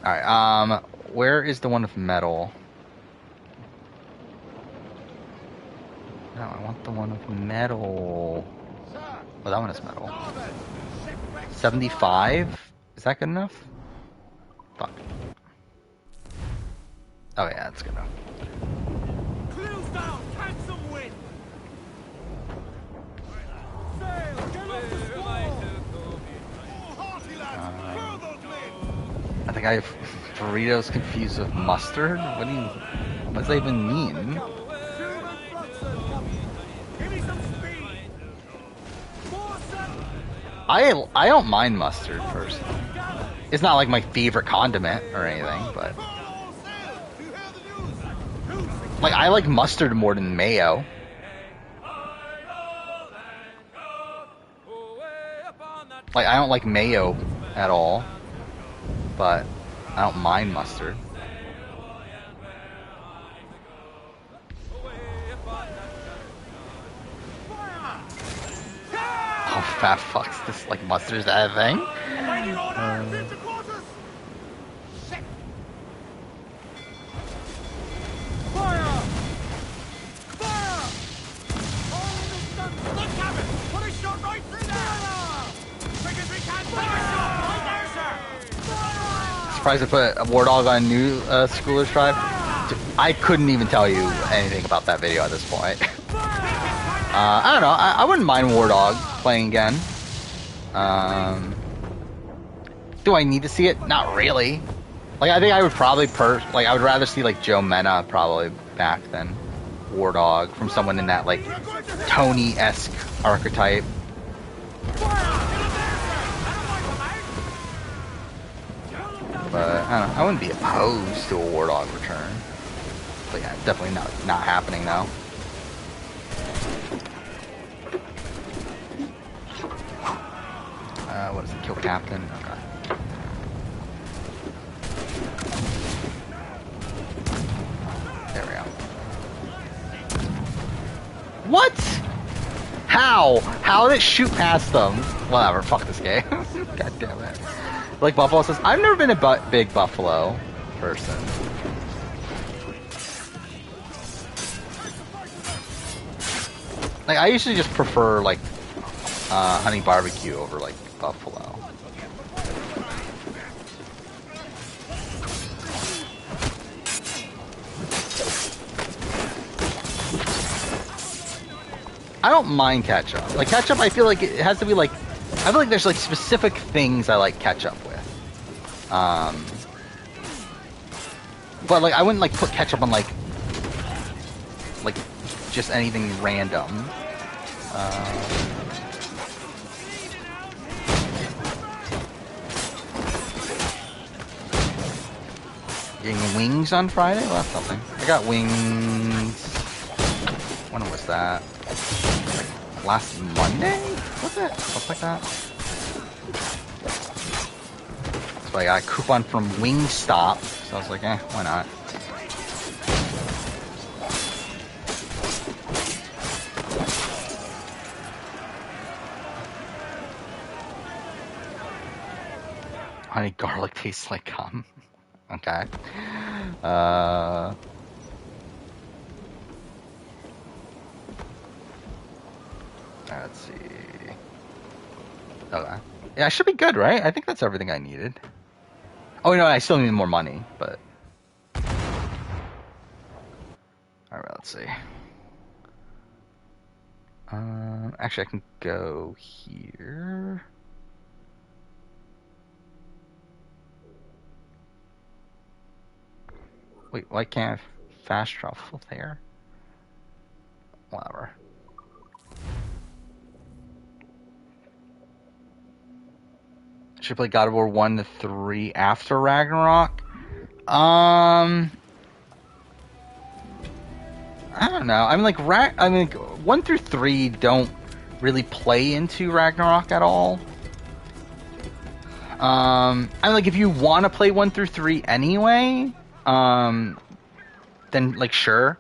A: All right. Where is the one with metal? No, I want the one with metal. Oh, that one is metal. 75. Is that good enough? Fuck. Oh yeah, that's good enough.
B: Clears down, catch some wind. Sail, get up the squall. Oh, hearty lads, curl those men.
A: I think I have burritos confused with mustard. What does that even mean?
B: Give me some speed.
A: I don't mind mustard personally. It's not like my favorite condiment or anything, but like I like mustard more than mayo. Like I don't like mayo at all, but I don't mind mustard. Oh fat fucks this like mustard's that a thing?
B: Waiting order! Into quarters! Fire! Fire! All distance! Look, Cabin! Put a shot right through there! Quick as we can! Take a shot! Right there, sir! Fire!
A: Surprised I put a War Dog on new Schoolers Tribe. I couldn't even tell you anything about that video at this point. I don't know. I wouldn't mind War Dog playing again. Do I need to see it? Not really. Like, I think I would probably I would rather see like Joe Mena probably back than War Dog from someone in that like Tony-esque archetype. But I don't know. I wouldn't be opposed to a War Dog return. But yeah, definitely not happening though. What is it? Kill Captain? Okay. There we go. What? How? How did it shoot past them? Whatever, fuck this game. God damn it. Like Buffalo says, I've never been a big Buffalo person. Like, I usually just prefer, like, honey barbecue over, like, buffalo. I don't mind ketchup. Like, ketchup, I feel like it has to be, like, I feel like there's, like, specific things I like ketchup with. But, like, I wouldn't, like, put ketchup on, like, just anything random. Getting wings on Friday? Well, that's something. I got wings. When was that? Like last Monday? Was it? Something like that. So I got a coupon from Wingstop. So I was like, why not? Honey garlic tastes like cum. Okay. Let's see. Okay. Yeah, I should be good, right? I think that's everything I needed. Oh, no, I still need more money, but... Alright, let's see. Actually, I can go here. Wait, why can't I fast travel there? Whatever. Should play God of War 1 to 3 after Ragnarok? I don't know. I mean, like, 1 through 3 don't really play into Ragnarok at all. I mean, like, if you want to play 1 through 3 anyway, then, like, sure.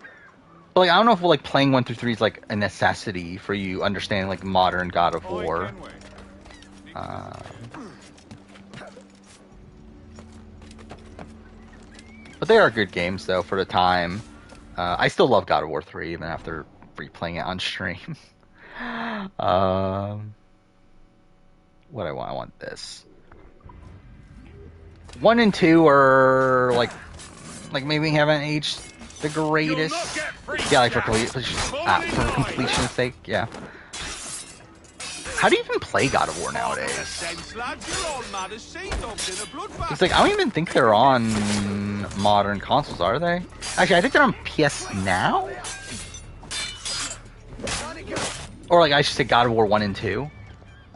A: But, like, I don't know if, like, playing 1 through 3 is, like, a necessity for you understanding, like, modern God of War. But they are good games, though, for the time. I still love God of War 3, even after replaying it on stream. What I want this. 1 and 2 are, like maybe haven't aged the greatest. Yeah, like for completion's sake, yeah. How do you even play God of War nowadays? It's like, I don't even think they're on modern consoles, are they? Actually, I think they're on PS Now? Or, like, I should say God of War 1 and 2.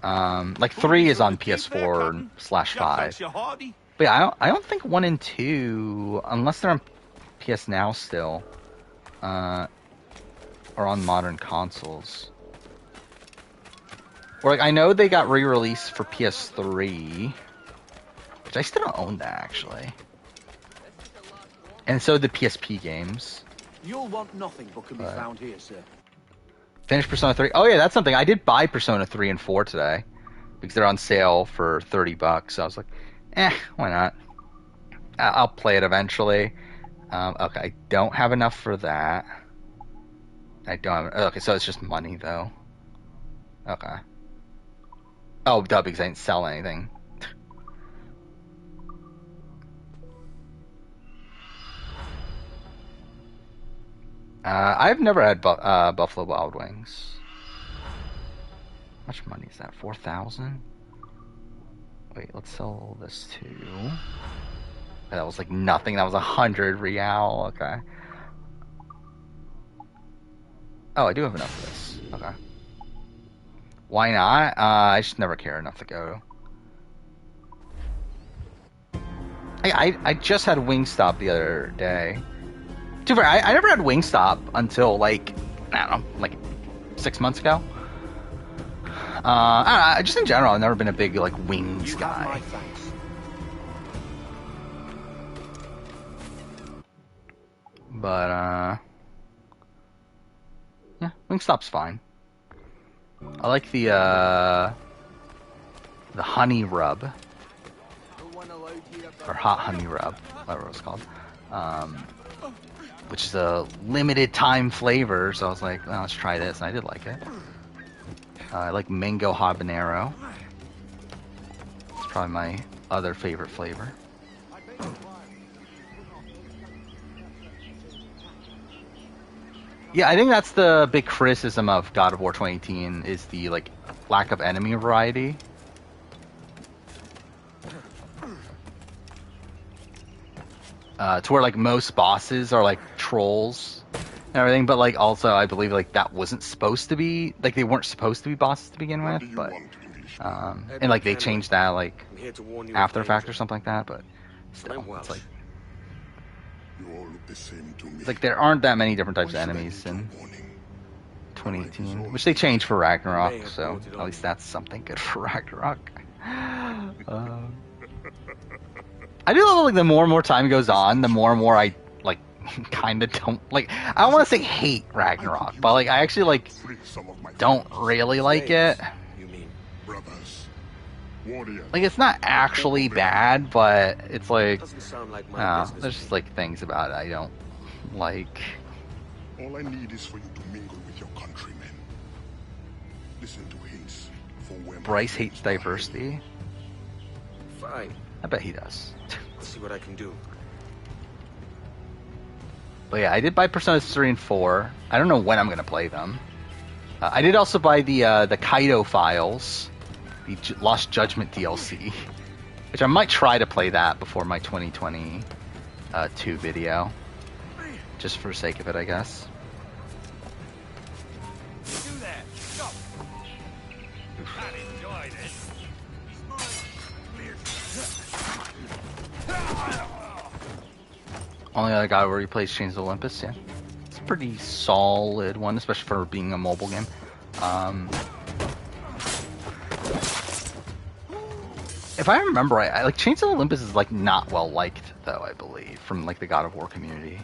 A: Like, 3 is on PS4/5. But yeah, I don't think 1 and 2, unless they're on PS Now still, are on modern consoles. Or, like, I know they got re-released for PS3, which I still don't own that, actually. And so the PSP games.
C: You'll want nothing but can be found here, sir.
A: Finish Persona 3. Oh yeah, that's something. I did buy Persona 3 and 4 today because they're on sale for $30. So I was like, why not? I'll play it eventually. Okay, I don't have enough for that. I don't have... Okay, so it's just money, though. Okay. Oh, duh, because I didn't sell anything. I've never had Buffalo Wild Wings. How much money is that? 4,000? Wait, let's sell this too. That was like nothing. That was 100 real. Okay. Oh, I do have enough of this. Okay. Why not? I just never care enough to go. I just had Wingstop the other day. Too fair, I never had Wingstop until like, I don't know, like 6 months ago. I don't know, just in general, I've never been a big like wings guy. But yeah, Wingstop's fine. I like the honey rub, or hot honey rub, whatever it's called, which is a limited time flavor. So I was like, well, let's try this, and I did like it. I like mango habanero. It's probably my other favorite flavor. Yeah, I think that's the big criticism of God of War 2018 is the like lack of enemy variety. To where like most bosses are like trolls and everything, but like also I believe like that wasn't supposed to be, like they weren't supposed to be bosses to begin with, but and like they changed that like after fact or something like that, but still it's like it's like there aren't that many different types of enemies in 2018, which they changed for Ragnarok, so at least that's something good for Ragnarok. I do love like the more and more time goes on, the more and more I like kind of don't like. I don't want to say hate Ragnarok, but like I actually like don't really like it. Like it's not actually bad, but it's like there's just like things about it I don't like.
D: All I need is for you to mingle with your countrymen. Listen to hints for where
A: Bryce hates diversity.
E: Fine.
A: I bet he does.
E: Let's see what I can do.
A: But yeah, I did buy Persona 3 and 4. I don't know when I'm gonna play them. I did also buy the Kaido Files, the Lost Judgment DLC, which I might try to play that before my 2022 video, just for the sake of it, I guess.
B: Do that. Stop. I'll enjoy this.
A: Only other guy where he plays Chains of Olympus, yeah. It's a pretty solid one, especially for being a mobile game. If I remember right, like Chains of Olympus is like not well liked though, I believe, from like the God of War community.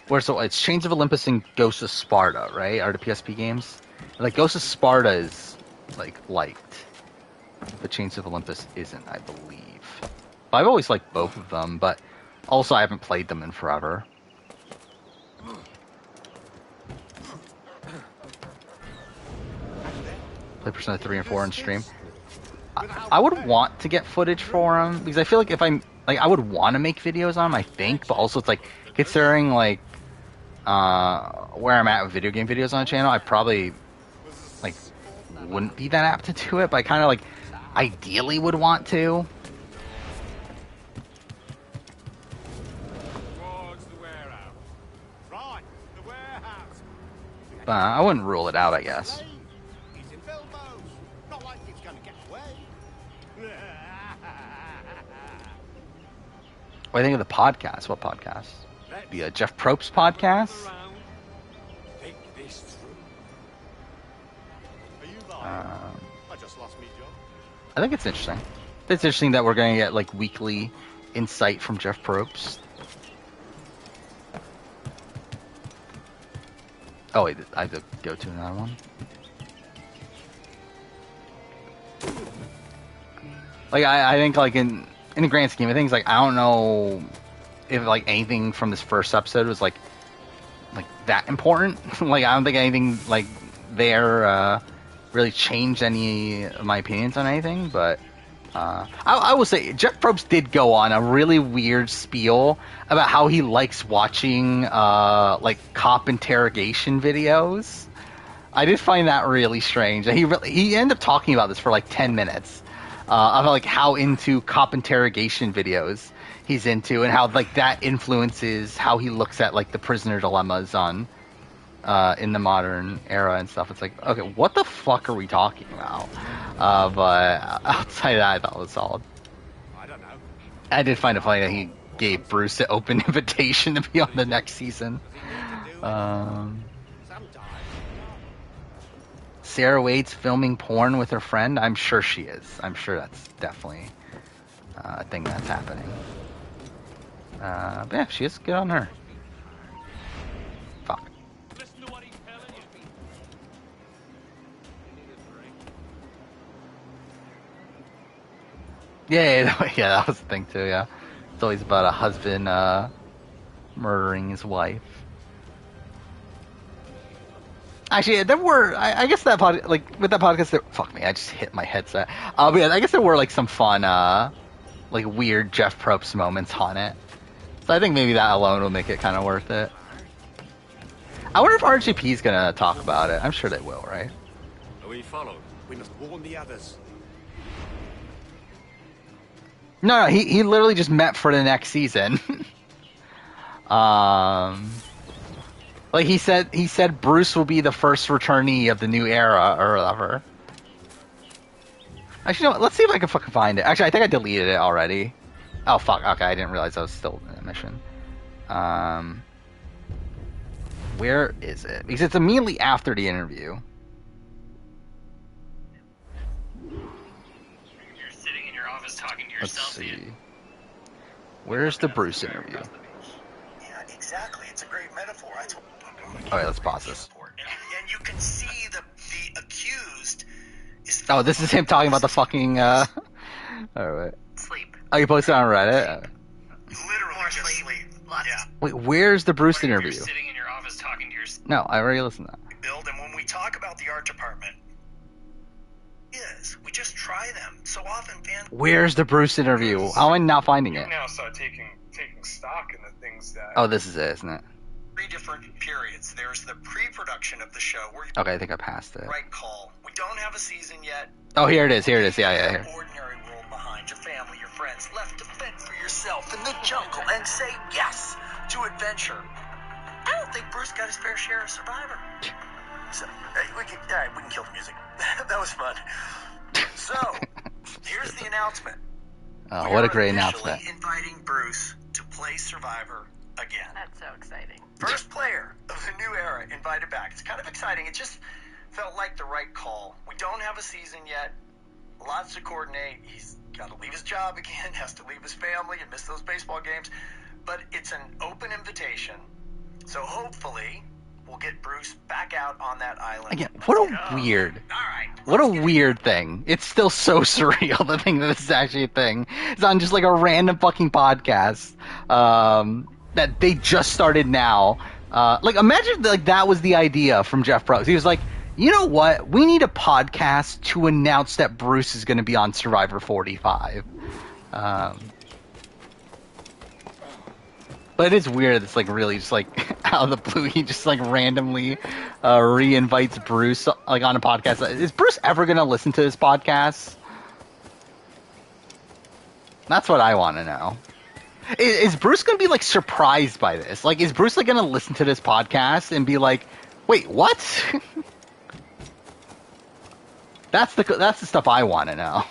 A: Where so it's Chains of Olympus and Ghost of Sparta, right? Are the PSP games? Like Ghost of Sparta is like liked, but Chains of Olympus isn't, I believe. I've always liked both of them, but also I haven't played them in forever. Play Persona 3 and 4 on stream. I would want to get footage for them because I feel like if I'm like I would want to make videos on them, I think, but also it's like considering like where I'm at with video game videos on the channel, I probably like wouldn't be that apt to do it, but I kind of like ideally would want to. I wouldn't rule it out, I guess.
B: He's in Bilbo's. Not like he's gonna get away.
A: What do you think of the podcast? What podcast? The Jeff Probst podcast?
B: Think this through. Are you lying? I just lost me job.
A: I think it's interesting. It's interesting that we're going to get like weekly insight from Jeff Probst. Oh wait, I have to go to another one. Like I think like in the grand scheme of things, like I don't know if like anything from this first episode was like that important. Like I don't think anything like there really changed any of my opinions on anything. But I will say Jeff Probst did go on a really weird spiel about how he likes watching like cop interrogation videos. I did find that really strange. He ended up talking about this for like 10 minutes. Of like how into cop interrogation videos he's into, and how like that influences how he looks at like the prisoner dilemmas on in the modern era and stuff. It's like, okay, what the fuck are we talking about? But outside of that, I thought it was solid.
B: I don't know.
A: I did find it funny that he gave Bruce an open invitation to be on the next season. Sarah Wade's filming porn with her friend. I'm sure she is. I'm sure that's definitely a thing that's happening. But yeah, she is. Good on her. Fuck.
B: Listen to what he's telling you.
A: Yeah, yeah, that was the thing too. Yeah, it's always about a husband murdering his wife. Actually, there were. I guess that with that podcast. Fuck me, I just hit my headset. But yeah, I guess there were like some fun, like weird Jeff Probst moments on it. So I think maybe that alone will make it kind of worth it. I wonder if RGP is gonna talk about it. I'm sure they will, right?
E: We followed.
B: We must warn the others.
A: No, he literally just met for the next season. Like he said Bruce will be the first returnee of the new era or whatever. Actually, no, let's see if I can fucking find it. Actually, I think I deleted it already. Oh fuck, okay, I didn't realize I was still in a mission. Where is it? Because it's immediately after the interview.
F: You're sitting in your office talking to
A: Let's
F: yourself.
A: see. Where's the Bruce interview?
G: Yeah, exactly. It's a great metaphor. I told
A: Alright, let's pause this.
G: and you can see the accused is
A: Oh, this is him talking about the fucking, Alright.
F: Sleep.
A: Oh, you posted on Reddit?
G: literally just sleep. Yeah.
A: Wait, where's the Bruce
F: You're
A: interview?
F: sitting in your office talking to yourself.
A: No, I already listened to that.
G: We build, and when we talk about the art department, we just try them. So often fans
A: Where's the Bruce interview? How am I not finding
H: You
A: it?
H: now start taking stock in the things that.
A: Oh, this is it, isn't it?
G: 3 different periods. There's the pre-production of the show where you
A: Okay, I think I passed it.
G: right call. We don't have a season yet.
A: Oh, here it is. Yeah, here.
G: Ordinary world behind your family, your friends, left to fend for yourself in the jungle and say yes to adventure. I don't think Bruce got his fair share of Survivor. So, we can kill the music. That was fun. So, here's the announcement.
A: Oh,
G: We
A: what a
G: are
A: great
G: officially
A: announcement.
G: inviting Bruce to play Survivor again.
F: That's so exciting.
G: First player of the new era invited back. It's kind of exciting. It just felt like the right call. We don't have a season yet. Lots to coordinate. He's got to leave his job again, has to leave his family and miss those baseball games. But it's an open invitation. So hopefully we'll get Bruce back out on that island.
A: Again, what a weird,
G: All right.
A: what a weird thing. It's still so surreal, the thing that this is actually a thing. It's on just like a random fucking podcast that they just started now. Like, imagine like that was the idea from Jeff Probst. He was like, you know what? We need a podcast to announce that Bruce is going to be on Survivor 45. But it is weird. It's like really just like out of the blue. He just like randomly re-invites Bruce like on a podcast. Is Bruce ever going to listen to this podcast? That's what I want to know. Is Bruce going to be like surprised by this? Like, is Bruce like going to listen to this podcast and be like, "Wait, what?" That's the stuff I want to know.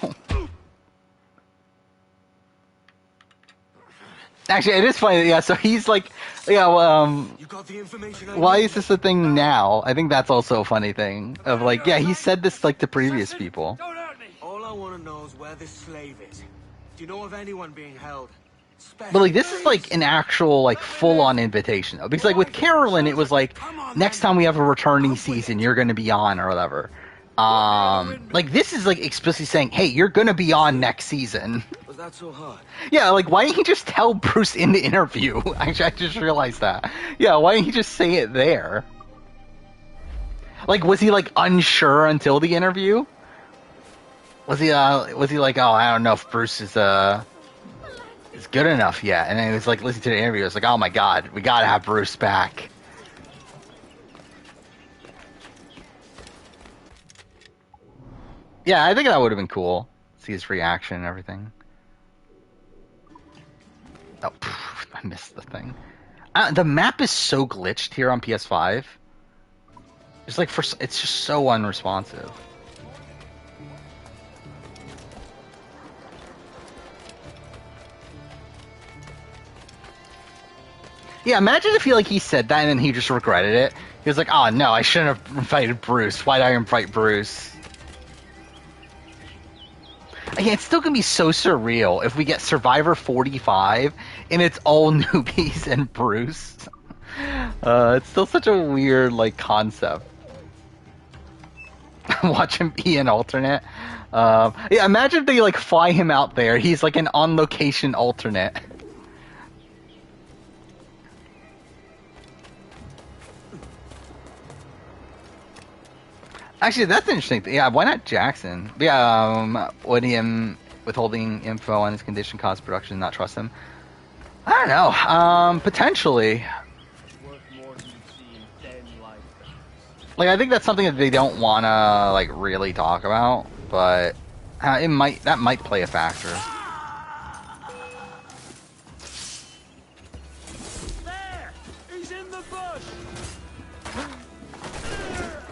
A: Actually, it is funny. Yeah, so he's like, yeah.
B: You got the information.
A: Why is this a thing now? I think that's also a funny thing. Of like, yeah, he said this like to previous people.
B: Don't hurt me. All I want to know is where this slave is. Do you know of anyone being held?
A: But like this is like an actual like full-on invitation though, because like with Carolyn it was like next time we have a returning season you're going to be on or whatever. Like this is like explicitly saying, hey, you're going to be on next season.
C: Was that so hard?
A: Yeah, like why didn't he just tell Bruce in the interview? Actually, I just realized that. Yeah, why didn't he just say it there? Like was he like unsure until the interview? Was he like, oh, I don't know if Bruce is good enough yet? And then he was like listening to the interview, it's like, oh my god, we gotta have Bruce back. Yeah, I think that would have been cool. See his reaction and everything. Oh, I missed the thing. The map is so glitched here on PS5. It's like it's just so unresponsive. Yeah, imagine if he said that and then he just regretted it. He was like, oh no, I shouldn't have invited Bruce. Why did I invite Bruce? Again, it's still going to be so surreal if we get Survivor 45 and it's all newbies and Bruce. It's still such a weird, like, concept. Watch him be an alternate. Yeah, imagine if they, like, fly him out there. He's, like, an on-location alternate. Actually, that's an interesting thing. Yeah, why not Jackson? Yeah, would him withholding info on his condition cause production not trust him? I don't know. Potentially. Like, I think that's something that they don't want to, like, really talk about, but that might play a factor.
B: There! He's in the bush!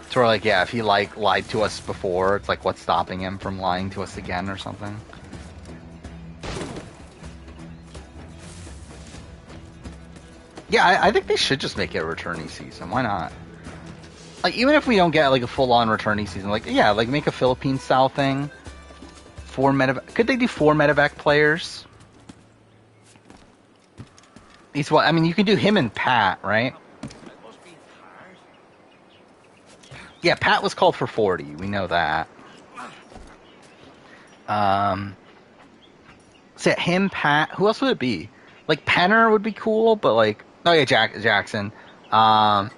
A: So we're like, yeah, if he lied to us before, it's like, what's stopping him from lying to us again or something? Yeah, I think they should just make it a returning season. Why not? Like, even if we don't get like a full-on returning season, like, yeah, like make a Philippine style thing. Could they do 4 medevac players? He's what? I mean, you can do him and Pat, right? Yeah, Pat was called for 40. We know that. So him, Pat. Who else would it be? Like Penner would be cool, but like, oh yeah, Jackson. Yeah,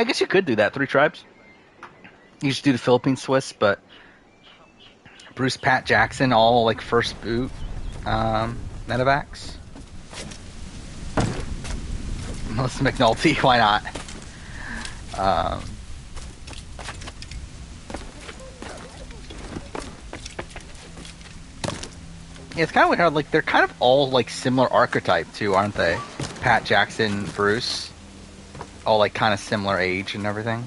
A: I guess you could do that. 3 tribes. You just do the Philippine Swiss, but Bruce, Pat, Jackson, all like first boot medevacs. Melissa McNulty, why not? Yeah, it's kind of weird. Like they're kind of all like similar archetype too, aren't they? Pat, Jackson, Bruce, all like kind of similar age and everything.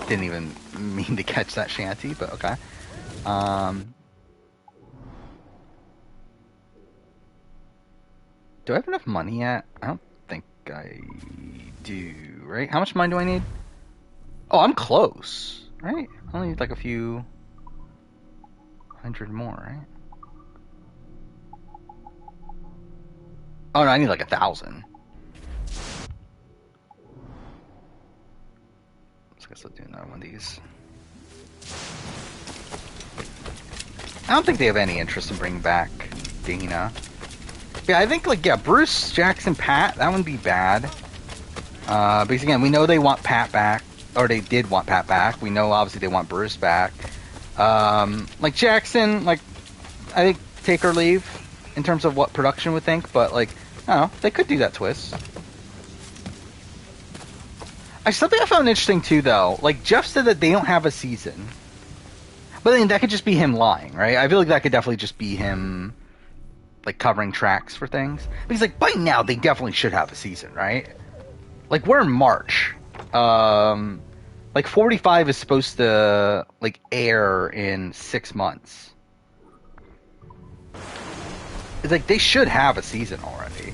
A: Didn't even mean to catch that shanty, but okay. Do I have enough money yet? I don't think I do, right? How much money do I need? Oh, I'm close, right? I only need like a few hundred more, right? Oh no, I need like 1,000. So I guess I'll do another one of these. I don't think they have any interest in bringing back Dana. Yeah, I think, like, yeah, Bruce, Jackson, Pat, that wouldn't be bad. Because, again, we know they want Pat back, or they did want Pat back. We know, obviously, they want Bruce back. Like, Jackson, like, I think take or leave in terms of what production would think, but, like, I don't know, they could do that twist. Something I found interesting, too, though, like, Jeff said that they don't have a season. But then that could just be him lying, right? I feel like that could definitely just be him, like, covering tracks for things. Because, like, by now, they definitely should have a season, right? Like, we're in March. Like, 45 is supposed to, like, air in 6 months. It's like, they should have a season already.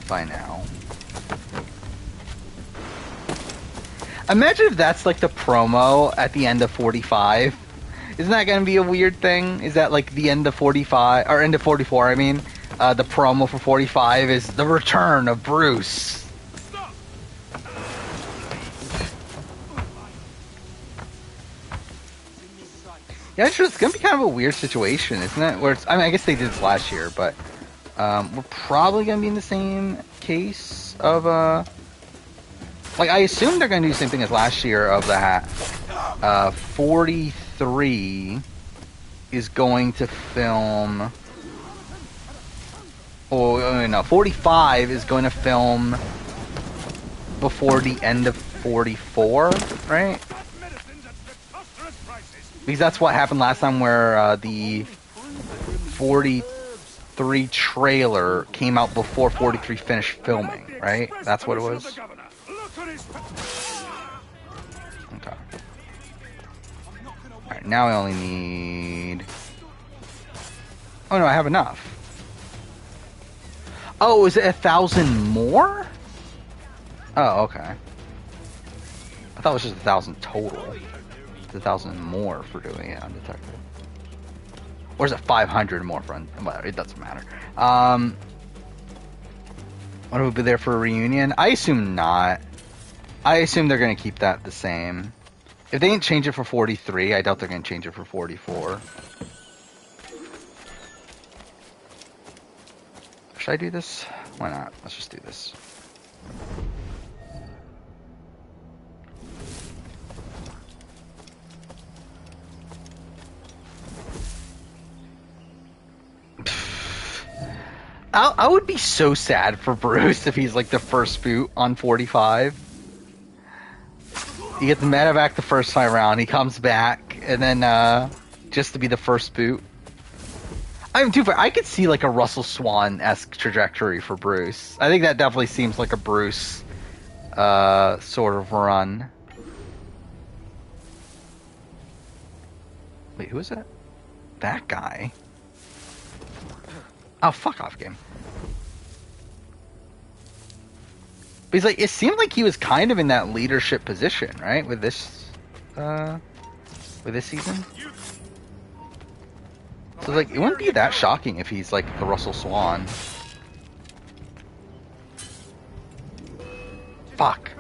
A: By now. Imagine if that's like the promo at the end of 45. Isn't that going to be a weird thing? Is that like the end of 45 or end of 44? I mean, the promo for 45 is the return of Bruce. Yeah, it's going to be kind of a weird situation, isn't it? Where I mean, I guess they did this last year, but we're probably going to be in the same case of like I assume they're going to do the same thing as last year of that 43 is going to film. Oh no, 45 is going to film before the end of 44, right? Because that's what happened last time, where the 43 trailer came out before 43 finished filming, right? That's what it was. Okay. Alright, now I only need... Oh no, I have enough. Oh, is it 1,000 more? Oh, okay. I thought it was just 1,000 total. It's 1,000 more for doing it undetected. Or is it 500 more for well, it doesn't matter. What would be there for a reunion? I assume not. I assume they're going to keep that the same. If they didn't change it for 43, I doubt they're going to change it for 44. Should I do this? Why not? Let's just do this. I would be so sad for Bruce if he's like the first boot on 45. He gets medevac the first time around, he comes back, and then just to be the first boot. I'm too far. I could see like a Russell Swan-esque trajectory for Bruce. I think that definitely seems like a Bruce sort of run. Wait, who is that? That guy. Oh, fuck off, game. But he's like, it seemed like he was kind of in that leadership position, right? With this season. So like, it wouldn't be that shocking if he's like the Russell Swan. Fuck.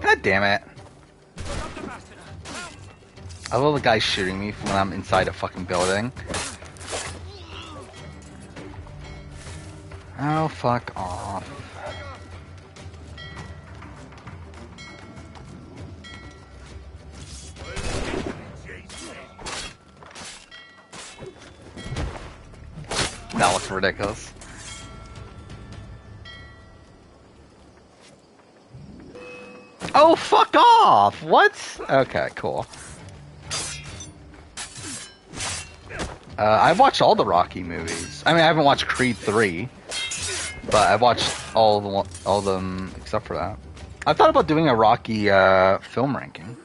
A: God damn it. I love the guy shooting me when I'm inside a fucking building. Oh, fuck off. That looks ridiculous. Oh, fuck off! What? Okay, cool. I've watched all the Rocky movies. I mean, I haven't watched Creed 3, but I've watched all of them except for that. I thought about doing a Rocky film ranking,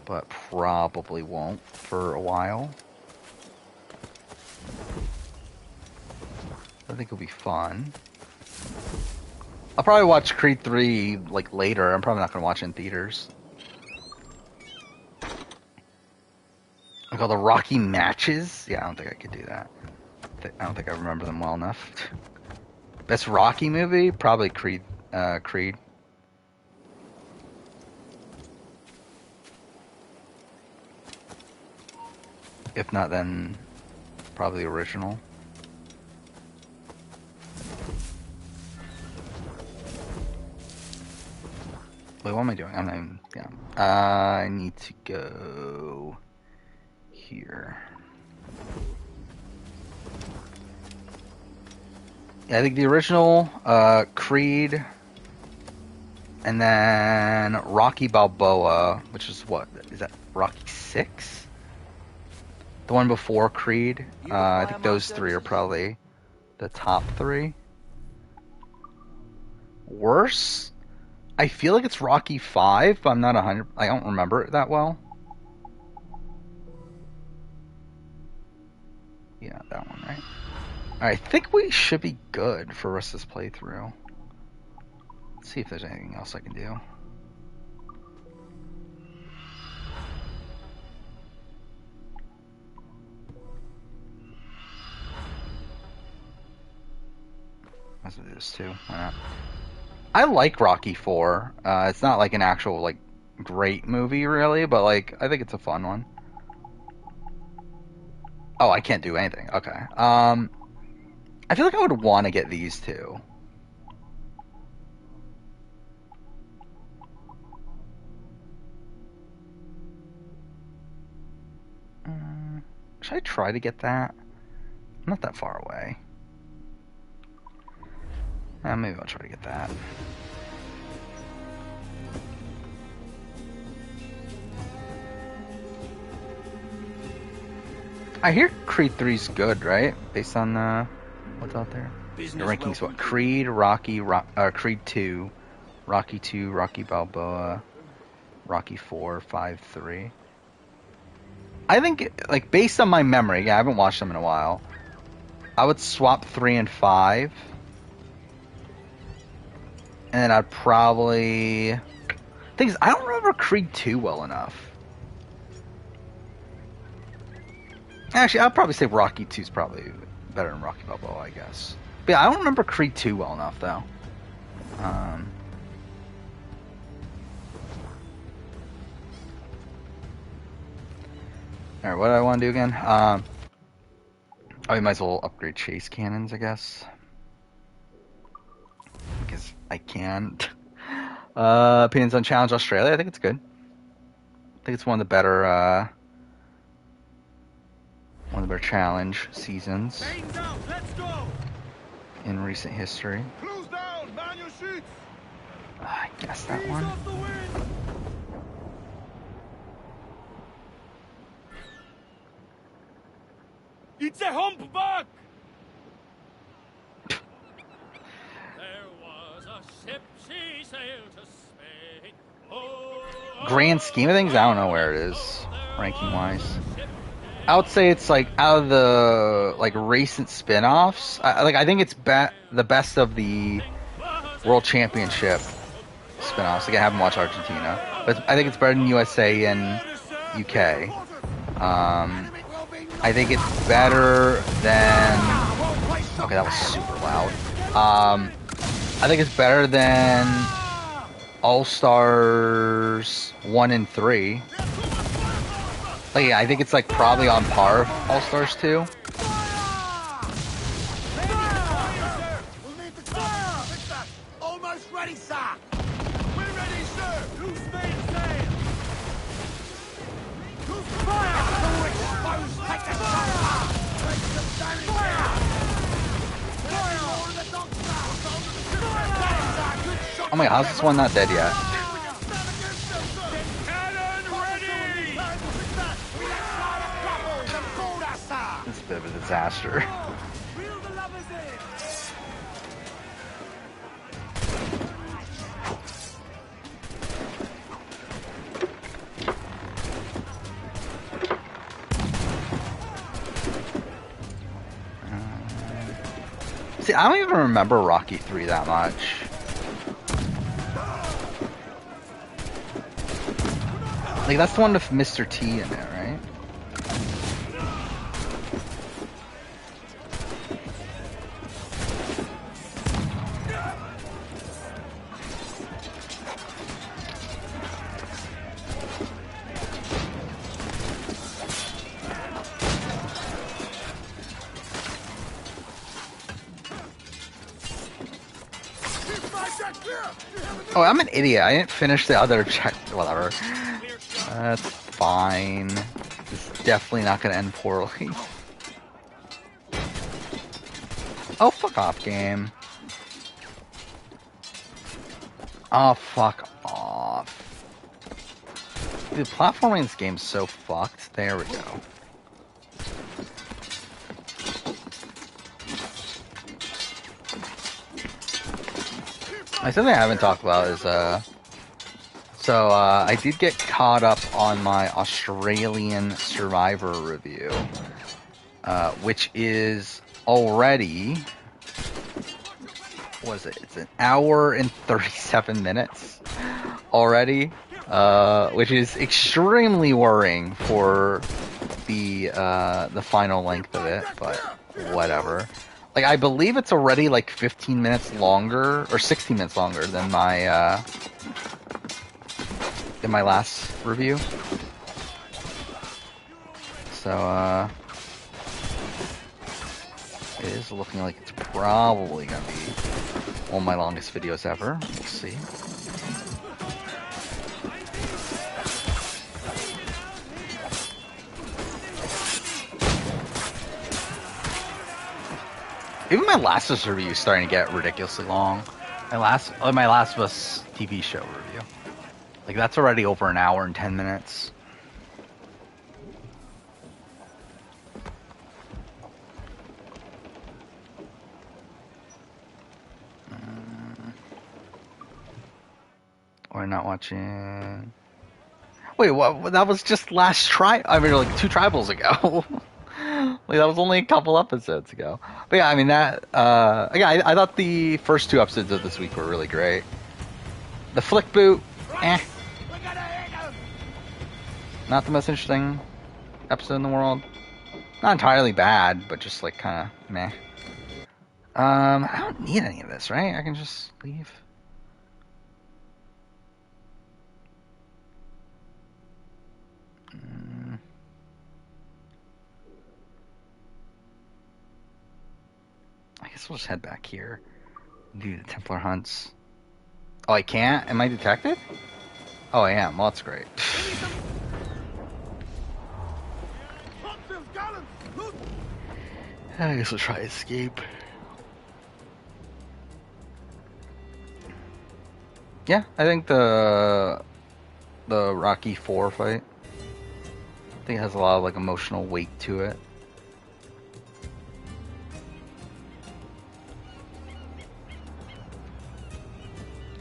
A: but probably won't for a while. I think it'll be fun. I'll probably watch Creed 3 like later. I'm probably not gonna watch it in theaters. Like all the Rocky matches? Yeah, I don't think I could do that. I don't think I remember them well enough. Best Rocky movie? Probably Creed. Creed. If not, then probably the original. Wait, what am I doing? I'm not even... Yeah. I need to go... here. Yeah, I think the original, Creed, and then Rocky Balboa, which is what? Is that Rocky 6? The one before Creed? I think those three are probably the top three. Worse? I feel like it's Rocky 5, but I'm not 100... I don't remember it that well. Yeah, that one, right? Alright, I think we should be good for the rest of this playthrough. Let's see if there's anything else I can do. Let's do this too. Why not? I like Rocky 4. It's not like an actual like great movie really, but like I think it's a fun one. Oh, I can't do anything. Okay. I feel like I would want to get these two. Should I try to get that? I'm not that far away. Maybe I'll try to get that. I hear Creed 3's good, right? Based on what's out there. The rankings what? Creed, Rocky, Creed 2, Rocky 2, Rocky Balboa, Rocky 4, 5, 3. I think, like, based on my memory, yeah, I haven't watched them in a while, I would swap 3 and 5. And then I'd probably... Thing is, I don't remember Creed 2 well enough. Actually, I'll probably say Rocky 2 is probably better than Rocky Balboa, I guess. But yeah, I don't remember Creed 2 well enough, though. Alright, what do I want to do again? Oh, we might as well upgrade chase cannons, I guess. Because I can. Opinions on Challenge Australia, I think it's good. I think it's one of the better, challenge seasons in recent history.
B: Close down, man your shoots.
A: I guess that one.
B: It's a humpback! There was a ship, she sailed to Spain. Oh,
A: Grand scheme of things, I don't know where it is, ranking wise. I would say it's like out of the like recent spin-offs. I think it's the best of the World Championship spin-offs. Like I haven't watched Argentina, but I think it's better than USA and UK. I think it's better than... Okay, that was super loud. I think it's better than All-Stars 1 and 3. Like, yeah, I think it's like probably on par with All-Stars 2.
B: almost ready, sir. We're ready, sir. Who's made sail? Who's fire? Take the fire! Take some damage. Fire!
A: Oh my god, how's this one not dead yet? This is a bit of a disaster. See, I don't even remember Rocky 3 that much. Like, that's the one with Mr. T in there, right? Oh, I'm an idiot. I didn't finish the other check. Whatever. That's fine. It's definitely not going to end poorly. Oh, fuck off, game. Oh, fuck off. Dude, platforming in this game's so fucked. There we go. Something I haven't talked about is, I did get caught up on my Australian Survivor review. which is already, what is it? It's an hour and 37 minutes already, which is extremely worrying for the final length of it, but whatever. Like, I believe it's already like 15 minutes longer, or 16 minutes longer than my last review. So, it is looking like it's probably gonna be one of my longest videos ever. We'll see. Even my Last of Us review is starting to get ridiculously long. My Last of Us TV show review. Like, that's already over an hour and 10 minutes. We're not watching... Wait, what? That was just last I mean, like 2 tribals ago. Like, that was only a couple episodes ago. But yeah, I mean, that... yeah, I thought the first 2 episodes of this week were really great. The Flick Boot, not the most interesting episode in the world. Not entirely bad, but just, like, kind of meh. I don't need any of this, right? I can just leave. I guess we'll just head back here. Do the Templar hunts. Oh, I can't? Am I detected? Oh, I am. Well, that's great. I guess we'll try escape. Yeah, I think the Rocky 4 fight, I think it has a lot of like emotional weight to it.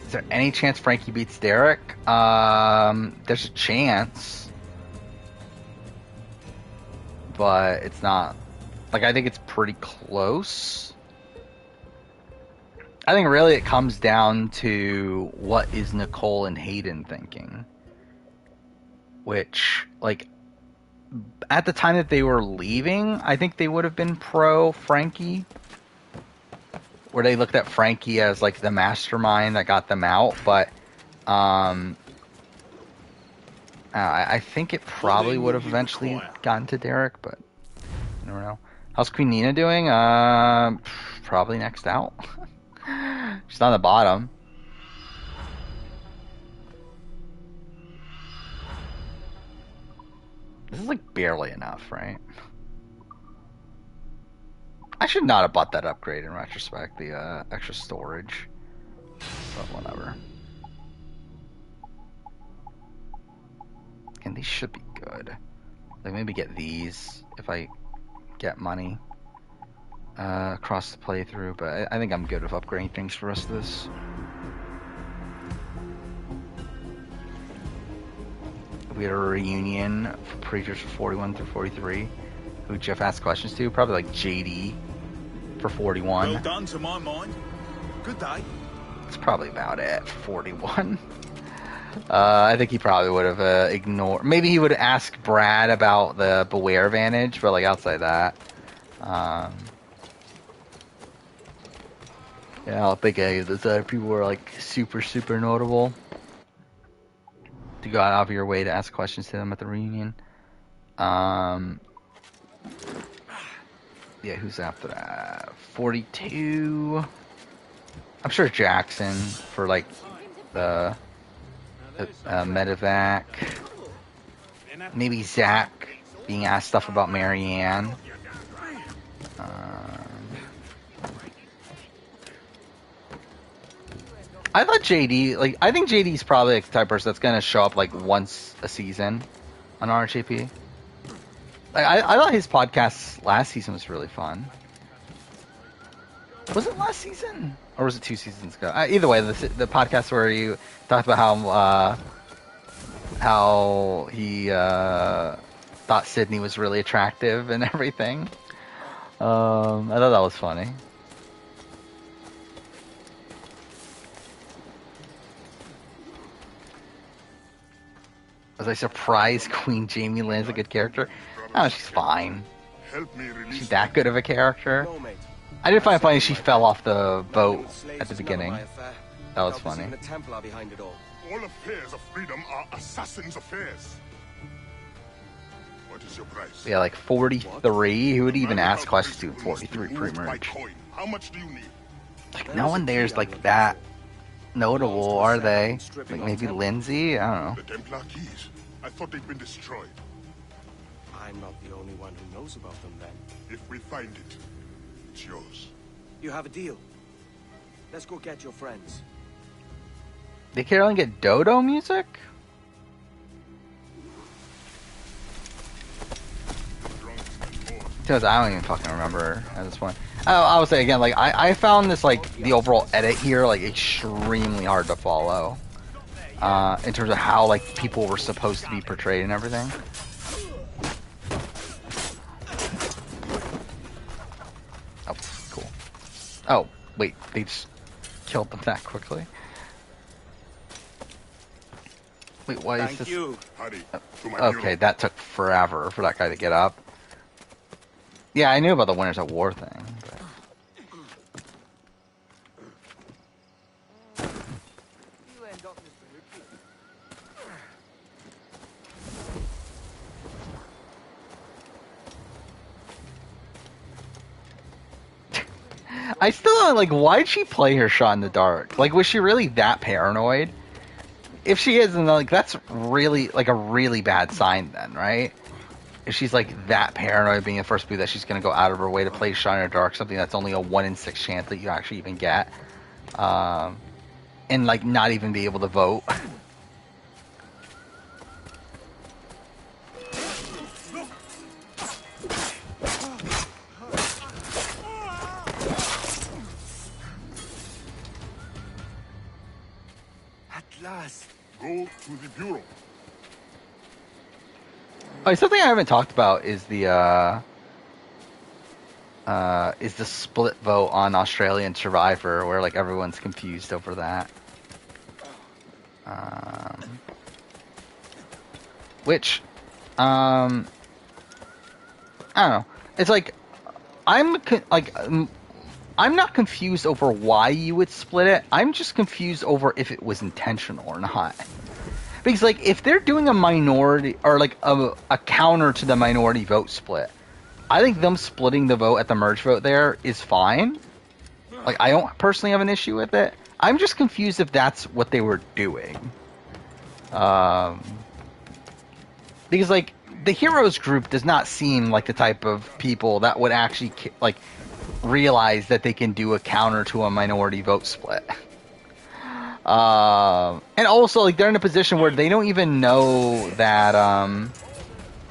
A: Is there any chance Frankie beats Derek? There's a chance, but it's not. Like, I think it's pretty close. I think really it comes down to what is Nicole and Hayden thinking. Which, like, at the time that they were leaving, I think they would have been pro Frankie. Where they looked at Frankie as, like, the mastermind that got them out. But, I think it probably would have eventually gotten to Derek, but I don't know. How's Queen Nina doing? Probably next out. She's on the bottom. This is like barely enough, right? I should not have bought that upgrade in retrospect, the extra storage. But whatever. And these should be good. Like, maybe get these if I get money across the playthrough, but I think I'm good with upgrading things for the rest of this. We had a reunion for Preachers for 41 through 43, who Jeff asked questions to, probably like JD for 41.
B: Well done to my mind. Good day.
A: That's probably about it for 41. I think he probably would have ignored. Maybe he would ask Brad about the Beware Vantage, but like outside that, yeah, I don't think any of those other people were like super notable to go out of your way to ask questions to them at the reunion. Yeah, who's after that? 42. I'm sure Jackson for like the medevac. Maybe Zach being asked stuff about Marianne. I thought JD, like, I think JD's probably like the type of person that's gonna show up like once a season on RHAP. Like, I thought his podcast last season was really fun. Was it last season? Or was it 2 seasons ago? Either way, the podcast where he talked about how he thought Sydney was really attractive and everything. I thought that was funny. Was I surprised Queen Jamie Lynn's a good character? Oh, she's fine.
D: Help me release
A: She's that good of a character. I did find it funny she fell off the boat at the beginning. That was funny.
C: The Templar behind it all.
D: All affairs of freedom are assassins' affairs. What is your price?
A: Yeah, like 43. Who would even ask questions to 43
D: Moved by
A: pre-merge?
D: coin. How much do you need?
A: Like, no one there's like that notable, are they? Like maybe Lindsay? I don't know.
D: The Templar keys. I thought they'd been destroyed.
C: I'm not the only one who knows about them then.
D: If we find it, it's yours.
C: You have a deal. Let's go get your friends.
A: Did Carolyn get Dodo music? Because I don't even fucking remember at this point. Oh, I would say again, like I found this like the overall edit here like extremely hard to follow. In terms of how like people were supposed to be portrayed and everything. Oh, cool. Oh, wait, they just killed them that quickly. Wait, why is this?
D: Hurry, to my
A: Okay,
D: bureau.
A: that took forever for that guy to get up. Yeah, I knew about the Winners at War thing. But... I still don't, like, why'd she play her shot in the dark? Like, was she really that paranoid? If she is, then, like, that's really, like, a really bad sign then, right? If she's, like, that paranoid being the first boo that she's going to go out of her way to play shot in the dark, something that's only a 1 in 6 chance that you actually even get. And, like, not even be able to vote.
D: Go to the bureau.
A: Oh, something I haven't talked about is the split vote on Australian Survivor, where like everyone's confused over that. Which, I don't know. It's like I'm not confused over why you would split it. I'm just confused over if it was intentional or not. Because, like, if they're doing a minority, or, like, a counter to the minority vote split, I think them splitting the vote at the merge vote there is fine. Like, I don't personally have an issue with it. I'm just confused if that's what they were doing. Because, like, the Heroes group does not seem like the type of people that would actually, like, realize that they can do a counter to a minority vote split. And also, like, they're in a position where they don't even know that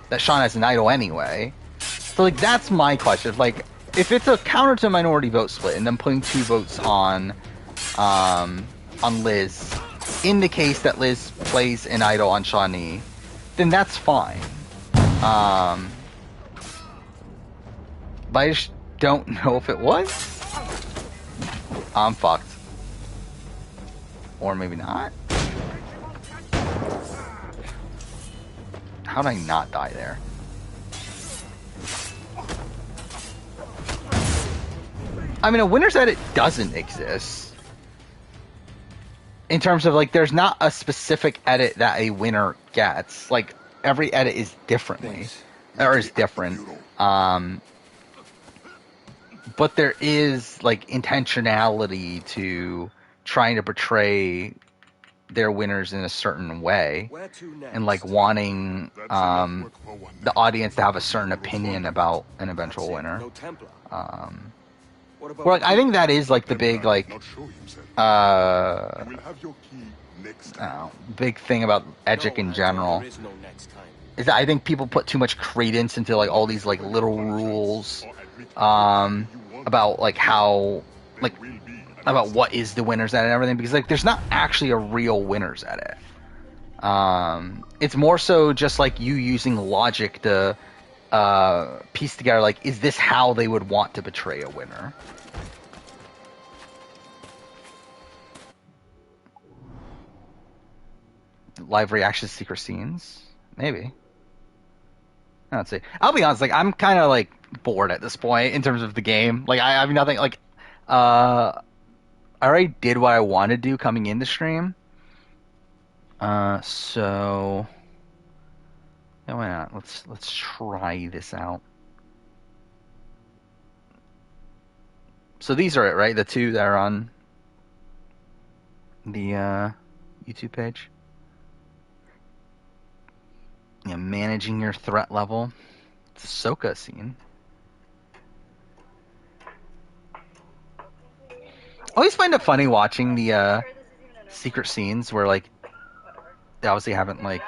A: that Sean has an idol anyway. So, like, that's my question. Like, if it's a counter to a minority vote split and then putting 2 votes on Liz, in the case that Liz plays an idol on Shawnee, then that's fine. But I just don't know if it was. I'm fucked. Or maybe not. How did I not die there? I mean, a winner's edit doesn't exist. In terms of, like, there's not a specific edit that a winner gets. Like, every edit is differently. Or is different. But there is, like, intentionality to trying to portray their winners in a certain way, and like wanting the audience to have a certain opinion about an eventual winner. Well, like, I think that is like the big like big thing about Edgic in general. Is that I think people put too much credence into like all these like little rules about like how like about what is the winners edit and everything, because like there's not actually a real winners edit. It's more so just like you using logic to piece together, like, is this how they would want to portray a winner? Live reactions, secret scenes, maybe. Let's see. I'll be honest, like, I'm kind of like bored at this point in terms of the game. Like, I have nothing. Like, I already did what I wanted to do coming in the stream. So yeah, why not? Let's try this out. So these are it, right? The two that are on the YouTube page. Yeah, managing your threat level. It's a Ahsoka scene. I always find it funny watching the secret scenes where, like, they obviously haven't, like,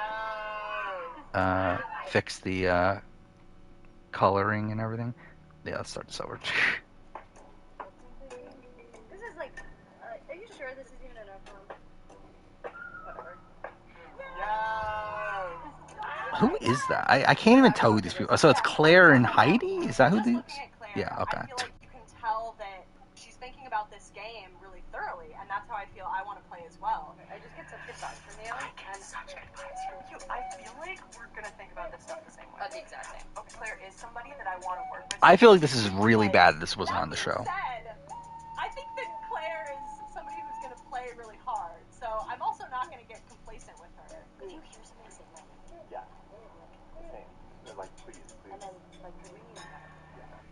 A: fixed the coloring and everything. Yeah, let's start this over.
I: This is like, are you sure this is even enough room? Whatever.
A: Who is that? I can't even tell who these people are. So it's Claire and Heidi? Is that who these? Yeah, okay.
J: I feel like you can tell that she's thinking about this game really thoroughly, and that's how I feel I want to play as well. I just get such good vibes from you, and such good vibes from you. I feel like we're gonna think about this stuff the same way. The exact same. Oh, Claire is somebody that I want to work with.
A: I feel like this is really bad that this wasn't on the show.
J: I think that Claire is somebody who's gonna play really hard, so I'm also not gonna get complacent with her. Did you hear somebody say that?
H: Yeah. Same. They're like, please.
J: And then, like, could we need that?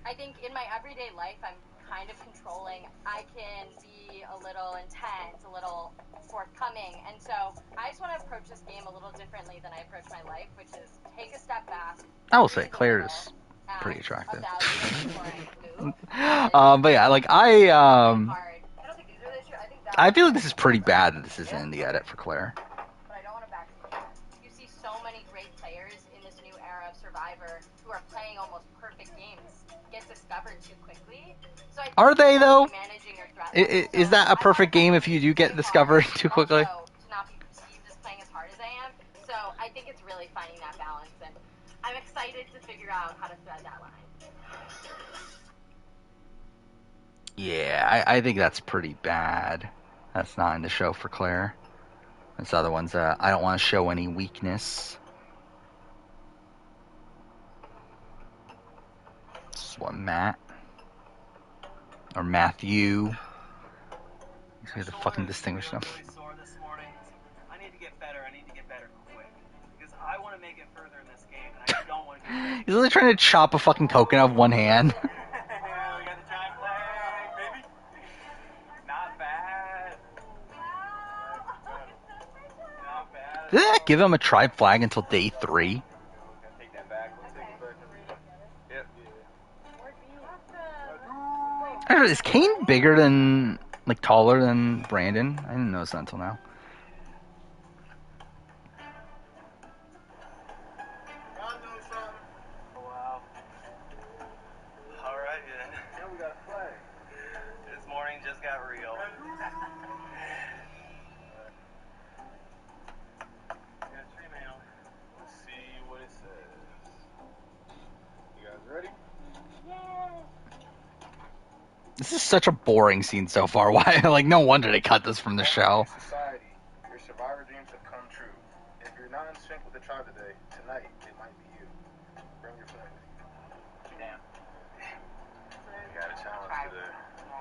J: I think in my everyday life, I'm kind of controlling. I can be a little intense, a little forthcoming, and so I just want to approach this game a little differently than I approach my life, which is take a step back.
A: I will say Claire is pretty attractive. But yeah, like I feel like this is pretty bad that this isn't in the edit for Claire.
J: But I don't want to back. You see so many great players in this new era of Survivor who are playing almost perfect games get discovered too quickly. So
A: Are they though? Is that a perfect game if you do get discovered too quickly?
J: To not be perceived as playing as hard as I am. So I think it's really finding that balance, and I'm excited to figure out how to thread that line.
A: Yeah, I think that's pretty bad. That's not in the show for Claire. This other one's I don't want to show any weakness. This is what Matt or Matthew. He's going to fucking distinguish them.
B: I need to get better. I need to get better quick because I want to make it further in this game, and I don't want to get.
A: He's only trying to chop a fucking coconut with one hand.
B: We got the giant flag, baby. Not bad. Not bad.
A: Did that give him a tribe flag until day 3?
H: Take that back. Let's take it back. Yep.
A: Actually, is Kane bigger than, like, taller than Brandon? I didn't notice that until now.
B: Wow. All right then. Now we got a flag. This morning just got real. Got your email.
H: Let's see what it says. You guys ready?
A: This is such a boring scene so far. Why? Like, no wonder they cut this from the show.
H: Society, your survivor dreams have come true. If you're not in sync with the tribe today, tonight it might be you. Bring your friend with you. Damn. You got a challenge today.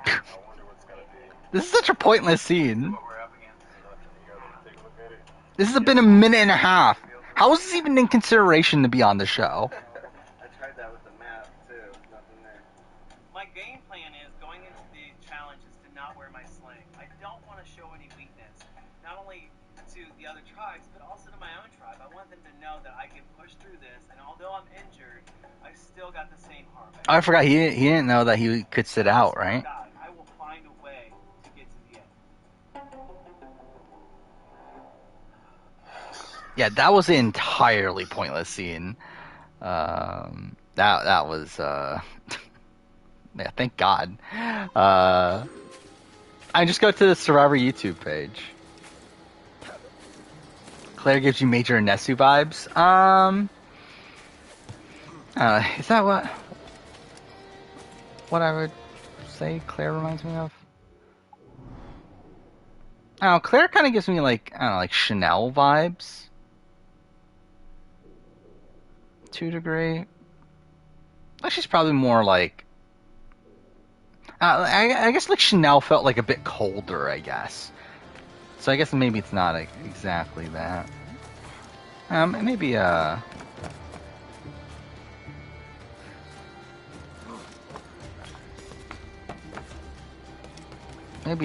H: I wonder what's gonna be.
A: This is such a pointless scene.
H: What we're up against. Nothing. You gotta take a look at it.
A: This has been a minute and a half. How is this even in consideration to be on the show?
H: I tried that with the map too. Nothing there.
B: My game plan is going into the challenge is to not wear my sling. I don't want to show any weakness, not only to the other tribes, but also to my own tribe. I want them to know that I can push through this, and although I'm injured, I still got the same heart.
A: Oh, I forgot he didn't know that he could sit out, right?
B: I will find a way to get to the end.
A: Yeah, that was an entirely pointless scene. That was yeah, thank God. I just go to the Survivor YouTube page. Claire gives you Major Nesu vibes. Is that what I would say Claire reminds me of? I don't know, Claire kind of gives me like, I don't know, like Chanel vibes. To a degree. Like she's probably more like, I guess like Chanel felt like a bit colder, I guess. So I guess maybe it's not like, exactly that. Maybe maybe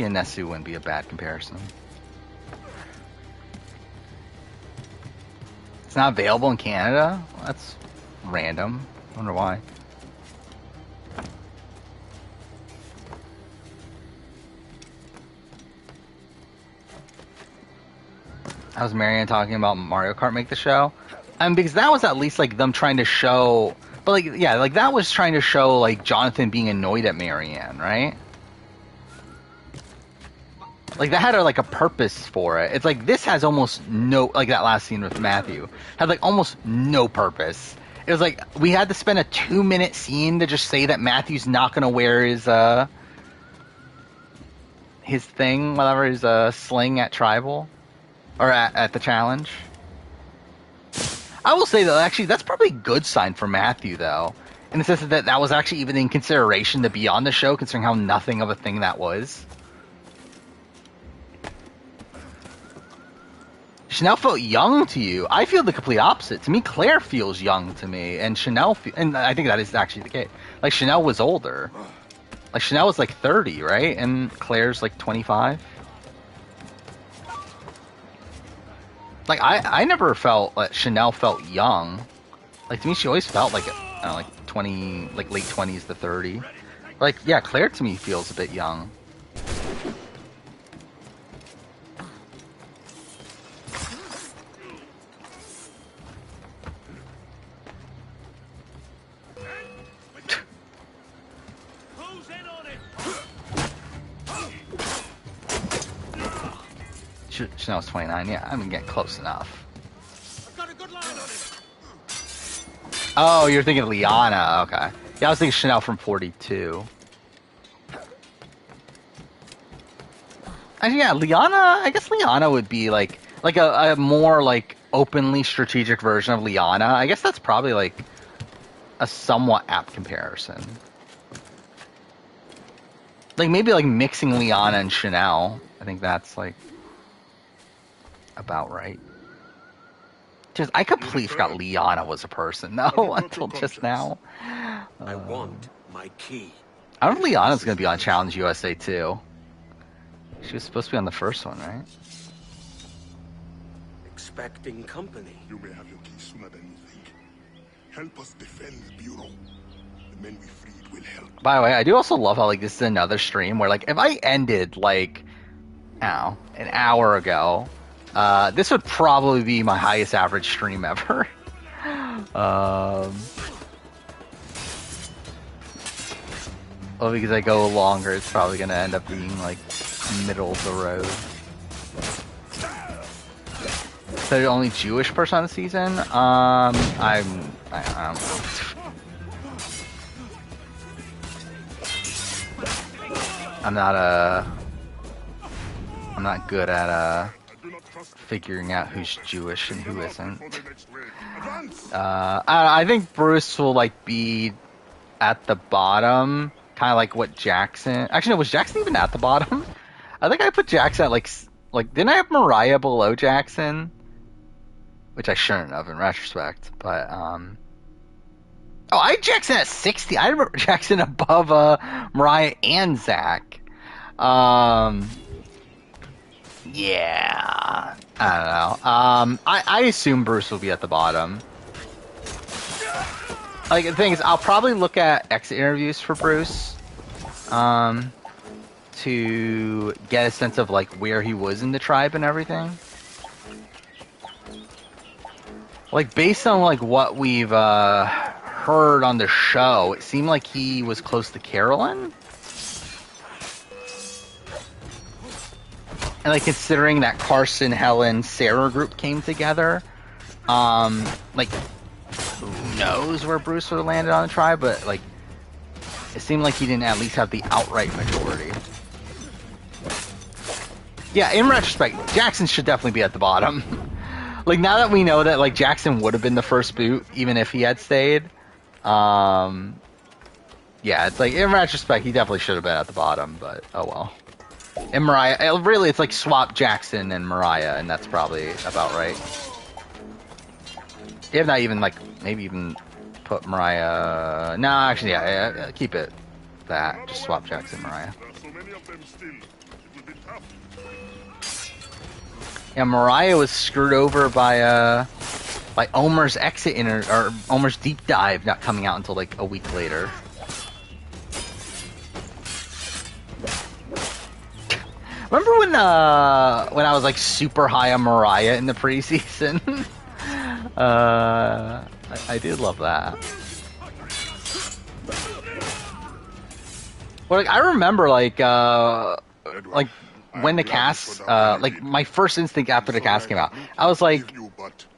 A: a Nessu wouldn't be a bad comparison. It's not available in Canada? Well, that's random. I wonder why. How's Marianne talking about Mario Kart Make the Show? Because that was at least like them trying to show, but like, yeah, like that was trying to show like Jonathan being annoyed at Marianne, right? Like that had like a purpose for it. It's like this has almost no, like that last scene with Matthew had like almost no purpose. It was like we had to spend a 2-minute scene to just say that Matthew's not gonna wear his thing, whatever, his sling at Tribal. Or at the challenge. I will say, though, actually, that's probably a good sign for Matthew, though. In the sense that that was actually even in consideration to be on the show, considering how nothing of a thing that was. Chanel felt young to you. I feel the complete opposite. To me, Claire feels young to me, and Chanel, and I think that is actually the case. Like, Chanel was older. Like, Chanel was like 30, right? And Claire's like 25. Like, I never felt that Chanel felt young. Like, to me, she always felt like, I don't know, like 20, like late 20s to 30. Like, yeah, Claire to me feels a bit young. Chanel's 29, yeah, I'm getting close enough.
B: I've got a good line on him.
A: Oh, you're thinking Liana, okay. Yeah, I was thinking Chanel from 42. Actually, yeah, Liana, I guess Liana would be like a more like openly strategic version of Liana. I guess that's probably like a somewhat apt comparison. Like maybe like mixing Liana and Chanel. I think that's like about right. Just I completely forgot Liana was a person though until just now.
C: I want my key.
A: I don't know if Liana's gonna be on Challenge USA too. She was supposed to be on the first one, right?
C: Expecting company.
D: You may have your key sooner than you think. Help us defend the Bureau. The men we freed will help.
A: By the way, I do also love how like this is another stream where like if I ended like, I don't know, an hour ago, this would probably be my highest average stream ever. Well, because I go longer, it's probably gonna end up being like middle of the road. So the only Jewish person on the season? I don't know. I'm not good at figuring out who's Jewish and who isn't. I think Bruce will like be at the bottom, kind of like what Jackson. Actually, no, was Jackson even at the bottom? I think I put Jackson at like didn't I have Mariah below Jackson? Which I shouldn't have in retrospect, but oh, I had Jackson at 60. I remember Jackson above Mariah and Zach. Yeah, I don't know. I assume Bruce will be at the bottom. Like the thing is, I'll probably look at exit interviews for Bruce, to get a sense of like where he was in the tribe and everything. Like based on like what we've heard on the show, it seemed like he was close to Carolyn. And like considering that Carson, Helen, Sarah group came together, like knows where Bruce would have landed on the tribe, but like it seemed like he didn't at least have the outright majority. Yeah, in retrospect, Jackson should definitely be at the bottom. Like now that we know that like Jackson would have been the first boot even if he had stayed. Yeah, it's like in retrospect he definitely should have been at the bottom, but oh well. And Mariah, really, it's like swap Jackson and Mariah, and that's probably about right. If not even like maybe even put Mariah. No, actually, yeah, keep it that. Just swap Jackson, Mariah. Yeah, Mariah was screwed over by Omer's exit or Omer's deep dive not coming out until like a week later. Remember when I was like super high on Mariah in the preseason? I did love that. Well, like I remember like when the cast like my first instinct after the cast came out, I was like,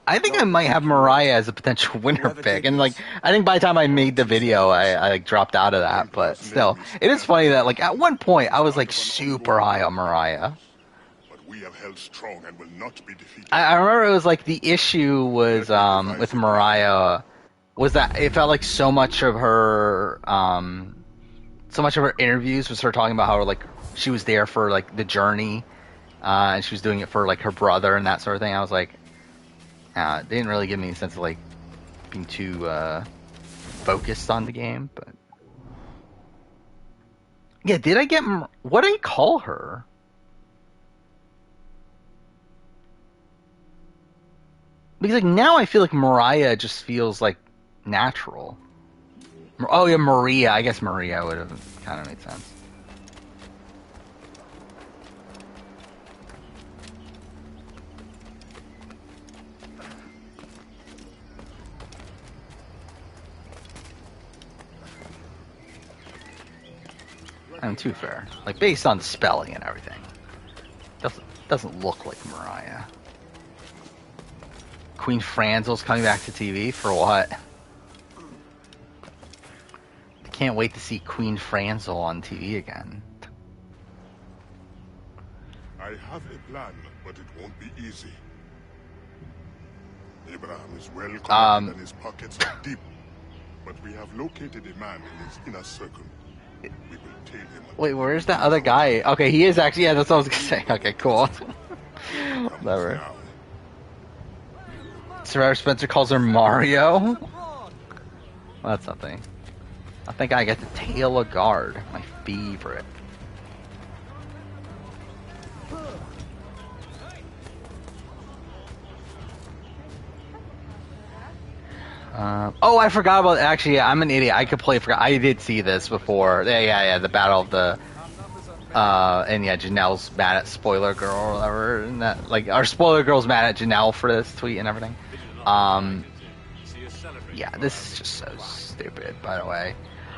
A: I think I might have Mariah as a potential winner pick, and like I think by the time I made the video, I like dropped out of that. But still, it is funny that like at one point I was like super high on Mariah.
D: But we have held strong and will not be defeated.
A: I remember it was like the issue was with Mariah was that it felt like so much of her interviews was her talking about how like she was there for like the journey, and she was doing it for like her brother and that sort of thing. I was like. It didn't really give me a sense of like being too focused on the game, but yeah, did I get what did I call her? Because like now I feel like Mariah just feels like natural. Oh yeah, Maria. I guess Maria would have kind of made sense. I'm too fair. Like based on spelling and everything, doesn't look like Mariah. Queen Franzel's coming back to TV for what? I can't wait to see Queen Franzel on TV again.
D: I have a plan, but it won't be easy. Abraham is well connected and his pockets are deep, but we have located a man in his inner circle. We will tail him.
A: Wait, where's that other guy? Okay, he is actually. Yeah, that's what I was gonna say. Okay, cool. Whatever. Sarah Spencer calls her Mario. Well, that's something. I think I get to tail a guard, my favorite. Oh, I forgot about. Actually, yeah, I'm an idiot. I completely forgot. I did see this before. Yeah. The battle of the. And yeah, Janelle's mad at Spoiler Girl or whatever, and that like our Spoiler Girl's mad at Janelle for this tweet and everything. Yeah, this is just so stupid. By the way,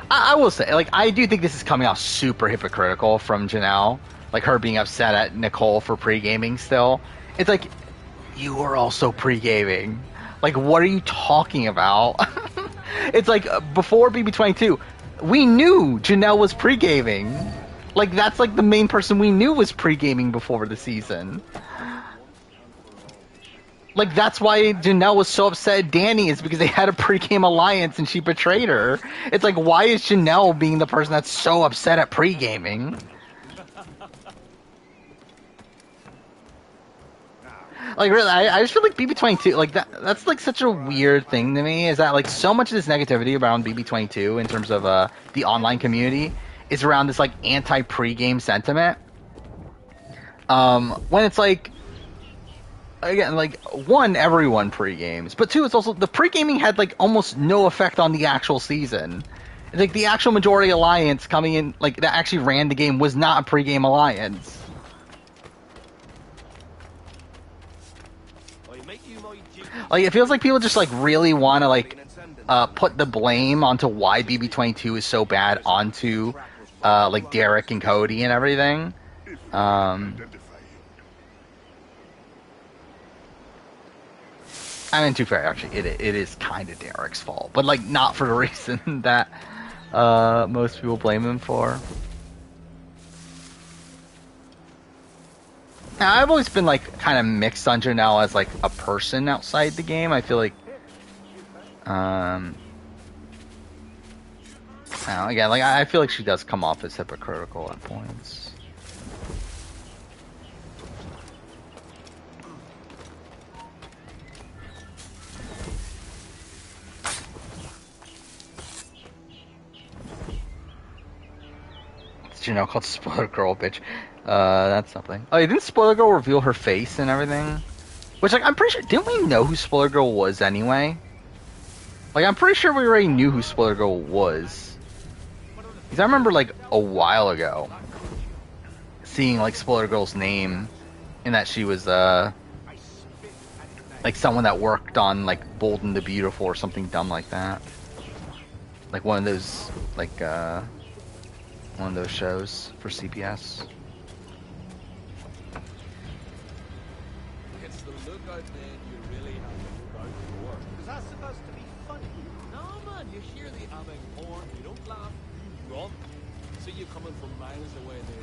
A: I will say, like, I do think this is coming out super hypocritical from Janelle, like her being upset at Nicole for pre-gaming. Still, it's like you were also pre-gaming. Like, what are you talking about? It's like, before BB22, we knew Janelle was pre-gaming. Like, that's like the main person we knew was pre-gaming before the season. Like, that's why Janelle was so upset at Danny, is because they had a pre-game alliance and she betrayed her. It's like, why is Janelle being the person that's so upset at pre-gaming? Like, really, I just feel like BB22, like, that's, like, such a weird thing to me, is that, like, so much of this negativity around BB22 in terms of the online community is around this, like, anti-pre-game sentiment. When it's, like, again, like, one, everyone pre-games, but two, it's also, the pre-gaming had, like, almost no effect on the actual season. It's like, the actual majority alliance coming in, like, that actually ran the game was not a pre-game alliance. Like, it feels like people just, like, really want to, like, put the blame onto why BB22 is so bad onto, like, Derek and Cody and everything. I mean, to be fair, actually, it is kind of Derek's fault, but like not for the reason that most people blame him for. Now, I've always been like kind of mixed on Janelle as like a person outside the game. I feel like, again, like I feel like she does come off as hypocritical at points. Janelle called Spoiler Girl, bitch. That's something. Oh, didn't Spoiler Girl reveal her face and everything? Which, like, I'm pretty sure... Didn't we know who Spoiler Girl was anyway? Like, I'm pretty sure we already knew who Spoiler Girl was. Because I remember, like, a while ago seeing, like, Spoiler Girl's name and that she was, like, someone that worked on, like, Bold and the Beautiful or something dumb like that. Like, one of those, like, one of those shows for CBS.
B: It's the lookout man you really have to look out for. Is that supposed to be funny? No, man, you hear the humming horn, you don't laugh, you run. See you coming from miles away there.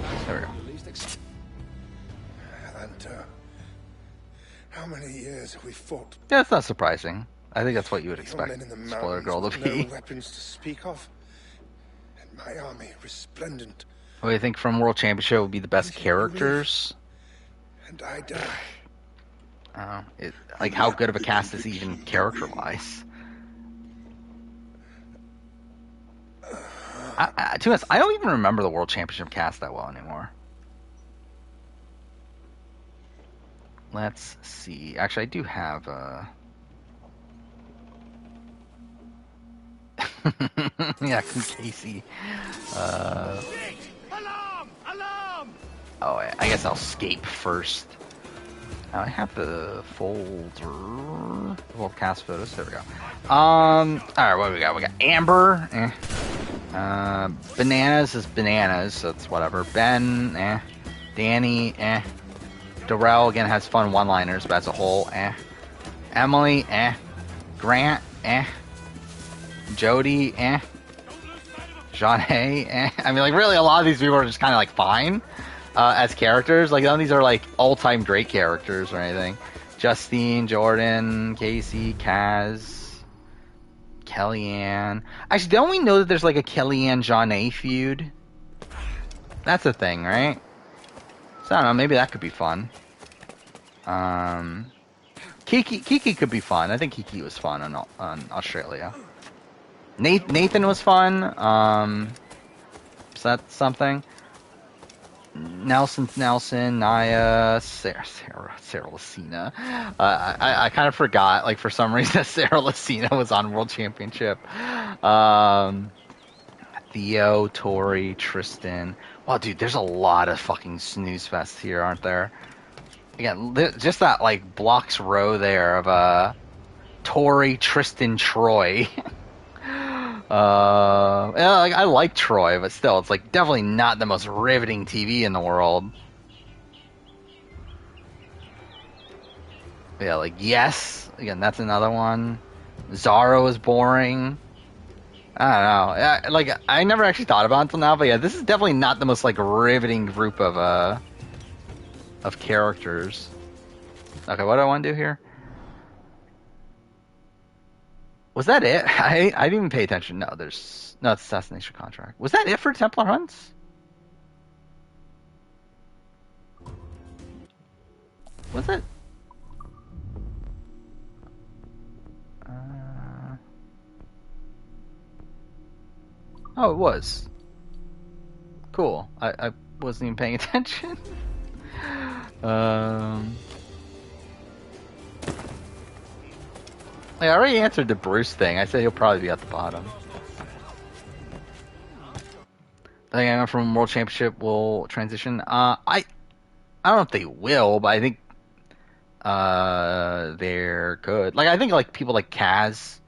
B: That's
A: There we go.
B: the least
H: And, how many years have we fought?
A: Yeah, it's not surprising. I think that's what you would
H: Your
A: expect
H: men in the
A: Spoiler Girl to
H: mountains with
A: be.
H: no weapons to speak of. And my army resplendent.
A: What do you think from World Championship would be the best characters?
H: And I die.
A: Like, how good of a cast is even character-wise? To be honest, I don't even remember the World Championship cast that well anymore. Let's see. Actually, I do have yeah, Casey.
B: Alarm! Alarm!
A: Oh, I guess I'll escape first. I have the folder. Well, cast photos. There we go. Alright, what do we got? We got Amber. Bananas is bananas, so it's whatever. Ben, Danny, Darrell again has fun one-liners, but as a whole, Emily, Grant, Jody, Jean I mean, like, really, a lot of these people are just kind of, like, fine as characters. Like, none of these are, like, all-time great characters or anything. Justine, Jordan, Casey, Kaz, Kellyanne. Actually, don't we know that there's, like, a Kellyanne-Jean feud? That's a thing, right? So, I don't know, maybe that could be fun. Kiki could be fun. I think Kiki was fun on Australia. Nathan was fun. Is that something? Nelson, Naya, Sarah Lucina. I kind of forgot, like, for some reason, that Sarah Lucina was on World Championship. Theo, Tori, Tristan. Wow, dude, there's a lot of fucking snooze fests here, aren't there? Again, just that, like, blocks row there of Tori, Tristan, Troy. Yeah, like, I like Troy, but still, it's like definitely not the most riveting TV in the world. Yeah, like, yes. Again, that's another one. Zara was boring. I don't know. Like, I never actually thought about it until now, but yeah, this is definitely not the most, like, riveting group of characters. Okay, what do I want to do here? Was that it? I didn't even pay attention. No, it's Assassination Contract. Was that it for Templar Hunts? Was it? Oh, it was. Cool. I wasn't even paying attention. I already answered the Bruce thing. I said he'll probably be at the bottom. I think anyone from World Championship will transition. I don't know if they will, but I think they're good. Like, I think, like, people like Kaz,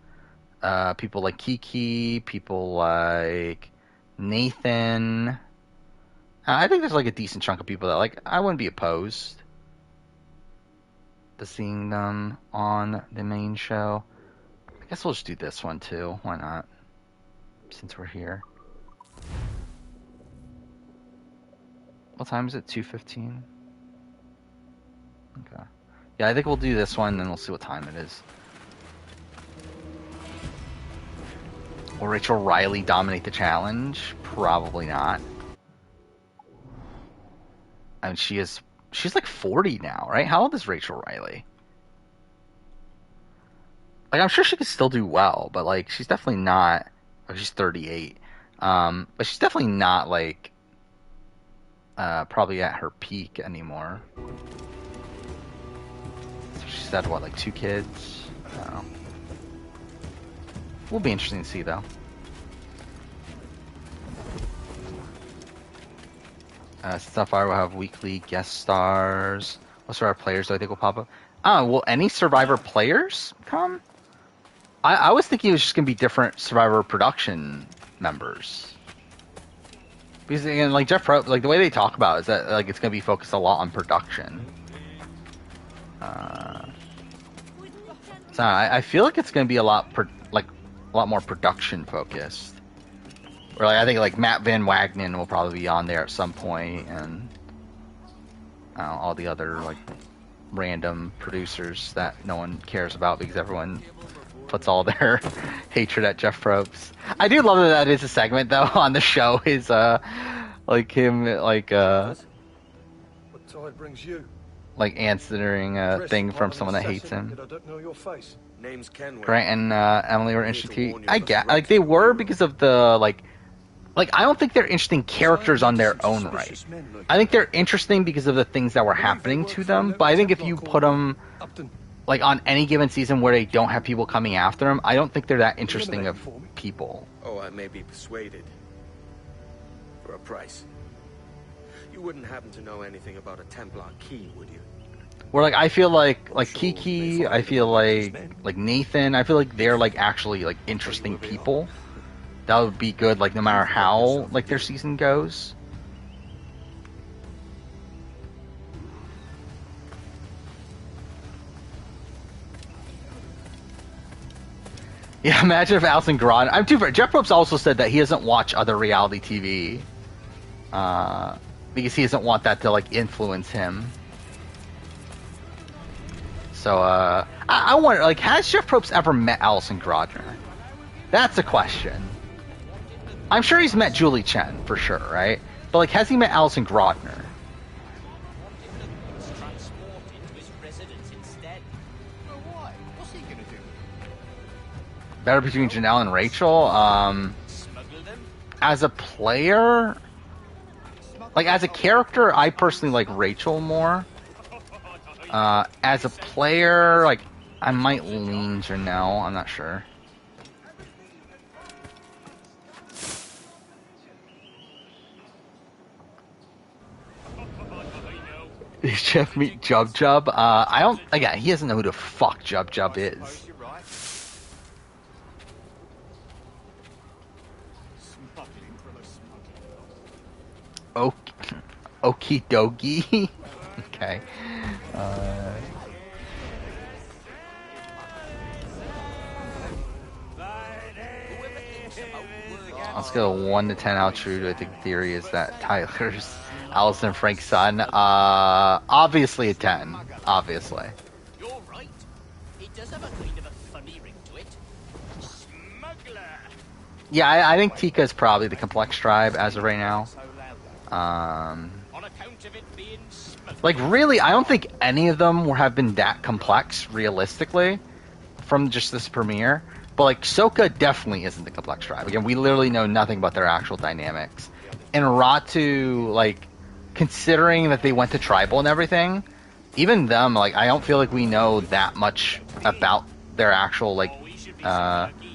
A: people like Kiki, people like Nathan. I think there's, like, a decent chunk of people that, like, I wouldn't be opposed. to seeing them on the main show. I guess we'll just do this one too. Why not? Since we're here. What time is it? 2:15? Okay. Yeah, I think we'll do this one, then we'll see what time it is. Will Rachel Riley dominate the challenge? Probably not. I mean, she's like 40 now, right? How old is Rachel Riley? Like, I'm sure she could still do well, but like, she's definitely not. Oh, she's 38. But she's definitely not like probably at her peak anymore. So she's had what, like 2 kids? I don't know. Will be interesting to see though. Sunfire will have weekly guest stars. What Survivor players do I think will pop up? Will any Survivor players come? I was thinking it was just gonna be different Survivor production members. Because again, like Jeff Probst, like the way they talk about it is that like it's gonna be focused a lot on production. So I feel like it's gonna be a lot more production focused. Or like I think like Matt Van Wagenen will probably be on there at some point, and all the other like random producers that no one cares about because everyone puts all their hatred at Jeff Probst. I do love that is a segment though on the show is like him like
C: What tide brings you?
A: like answering a thing from someone that hates him.
C: I don't know your face.
E: Name's Kenway.
A: Grant and Emily were interesting. I get like they were because of the like I don't think they're interesting characters on their own right. I think they're interesting because of the things that were happening to them. But I think if you put them like on any given season where they don't have people coming after them, I don't think they're that interesting of people.
E: Oh, I may be persuaded. For a price. You wouldn't happen to know anything about a Templar key, would you?
A: Where like I feel like Kiki, I feel like Nathan, I feel like they're like actually like interesting people. That would be good, like no matter how like their season goes. Yeah, imagine if Alison Grodin. I'm too fair. Jeff Probst also said that he doesn't watch other reality TV because he doesn't want that to like influence him. So I wonder, like, has Jeff Probst ever met Alison Grodin? That's a question. I'm sure he's met Julie Chen for sure, right? But like, has he met Alison Grodin? Better between Janelle and Rachel. As a player, like as a character, I personally like Rachel more. As a player, like I might lean Janelle. I'm not sure. Did Jeff meet Jub Jub? I don't. Again, he doesn't know who the fuck Jub Jub is. Okie dokie. Okay. Let's go 1 to 10. How true? I think the theory is that Tyler's Allison Frank's son. Obviously a 10. Obviously.
B: You're right. It does have a kind of a funny ring to it. Smuggler.
A: Yeah, I think Tika is probably the complex tribe as of right now.
B: On account of it being
A: Like, really, I don't think any of them have been that complex, realistically, from just this premiere. But, like, Sokka definitely isn't the complex tribe. Again, we literally know nothing about their actual dynamics. And Ratu, like, considering that they went to tribal and everything, even them, like, I don't feel like we know that much about their actual, like,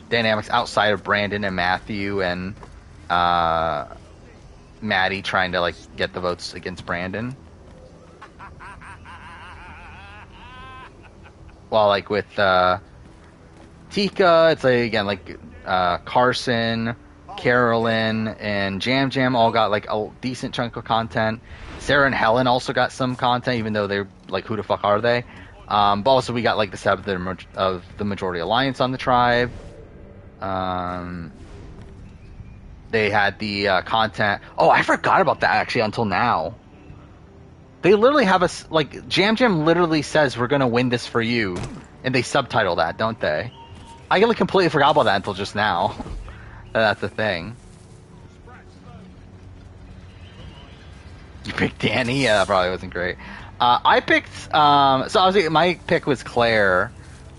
A: dynamics outside of Brandon and Matthew and Maddie trying to, like, get the votes against Brandon. Well, like, with Tika, it's, like, again, like, Carson, Carolyn, and Jam Jam all got, like, a decent chunk of content. Sarah and Helen also got some content, even though they're, like, who the fuck are they? But also we got like the setup of the Majority Alliance on the tribe. They had the content. Oh, I forgot about that actually until now. They literally have us like Jam Jam literally says we're gonna win this for you, and they subtitle that, don't they? I completely forgot about that until just now. That's the thing. You picked Danny? Yeah, that probably wasn't great. I picked, so obviously my pick was Claire.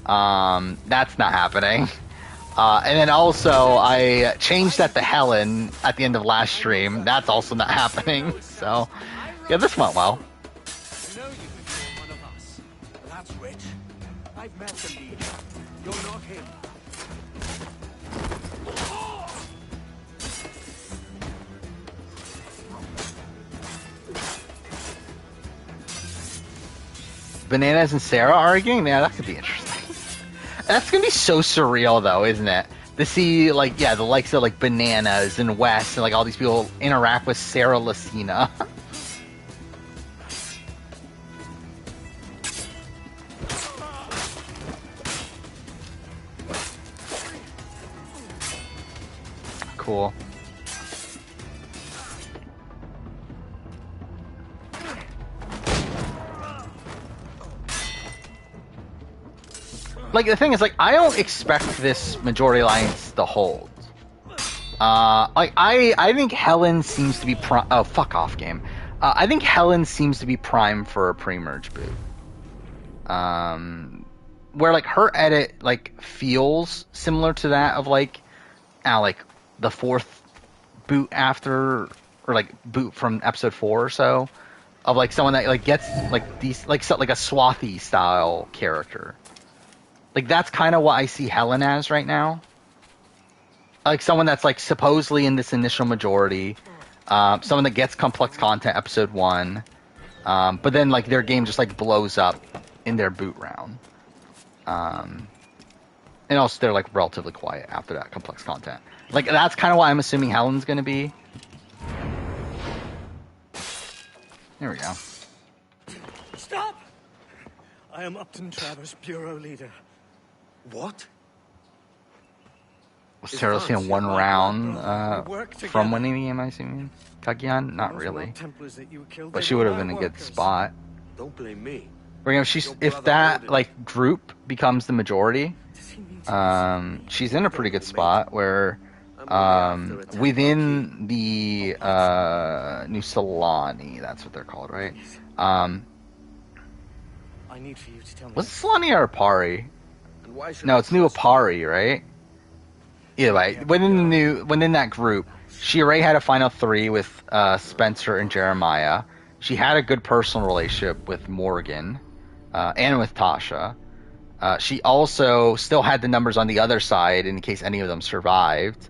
A: That's not happening. And then also I changed that to Helen at the end of last stream. That's also not happening. So, yeah, this went well.
B: I know you became one of us. That's rich. I've met the leader. You're not him.
A: Bananas and Sarah arguing? Yeah, that could be interesting. That's gonna be so surreal, though, isn't it? To see, like, yeah, the likes of, like, Bananas and Wes and, like, all these people interact with Sarah Lucina. Cool. Like, the thing is, like, I don't expect this Majority Alliance to hold. Like, I think Helen seems to be oh, fuck off, game. I think Helen seems to be prime for a pre-merge boot. Where, like, her edit, like, feels similar to that of, like, the fourth boot after, or, like, boot from episode 4 or so. Of, like, someone that, like, gets, like, these, like a Swathy style character. Like, that's kind of what I see Helen as right now. Like, someone that's, like, supposedly in this initial majority. Someone that gets complex content episode 1. But then, like, their game just, like, blows up in their boot round. And also, they're, like, relatively quiet after that complex content. Like, that's kind of what I'm assuming Helen's going to be. There we go.
B: Stop! I am Upton Travers, Bureau Leader.
E: What?
A: Was Sarah Lucina one round from winning the game, I assume? Kagian? Not really. But she would have been in a good spot.
E: Don't blame me.
A: If that, like, group becomes the majority, she's in a pretty good spot where within the New Solani, that's what they're called, right?
B: I need for you to tell me.
A: Was it Solani or Apari? No, it's New Apari, right? Either way, within that group, she already had a final 3 with Spencer and Jeremiah. She had a good personal relationship with Morgan and with Tasha. She also still had the numbers on the other side in case any of them survived.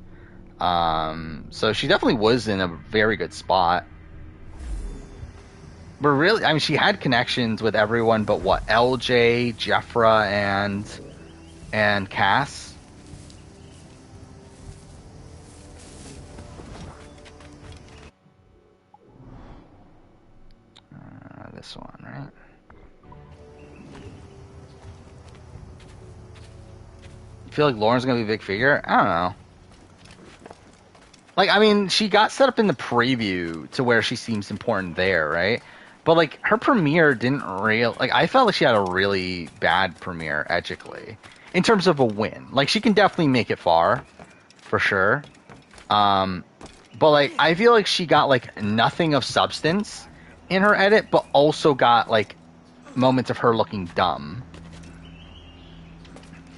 A: So she definitely was in a very good spot. But really, I mean, she had connections with everyone but what? LJ, Jeffra, and Cass. This one, right? You feel like Lauren's gonna be a big figure? I don't know. Like, I mean, she got set up in the preview to where she seems important there, right? But, like, her premiere didn't like, I felt like she had a really bad premiere, ethically. In terms of a win. Like, she can definitely make it far, for sure. But, like, I feel like she got, like, nothing of substance in her edit, but also got, like, moments of her looking dumb.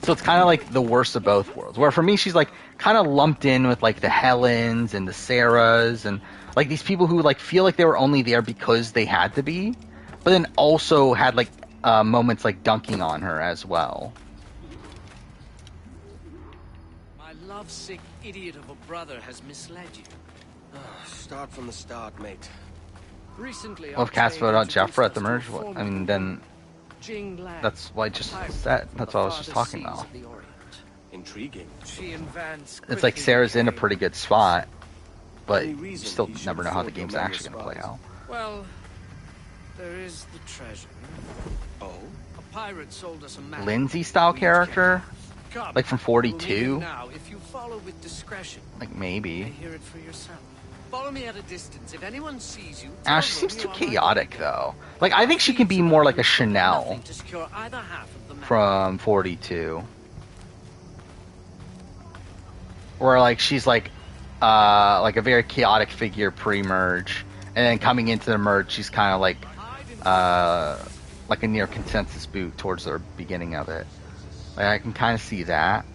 A: So it's kind of like the worst of both worlds. Where for me, she's, like, kind of lumped in with, like, the Helens and the Sarahs and, like, these people who, like, feel like they were only there because they had to be, but then also had, like, moments, like, dunking on her as well.
B: My lovesick idiot of a brother has misled you.
C: Start from the start, mate.
B: Recently,
A: Well, if Cass voted out Jeffra at the merge, what? I mean, then that's what I just said. That's what I was just talking about.
E: Intriguing.
A: It's like Sarah's in a pretty good spot, but you still never know how the game's actually going to play out.
B: Well, there is the treasure.
E: Oh?
B: A pirate sold us a map.
A: Lindsay style character,
B: Come,
A: like from
B: we'll leave it
A: 42.
B: now if you follow with discretion.
A: Like
B: You
A: maybe.
B: may hear it for yourself. Follow me at a distance. If anyone sees you,
A: Ah, she seems too chaotic though. Like I think she can be more like a Chanel
B: nothing to secure either half of the map.
A: from 42. Or like she's like a very chaotic figure pre-merge, and then coming into the merge, she's kind of like a near consensus boot towards the beginning of it. Like I can kind of see that.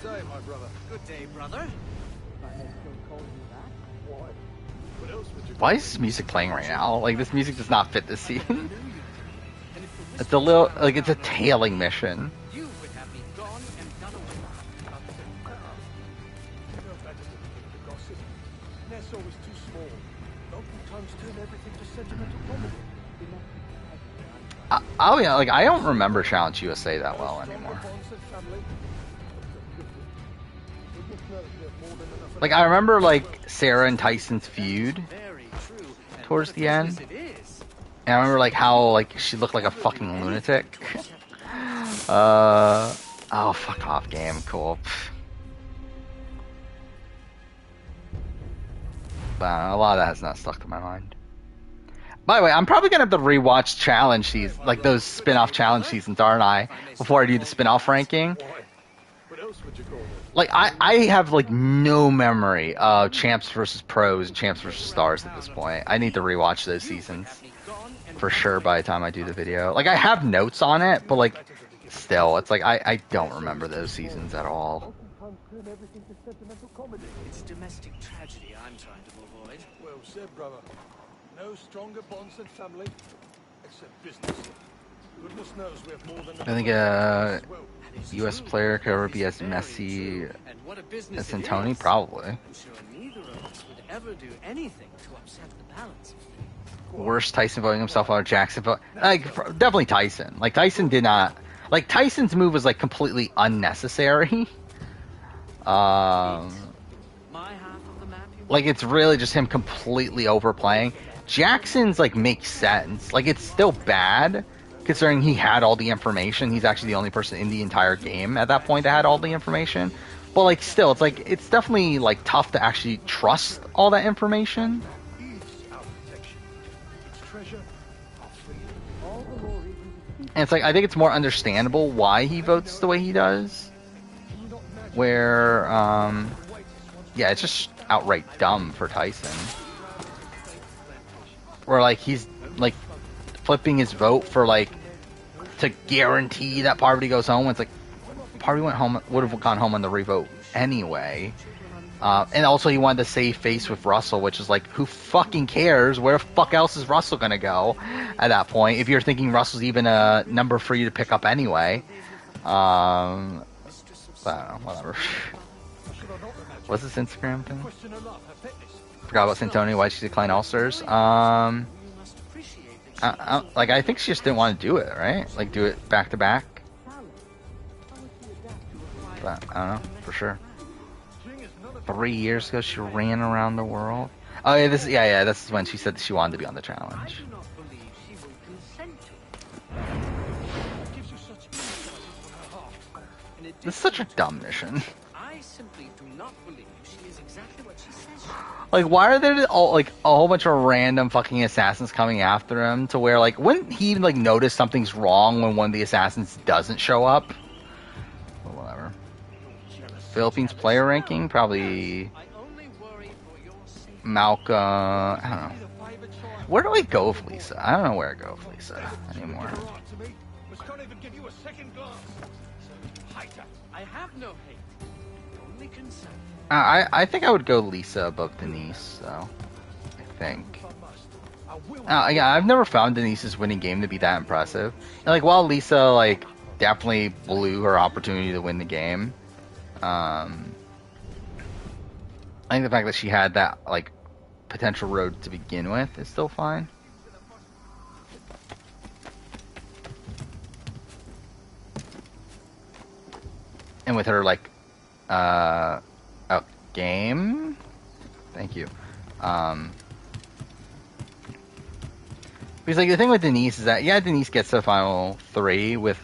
B: Good day, my brother. Good day, brother.
A: Why is this music playing right now? Like this music does not fit this scene. It's a little like it's a tailing mission.
B: You would have me gone and done away.
C: Nassau is too small. Local towns turn everything to sentimental comedy.
A: Oh yeah, like I don't remember Challenge USA that well anymore. Like I remember like Sarah and Tyson's feud
B: Very true. And
A: towards
B: what a
A: the end.
B: business it is.
A: And I remember like how like she looked like a fucking lunatic. Oh fuck off game, cool. But a lot of that has not stuck to my mind. By the way, I'm probably gonna have to rewatch challenge seasons, like those spin-off challenge seasons, aren't I? Before I do the spin-off ranking.
C: What else would you call it?
A: Like I have like no memory of champs versus pros and champs versus stars at this point. I need to rewatch those seasons for sure by the time I do the video. Like I have notes on it, but like still, it's like I don't remember those seasons at all.
B: It's domestic tragedy I'm trying to avoid.
C: Well said, brother. No stronger bonds than family, except business. Goodness knows we have more than
A: I think U.S. player could ever be as messy
B: And what a business
A: as
B: it
A: Santoni,
B: is.
A: probably.
B: I'm sure neither of us would ever do anything to upset the balance.
A: Worst Tyson voting himself out of Jackson vote. Like definitely Tyson. Like Tyson did not. Like Tyson's move was like completely unnecessary.
B: My half of the map, you
A: Like it's really just him completely overplaying. Jackson's like makes sense. Like it's still bad considering he had all the information. He's actually the only person in the entire game at that point that had all the information. But like still, it's like it's definitely like tough to actually trust all that information. And it's like I think it's more understandable why he votes the way he does. Where yeah, it's just outright dumb for Tyson. Where like he's like flipping his vote for like to guarantee that Parvati goes home. It's like Parvati went home, would have gone home on the revote anyway. And also he wanted to save face with Russell, which is like, who fucking cares? Where the fuck else is Russell gonna go at that point? If you're thinking Russell's even a number for you to pick up anyway. But I don't know, whatever. What's this Instagram thing? Forgot about Santoni, why she declined All-Stars. Like I think she just didn't want to do it, right? Like do it back to back. But I don't know for sure. 3 years ago, she ran around the world. Oh yeah, this is when she said that she wanted to be on the challenge. This is such a dumb mission.
B: I simply do not believe she is exactly what she says.
A: Like, why are there all like a whole bunch of random fucking assassins coming after him? To where like, wouldn't he even like notice something's wrong when one of the assassins doesn't show up? Or whatever. Philippines player ranking probably Malcolm. I don't know. Where do I go with Lisa? I don't know where I go with Lisa anymore.
B: I have no hate, only concern.
A: I think I would go Lisa above Denise, though. I think. Yeah, I've never found Denise's winning game to be that impressive. And like, while Lisa like definitely blew her opportunity to win the game, I think the fact that she had that like potential road to begin with is still fine. And with her like game, thank you. Because like the thing with Denise is that Denise gets to the final 3 with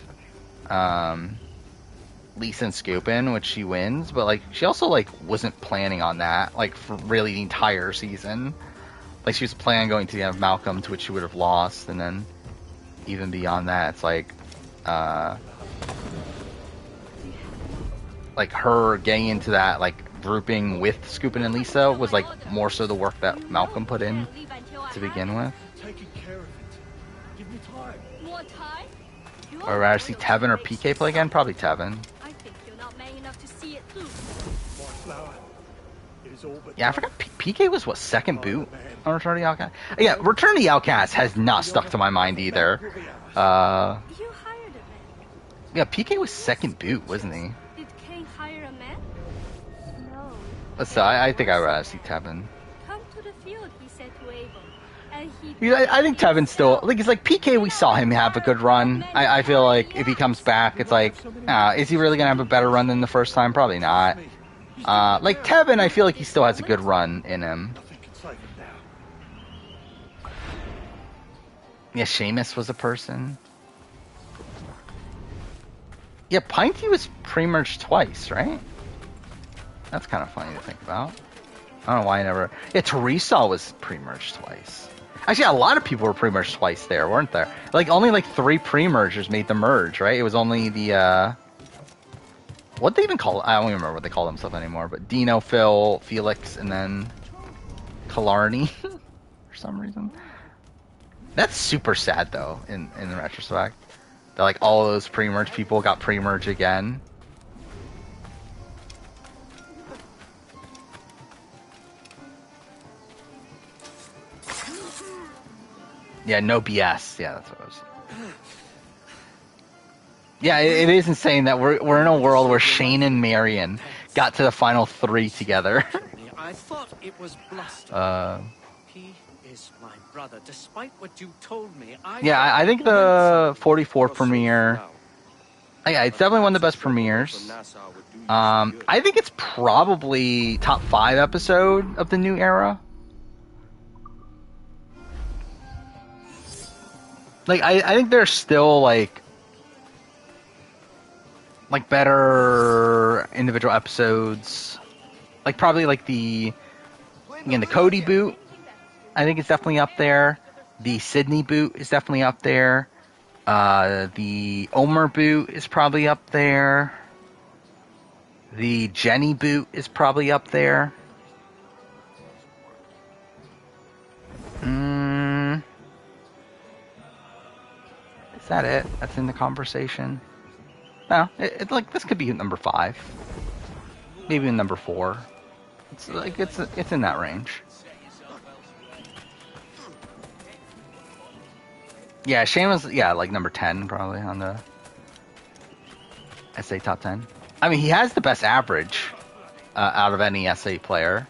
A: Lisa and Scoopin, which she wins, but like she also like wasn't planning on that like for really the entire season. Like she was planning on going to the end of Malcolm, to which she would have lost, and then even beyond that, it's like her getting into that like grouping with Scoopin and Lisa was like more so the work that Malcolm put in to begin with.
C: Taking care of it. Give me time.
K: More time?
A: Or rather see Tevin or PK play again? Probably Tevin.
K: I think you're not man enough to see it through.
C: My flower. It is all but
A: Yeah, I forgot PK was what, second boot on Return of the Outcast? Yeah, Return of the Outcast has not stuck to my mind either.
K: You hired a man.
A: Yeah, PK was second boot, wasn't he?
K: Did Kane hire a man? No.
A: So I think I'd rather see Tevin.
K: Come to the field, he said to Abel. And he
A: Yeah, I think Tevin still like it's like PK. We saw him have a good run. I feel like if he comes back, it's like, is he really gonna have a better run than the first time? Probably not. Like Tevin, I feel like he still has a good run in him. Yeah, Seamus was a person. Yeah, Pinty was pre-merged twice, right? That's kind of funny to think about. I don't know why I never... Yeah, Teresa was pre-merged twice. Actually, a lot of people were pre-merged twice there, weren't there? Like, only like 3 pre-mergers made the merge, right? It was only the, what they even call it? I don't even remember what they call themselves anymore, but Dino, Phil, Felix, and then Killarney for some reason. That's super sad, though, in retrospect. That, like, all those pre-merge people got pre-merge again. Yeah, no BS. Yeah, that's what I was... Yeah, it is insane that we're in a world where Shane and Marion got to the final 3 together.
B: I thought it was bluster. He is my brother, despite what you told me.
A: Yeah, I think the 44 premiere... Yeah, it's definitely one of the best premieres. I think it's probably top 5 episode of the new era. Like, I think there's still, like better individual episodes. Like, probably, like, the Cody boot, I think it's definitely up there. The Sydney boot is definitely up there. The Omer boot is probably up there. The Jenny boot is probably up there. Is that it? That's in the conversation? No, it's like this could be number 5, maybe number 4. It's like it's in that range. Yeah, Shane was like number 10 probably on the SA top 10. I mean, he has the best average out of any SA player,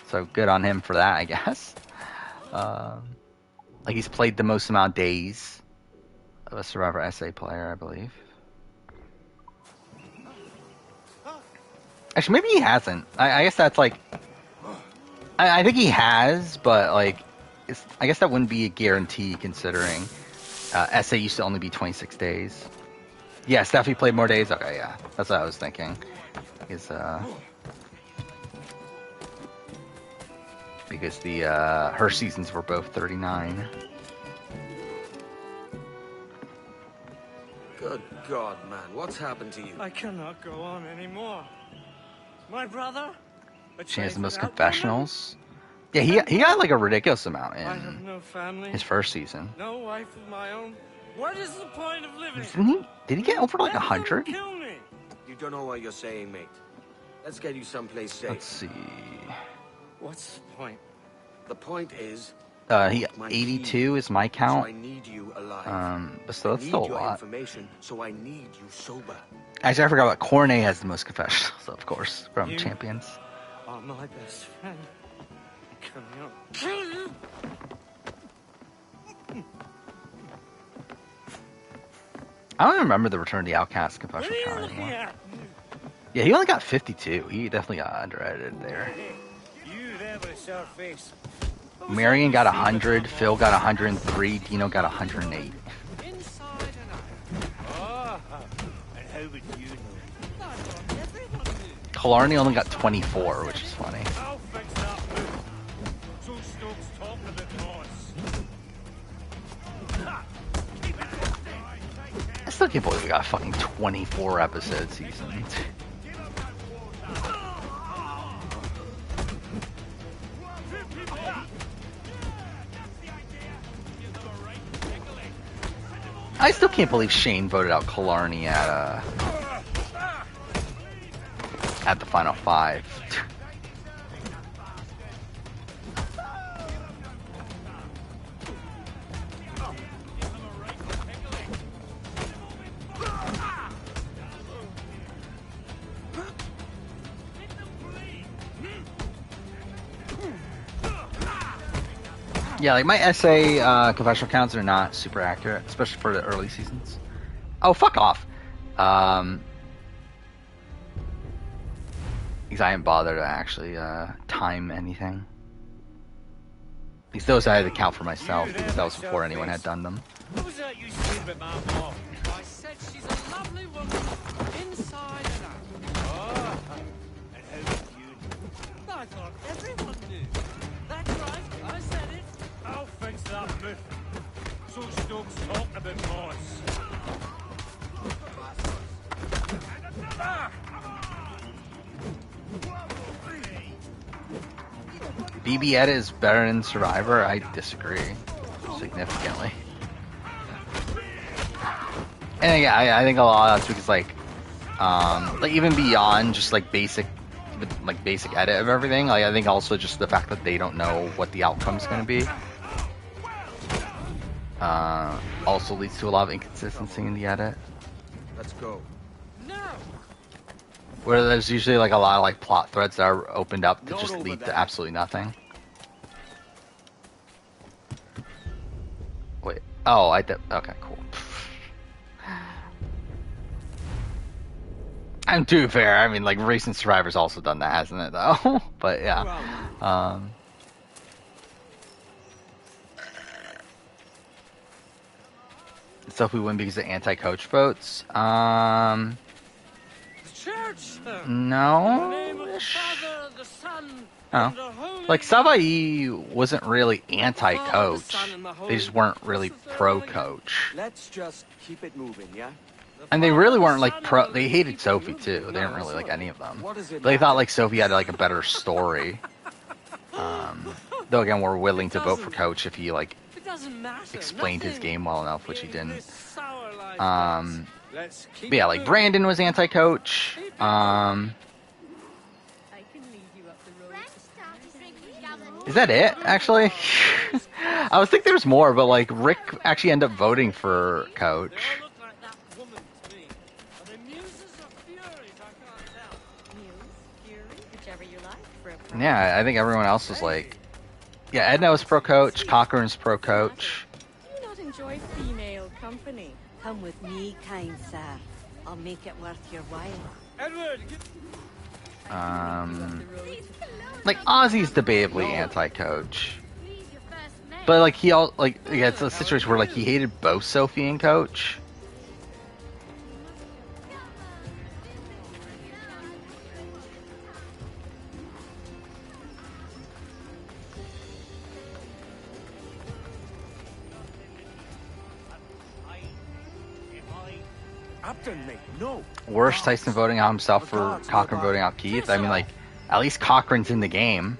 A: so good on him for that, I guess. Like he's played the most amount of days of a Survivor SA player, I believe. Actually, maybe he hasn't. I guess that's like... I think he has, but like... I guess that wouldn't be a guarantee considering SA used to only be 26 days. Yeah, Steffi played more days? Okay, yeah. That's what I was thinking. Because the her seasons were both 39.
E: Good God, man. What's happened to you?
B: I cannot go on anymore. My brother?
A: She has the most confessionals. Yeah, he got like a ridiculous amount
B: I have no family,
A: his first season.
B: no wife of my own. What is the point of living?
A: Did he get over like 100?
B: Kill me.
E: You don't know what you're saying, mate. Let's get you someplace safe.
A: Let's see.
B: What's the point?
E: The point is...
A: he 82 is my count.
E: So I need you alive.
A: But still, that's still a lot.
E: Information, so I need you sober.
A: Actually, I forgot about Cornet has the most confessionals, of course, from
B: You
A: Champions.
B: are my best friend. Kill you.
A: I don't even remember the Return of the Outcast confessional count anymore. Yeah, he only got 52. He definitely got underedited there.
B: You there with a sour face.
A: Marion got 100, Phil got 103, Dino got 108.
B: Inside and out. Ah, and how would you know? I thought everyone knew.
A: Killarney only got 24, which is funny.
B: I'll fix that move. So Stokes talking a bit noise. Keep it
A: I still can't believe we got a fucking 24 episode season. I still can't believe Shane voted out Killarney at the final 5. Yeah, like my essay confessional counts are not super accurate, especially for the early seasons. Oh, fuck off. Because I didn't bother to actually time anything. At least those I had to count for myself, because that was before anyone had done them.
B: What was that you said about my mom? I said she's a lovely woman, inside and out. Oh, and how did you know? I thought everyone knew. That's right, I said it. I'll fix that myth. So Stokes talking a bit noise.
A: BB edit is better than Survivor? I disagree significantly. And yeah, I think a lot of that's because like even beyond just like basic edit of everything, like I think also just the fact that they don't know what the outcome's going to be also leads to a lot of inconsistency in the edit.
E: Let's go.
A: Where there's usually like a lot of like plot threads that are opened up to just lead to absolutely nothing. Wait. Oh, I did. Okay, cool. And to be fair, I mean, like, recent Survivor's also done that, hasn't it, though? But, yeah. So if we win because of anti-coach votes? No. Oh. Like, Savai wasn't really anti-coach. They just weren't really pro-coach.
E: Let's just keep it moving, yeah?
A: And they really weren't like pro. They hated Sophie too. They didn't really like any of them. They thought like Sophie had like a better story. Though again, we're willing to vote for Coach if he like explained his game well enough, which he didn't. But yeah, like Brandon was anti-Coach. Is that it? Actually, I was thinking there's more, but like Rick actually ended up voting for Coach. Yeah, I think everyone else was like, yeah, Edna was pro coach, Cochran's pro coach.
L: Do you not enjoy female company? Come with me, kind sir. I'll make it worth your while.
B: Edward!
A: Like Ozzy's debatably anti-coach, but like he all like yeah, it's a situation where like he hated both Sophie and Coach.
E: No.
A: Worse, Tyson voting out himself for Cochran voting out Keith. I mean, like, at least Cochran's in the game.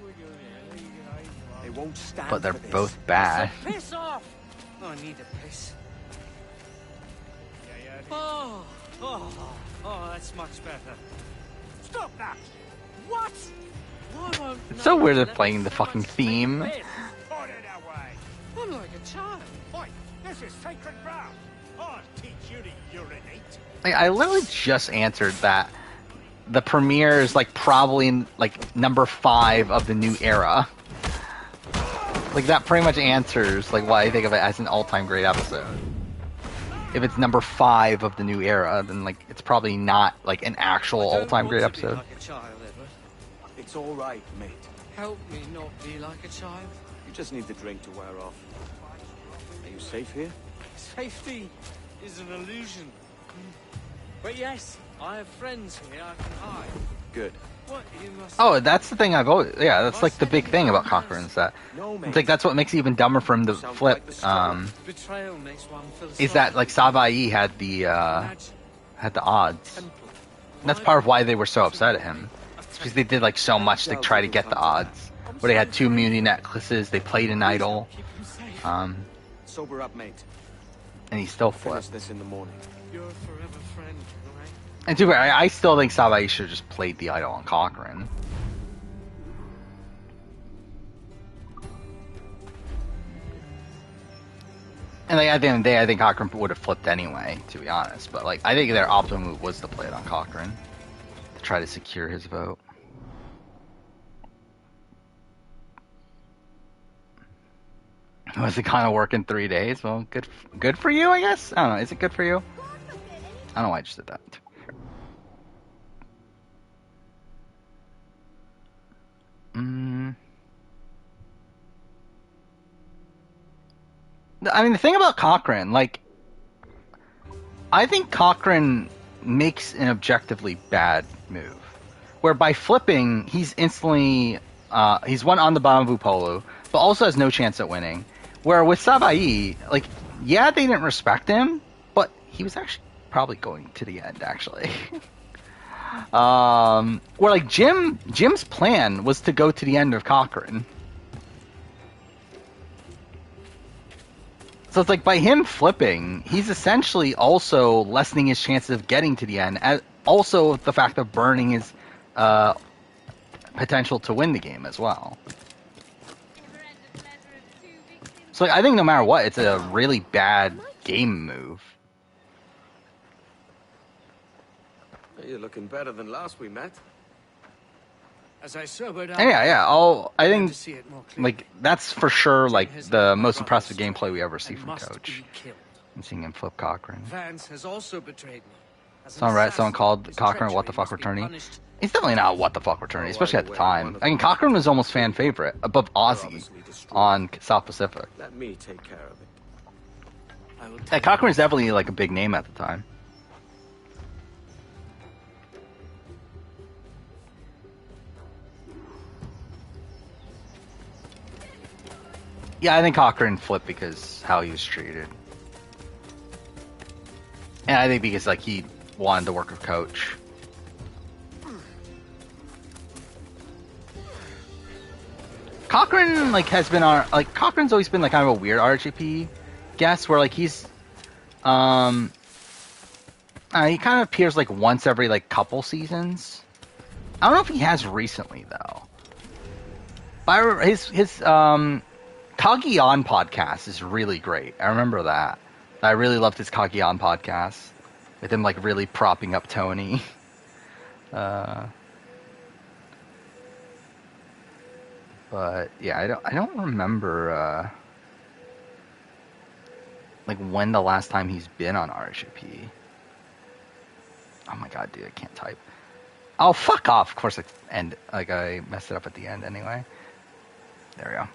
A: But they're both bad.
B: Piss off! Oh, I need a piss. Oh, that's much better. Stop that! What?
A: It's so weird they're playing the fucking theme.
B: I'm like a child. Oi, this is sacred ground. I'll teach you to urinate.
A: Like, I literally just answered that the premiere is like probably like number 5 of the new era. Like that pretty much answers like why I think of it as an all-time great episode. If it's number 5 of the new era, then like it's probably not like an actual all-time great episode.
B: Like a child, Edward.
E: It's all right, mate.
B: Help me not be like a child.
E: You Just need the drink to wear off. Are you safe here?
B: Safety is an illusion. But yes, I have friends here I can hide.
E: Good.
B: What you must...
A: Oh, that's the thing I've always... Yeah, that's like the big thing about Cochrane, is that... It's like, that's what makes it even dumber for him to flip,
B: Betrayal makes one feel
A: is that, like, Savai had the odds. And that's part of why they were so upset at him. It's because they did, like, so much to try to get the odds. Where they had 2 immunity necklaces, they played an idol.
E: Sober up, mate.
A: And he still flipped.
E: This in the morning.
B: You're a forever friend, right?
A: And to be fair, I still think Savai should have just played the idol on Cochrane. And like, at the end of the day, I think Cochrane would have flipped anyway, to be honest. But like, I think their optimal move was to play it on Cochrane to try to secure his vote. Was it kind of work in 3 days? Well, good for you, I guess. I don't know. Is it good for you? I don't know why I just did that. I mean, the thing about Cochrane, like, I think Cochrane makes an objectively bad move. Where by flipping, he's instantly, he's one on the bottom of Upolu, but also has no chance at winning. Where with Savai, like, yeah, they didn't respect him, but he was actually probably going to the end, actually. Where, like, Jim's plan was to go to the end of Cochrane. So it's like, by him flipping, he's essentially also lessening his chances of getting to the end, as also the fact of burning his potential to win the game as well. So like, I think no matter what, it's a really bad game move.
E: You're looking better than last we met.
B: As I sobered up,
A: I think like that's for sure like the most impressive gameplay we ever see from Coach. I'm seeing him flip Cochrane.
B: Vance has also betrayed me.
A: Someone called Cochrane a what the fuck returnee. He's definitely not a what the fuck returnee, especially at the time. I mean, Cochrane was almost fan favorite above Ozzy on South Pacific.
E: Let me take care of it.
A: Yeah, Cochrane was definitely like a big name at the time. Yeah, I think Cochrane flipped because how he was treated. And I think because like he wanted to work with Coach. Cochrane like has been on like Cochrane's always been like kind of a weird RGP guest where like he's he kind of appears like once every like couple seasons. I don't know if he has recently though. But his Kagiyan podcast is really great. I remember that. I really loved his Kagiyan podcast with him like really propping up Tony. But yeah, I don't remember like when the last time he's been on RGP. Oh my god, dude, I can't type. Oh, fuck off. Of course I messed it up at the end anyway. There we go.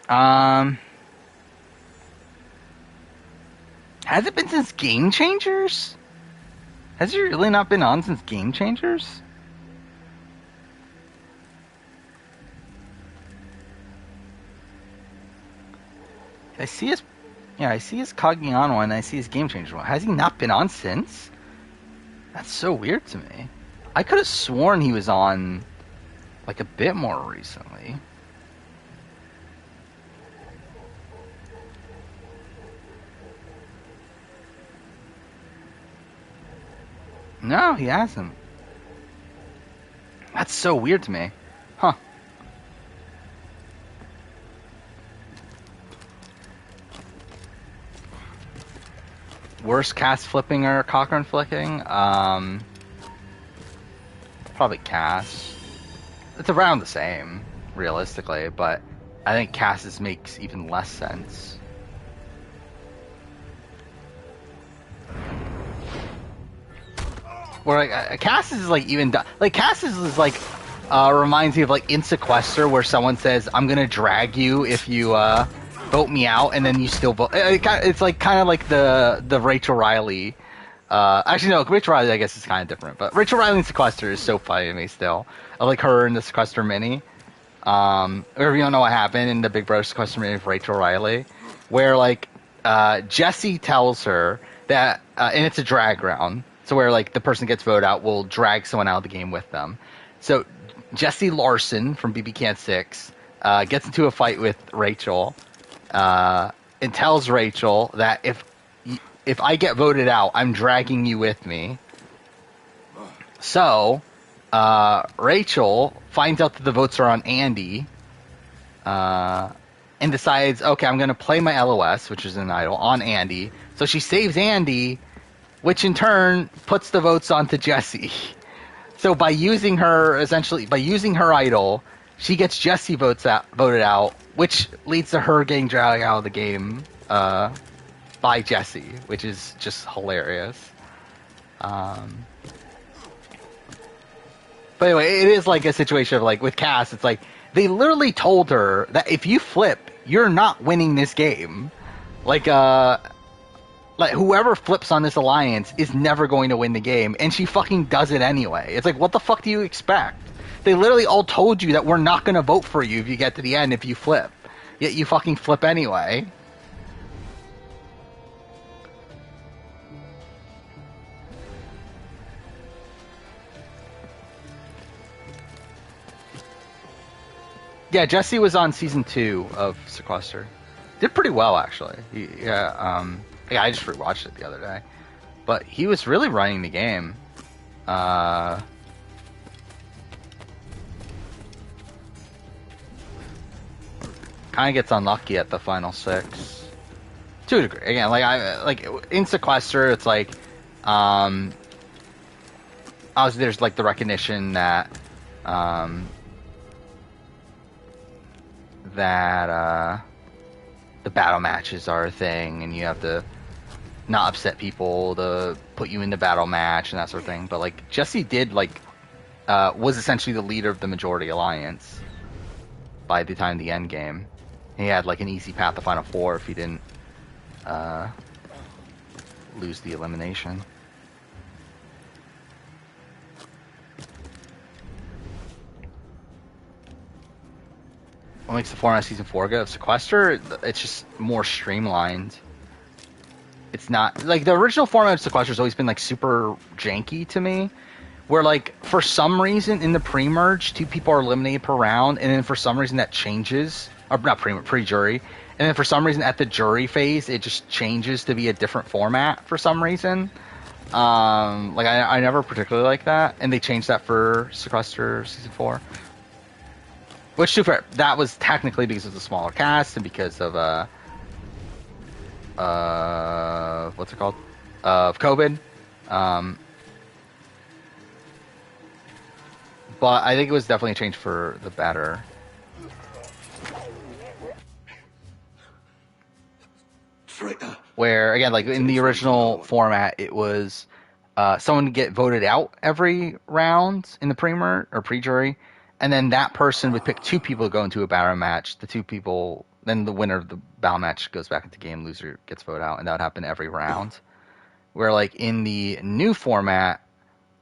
A: Has it been since Game Changers? Has he really not been on since Game Changers? I see his Kagiyan one, and I see his Game Changer one. Has he not been on since? That's so weird to me. I could have sworn he was on, like, a bit more recently. No, he hasn't. That's so weird to me. Huh. Worst cast flipping or Cochrane flicking? Probably Cass. It's around the same, realistically, but I think Cass's makes even less sense. Where like Cass is like even like Cass is like reminds me of like in Sequester where someone says I'm gonna drag you if you vote me out, and then you still vote. It's like kind of like the Rachel Riley. Actually, no, Rachel Riley I guess is kind of different, but Rachel Riley and Sequester is so funny to me still. I like her in the Sequester mini. Or if you don't know what happened in the Big Brother Sequester mini of Rachel Riley, where like Jesse tells her that, and it's a drag round, so where like the person gets voted out will drag someone out of the game with them. So Jesse Larson from BB Can 6 gets into a fight with Rachel, and tells Rachel that if I get voted out, I'm dragging you with me. So Rachel finds out that the votes are on Andy, and decides, okay, I'm going to play my LOS, which is an idol, on Andy. So she saves Andy, which in turn puts the votes onto Jesse. So by using her idol, she gets Jesse voted out, which leads to her getting dragged out of the game by Jesse, which is just hilarious. But anyway, it is like a situation of like with Cass, it's like they literally told her that if you flip, you're not winning this game. Like whoever flips on this alliance is never going to win the game, and she fucking does it anyway. It's like, what the fuck do you expect? They literally all told you that we're not going to vote for you if you get to the end if you flip. Yet you fucking flip anyway. Yeah, Jesse was on season 2 of Sequester. Did pretty well, actually. I just rewatched it the other day. But he was really running the game. Kind of gets unlucky at the final 6. To a degree. Again, like in Sequester, it's like, obviously there's like the recognition that, the battle matches are a thing, and you have to not upset people to put you in the battle match and that sort of thing. But like Jesse did was essentially the leader of the majority alliance by the time of the end game. He had like an easy path to Final 4 if he didn't lose the elimination. What makes the format of season 4 good? Of Sequester, it's just more streamlined. It's not like the original format of Sequester has always been like super janky to me, where like for some reason in the pre-merge 2 people are eliminated per round, and then for some reason that changes, or not pre-jury, and then for some reason at the jury phase it just changes to be a different format for some reason. Like I never particularly like that, and they changed that for Sequester season 4. Which, to be fair, that was technically because of the smaller cast and because of what's it called? Of COVID. But I think it was definitely a change for the better. Where, again, like in the original format, it was someone would get voted out every round in the pre-mer or pre-jury, and then that person would pick 2 people to go into a battle match. The 2 people, then the winner of the battle match goes back into game, loser gets voted out, and that would happen every round. Where like in the new format,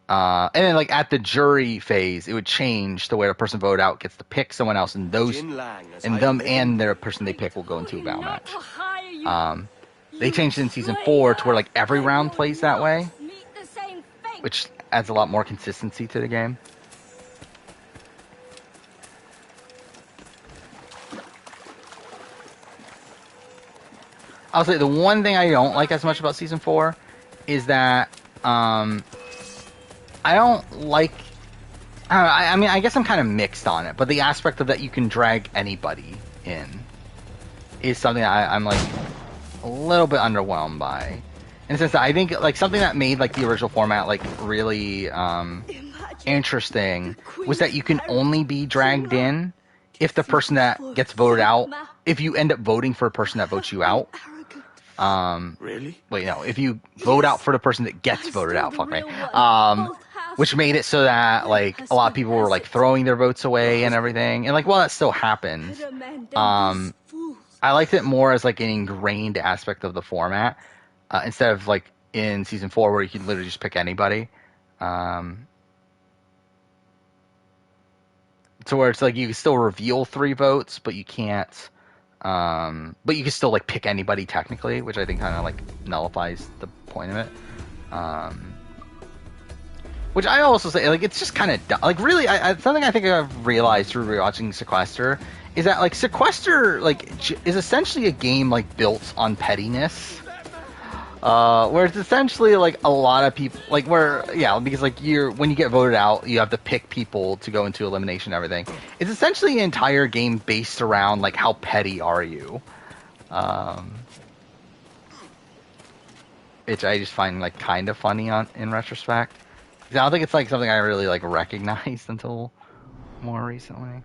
A: and then like at the jury phase, it would change to where a person voted out gets to pick someone else, and their person they pick will go into a battle match. They changed it in season 4 to where like every round plays that way, which adds a lot more consistency to the game. I'll say the one thing I don't like as much about season 4 is that I don't like. I mean, I guess I'm kind of mixed on it, but the aspect of that you can drag anybody in is something that I'm like a little bit underwhelmed by. In the sense that I think like something that made like the original format like really interesting was that you can only be dragged in if the person that gets voted out, if you end up voting for a person that votes you out. Really? Wait, no. If you vote out for the person that gets voted out, fuck me. Which made it so that like a lot of people were like throwing their votes away and everything, and like while that still happens, I liked it more as like an ingrained aspect of the format instead of like in season 4 where you can literally just pick anybody. To where it's like you can still reveal 3 votes, but you can't. But you can still like pick anybody technically, which I think kind of like nullifies the point of it. Which I also say, like, it's just kind of like really. Something I think I've realized through rewatching Sequester is that like Sequester like is essentially a game like built on pettiness. Where it's essentially like a lot of people like because like when you get voted out, you have to pick people to go into elimination and everything. It's essentially an entire game based around like how petty are you, which I just find like kind of funny in retrospect. I don't think it's like something I really like recognized until more recently.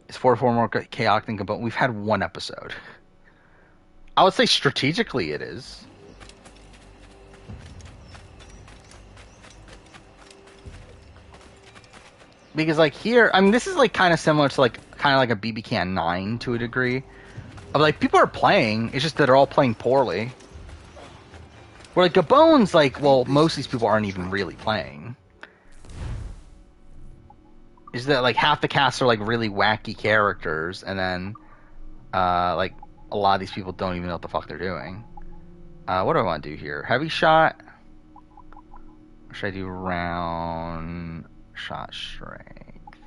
A: Is 4-4 more chaotic than Gabon? We've had 1 episode. I would say strategically it is. Because like here, I mean, this is like kind of similar to like a BB Can 9 to a degree. Of like people are playing, it's just that they're all playing poorly. Where like Gabon's like, well, most of these people aren't even really playing. Is that like half the cast are like really wacky characters, and then like a lot of these people don't even know what the fuck they're doing. What do I want to do here? Heavy shot? Or should I do round shot strength?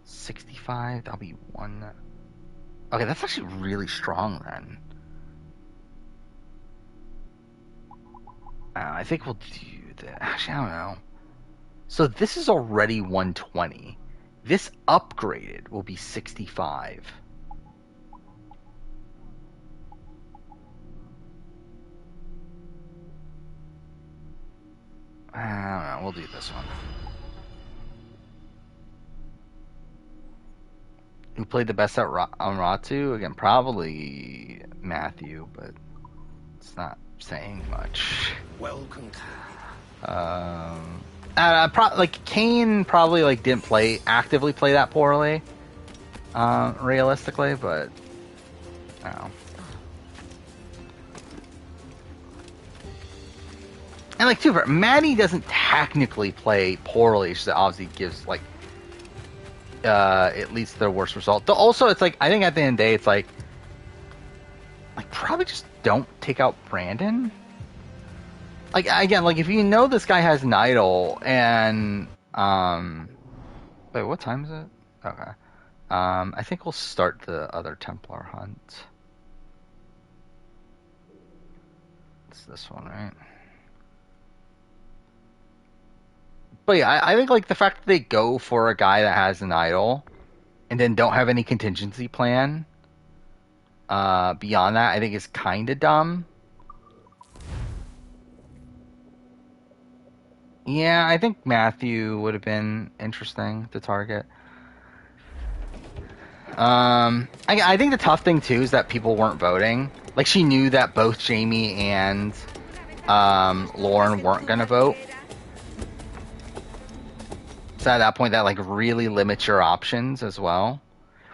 A: 65? That'll be 1. Okay, that's actually really strong then. I think we'll do that. Actually, I don't know. So this is already 120. This upgraded will be 65. I don't know. We'll do this one. Who played the best on Ratu? Again, probably Matthew, but it's not saying much.
E: Welcome.
A: Like Kane probably like didn't actively play that poorly, realistically, but I don't know. And like too, Maddie doesn't technically play poorly. She obviously gives like at least their worst result. Also, it's like I think at the end of the day, it's like probably just don't take out Brandon. Like again, like if you know this guy has an idol and wait, what time is it? Okay. I think we'll start the other Templar hunt. It's this one, right? But yeah, I think like the fact that they go for a guy that has an idol and then don't have any contingency plan beyond that, I think is kind of dumb. Yeah, I think Matthew would have been interesting to target. I think the tough thing too is that people weren't voting. Like she knew that both Jamie and Lauren weren't gonna vote. So at that point, that like really limits your options as well,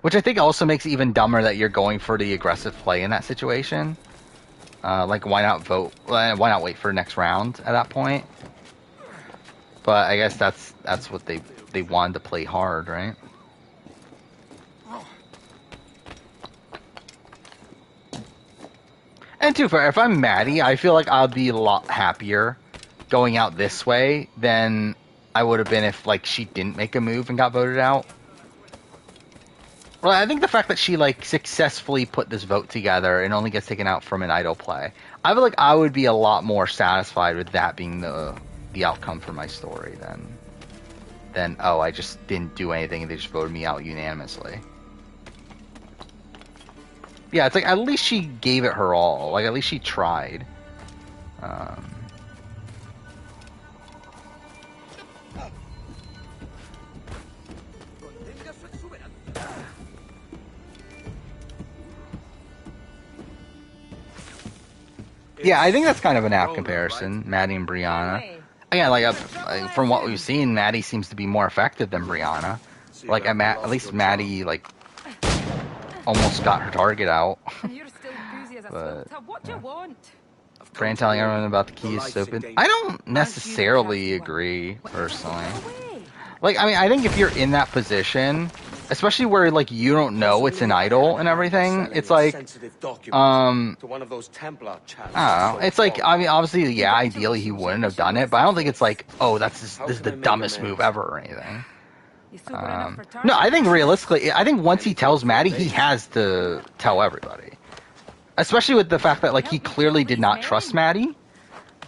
A: which I think also makes it even dumber that you're going for the aggressive play in that situation. Like why not vote? Why not wait for next round at that point? But I guess that's what they wanted to play hard, right? And too, if I'm Maddie, I feel like I'll be a lot happier going out this way than I would have been if like she didn't make a move and got voted out. Well, I think the fact that she like successfully put this vote together and only gets taken out from an idle play, I feel like I would be a lot more satisfied with that being the outcome for my story than oh, I just didn't do anything and they just voted me out unanimously. Yeah, it's like at least she gave it her all. Like at least she tried. Yeah, I think that's kind of an apt comparison, Maddie and Brianna. Again, like from what we've seen, Maddie seems to be more effective than Brianna. Like at least Maddie like almost got her target out.
M: And you're still boozy as a
A: But,
M: swilter. What do you want?
A: Bran telling everyone about the key is stupid. I don't necessarily agree, personally. Like, I mean, I think if you're in that position, especially where, like, you don't know it's an idol and everything, it's like, I don't know, it's like, I mean, obviously, yeah, ideally he wouldn't have done it, but I don't think it's like, oh, this is the dumbest move ever or anything. No, I think realistically, I think once he tells Maddie, he has to tell everybody. Especially with the fact that, like, he clearly did not trust Maddie.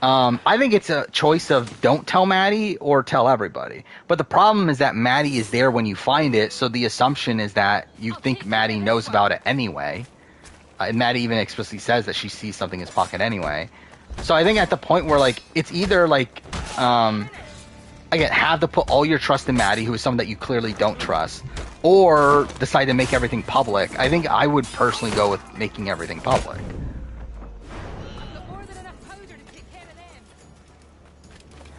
A: I think it's a choice of don't tell Maddie or tell everybody. But the problem is that Maddie is there when you find it, so the assumption is that you think Maddie knows about it anyway. And Maddie even explicitly says that she sees something in his pocket anyway. So I think at the point where, like, it's either, like, again, have to put all your trust in Maddie, who is someone that you clearly don't trust, or decide to make everything public. I think I would personally go with making everything public.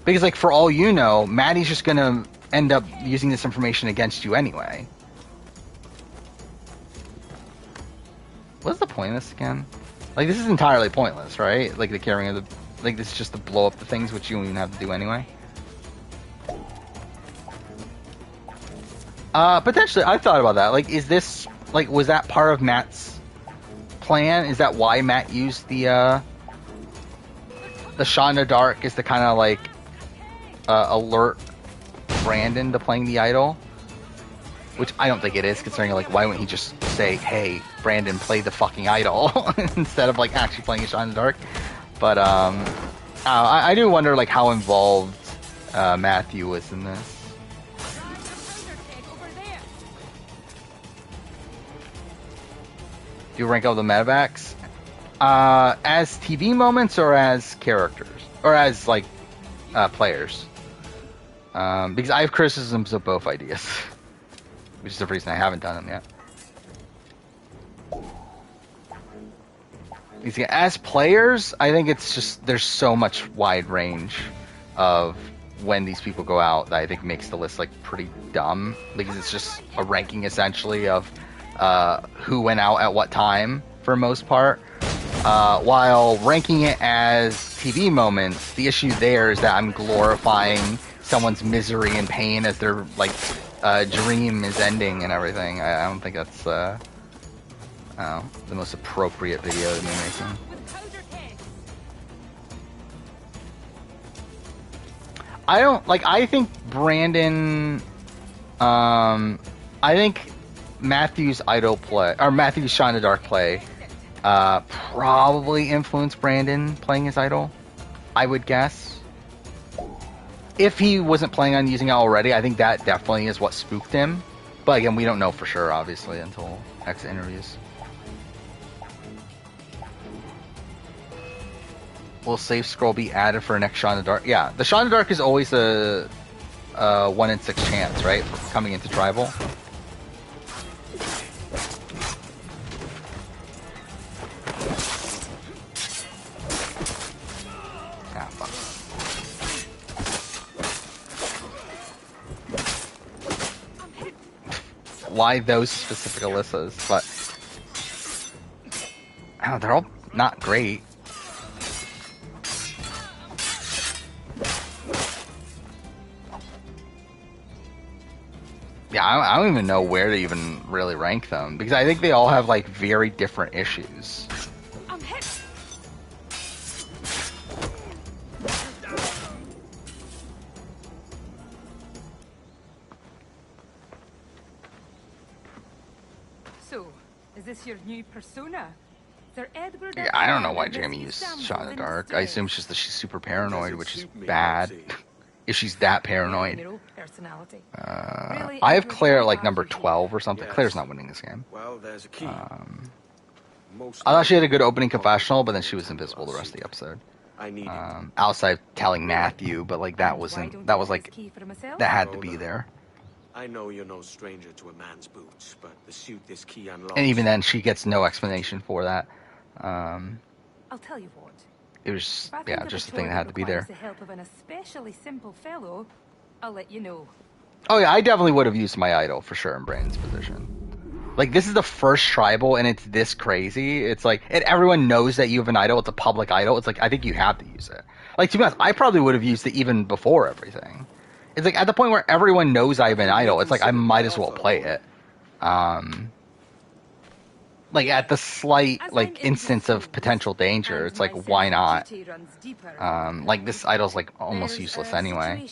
A: Because, like, for all you know, Maddie's just going to end up using this information against you anyway. What's the point of this again? Like, this is entirely pointless, right? Like, the carrying of the... Like, this is just to blow up the things, which you don't even have to do anyway. Potentially, I've thought about that. Like, is this... Like, was that part of Matt's plan? Is that why Matt used the shot in the dark is to kind of, like... alert Brandon to playing the idol, which I don't think it is, considering, like, why wouldn't he just say, hey, Brandon, play the fucking idol, instead of, like, actually playing a shot in the dark. But I do wonder, like, how involved Matthew was in this. Do you rank up the medevacs as TV moments or as characters, or as, like, players? Because I have criticisms of both ideas, which is the reason I haven't done them yet. As players, I think it's just, there's so much wide range of when these people go out that I think makes the list, like, pretty dumb, because it's just a ranking essentially of who went out at what time for most part. While ranking it as TV moments, the issue there is that I'm glorifying someone's misery and pain as their, like, dream is ending and everything. I don't think that's the most appropriate video to be making. I think Brandon, I think Matthew's idol play, or Matthew's Shot in the Dark play, probably influenced Brandon playing his idol, I would guess. If he wasn't planning on using it already, I think that definitely is what spooked him. But again, we don't know for sure, obviously, until exit interviews. Will Safe Scroll be added for next Shot in the Dark? Yeah, the Shot in the Dark is always a 1 in 6 chance, right, for coming into Tribal. Why those specific Alyssas, but oh, they're all not great. Yeah, I don't even know where to even really rank them, because I think they all have, like, very different issues.
M: Is this your new persona? Sir Edward?
A: Yeah, I don't know why Jamie used Shot in the Dark. I assume it's just that she's super paranoid, which is bad. If she's that paranoid. I have Claire at, like, number 12 or something. Claire's not winning this game.
E: Well, there's a key.
A: I thought she had a good opening confessional, but then she was invisible the rest of the episode. Outside telling Matthew, but, like, that was like, that had to be there.
E: I know you're no stranger to a man's boots, but the suit this key unlocks...
A: And even then, she gets no explanation for that.
M: I'll tell you what.
A: It was, yeah, just the thing that had to be there.
M: The help of an especially simple fellow, I'll let you know.
A: Oh yeah, I definitely would have used my idol for sure in Brandon's position. Like, this is the first tribal, and it's this crazy. It's like, and everyone knows that you have an idol. It's a public idol. It's like, I think you have to use it. Like, to be honest, I probably would have used it even before everything. It's like, at the point where everyone knows I have an idol, it's like, I might as well play it. Like, at the slight, like, instance of potential danger, it's like, why not? Like, this idol's, like, almost useless anyway.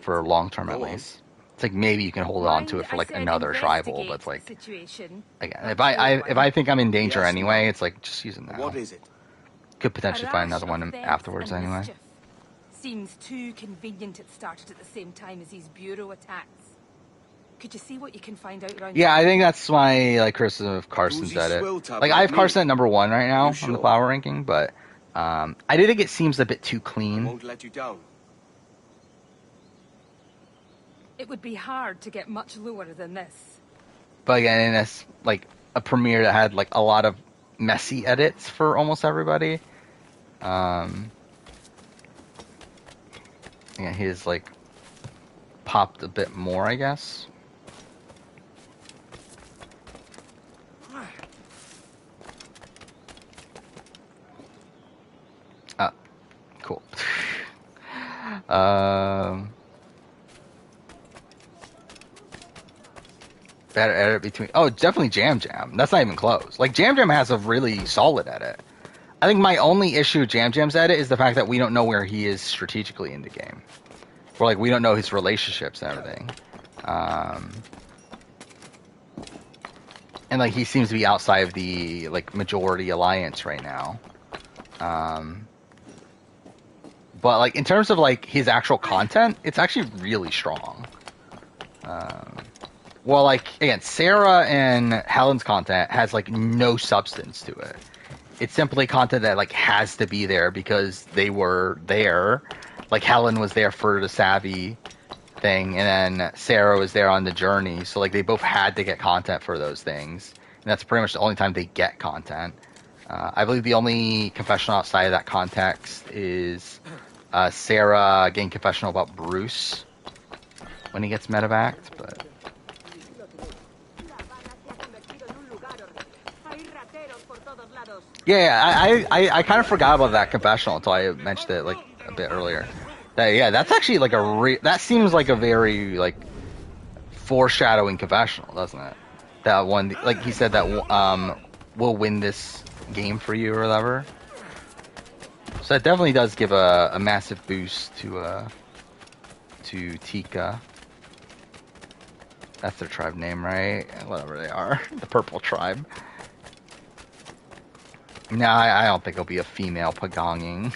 A: For long term, at least. It's like, maybe you can hold on to it for, like, another tribal, but it's like, again, if I think I'm in danger anyway, it's like, just use it now.
E: What is it?
A: Could potentially find another one afterwards anyway.
M: Seems too convenient it started at the same time as these bureau attacks. Could you see what you can find out around?
A: Yeah, I think that's my like criticism of Carson's edit. Like, I have Carson at number 1 right now on the flower ranking, but I do think it seems a bit too clean.
E: Won't let you down.
M: It would be hard to get much lower than this.
A: But again, it's like a premiere that had like a lot of messy edits for almost everybody. Yeah, his like popped a bit more, I guess. Cool. Better edit between. Oh, definitely Jam Jam. That's not even close. Like, Jam Jam has a really solid edit. I think my only issue with Jam Jam's edit is the fact that we don't know where he is strategically in the game. Or like, we don't know his relationships and everything. And like, he seems to be outside of the like majority alliance right now. But like, in terms of like his actual content, it's actually really strong. Well, like, again, Sarah and Helen's content has like no substance to it. It's simply content that like has to be there because they were there. Like, Helen was there for the Savvy thing, and then Sarah was there on the journey. So like, they both had to get content for those things, and that's pretty much the only time they get content. I believe the only confessional outside of that context is Sarah getting confessional about Bruce when he gets medevaced, but. Yeah, I kind of forgot about that confessional until I mentioned it like a bit earlier. Yeah, that's actually like that seems like a very like foreshadowing confessional, doesn't it? That one, like he said that we'll win this game for you or whatever. So that definitely does give a massive boost to Tika. That's their tribe name, right? Whatever they are, the Purple Tribe. No, I don't think it'll be a female Pagonging.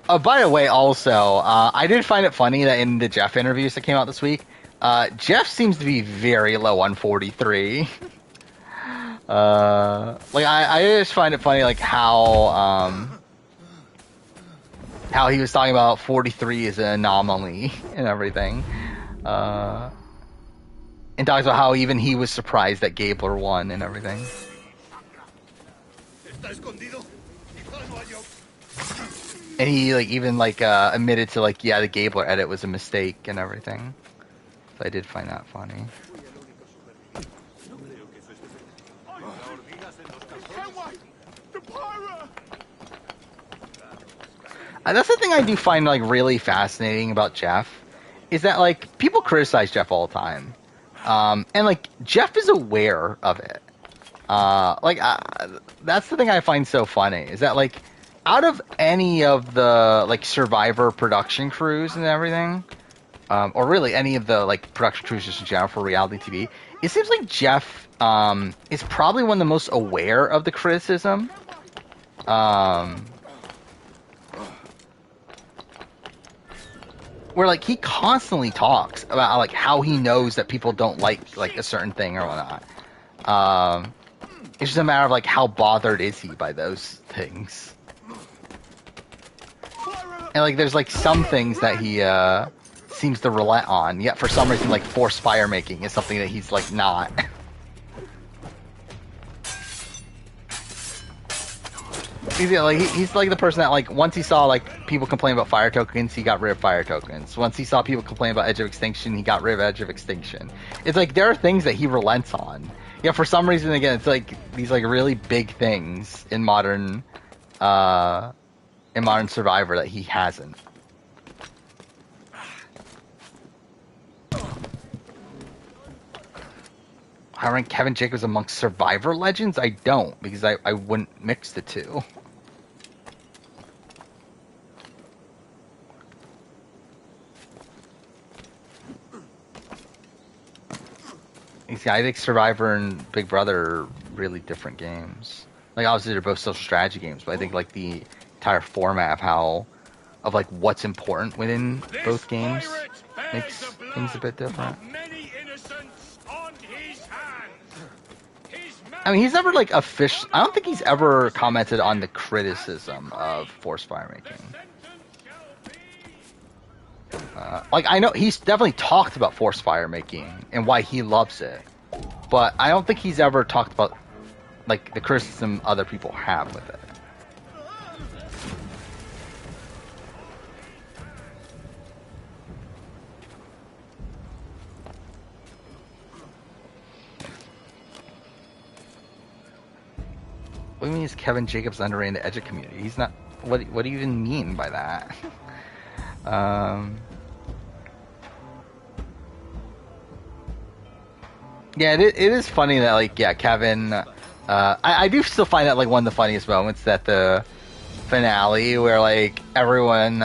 A: By the way, also, I did find it funny that in the Jeff interviews that came out this week, Jeff seems to be very low on 43. Like, I just find it funny, like, how he was talking about 43 as an anomaly and everything. And talks about how even he was surprised that Gabler won and everything. And he like even like admitted to like, yeah, the Gabler edit was a mistake and everything. So I did find that funny. That's the thing I do find like really fascinating about Jeff, is that like people criticize Jeff all the time, and like Jeff is aware of it. That's the thing I find so funny, is that like out of any of the like Survivor production crews and everything, or really any of the like production crews just in general for reality TV, it seems like Jeff is probably one of the most aware of the criticism. Where like he constantly talks about like how he knows that people don't like a certain thing or whatnot. It's just a matter of like how bothered is he by those things. And like there's like some things that he seems to relent on, yet for some reason like forced fire making is something that he's like not. He's like the person that like once he saw like people complain about fire tokens, he got rid of fire tokens. Once he saw people complain about Edge of Extinction, he got rid of Edge of Extinction. It's like there are things that he relents on. Yeah, for some reason, again, it's like these like really big things in modern Survivor that he hasn't. I rank Kevin Jacobs amongst Survivor legends? I don't, because I wouldn't mix the two. You see, I think Survivor and Big Brother are really different games. Like, obviously they're both social strategy games, but I think like the entire format of like what's important within both games makes things a bit different. I mean, he's never like official. I don't think he's ever commented on the criticism of forced fire making. Like, I know he's definitely talked about forced fire making and why he loves it, but I don't think he's ever talked about like the criticism other people have with it. What do you mean is Kevin Jacobs underrated in the Edge community? He's not. What do you even mean by that? Yeah, it is funny that like Kevin. I do still find that like one of the funniest moments that the finale where like everyone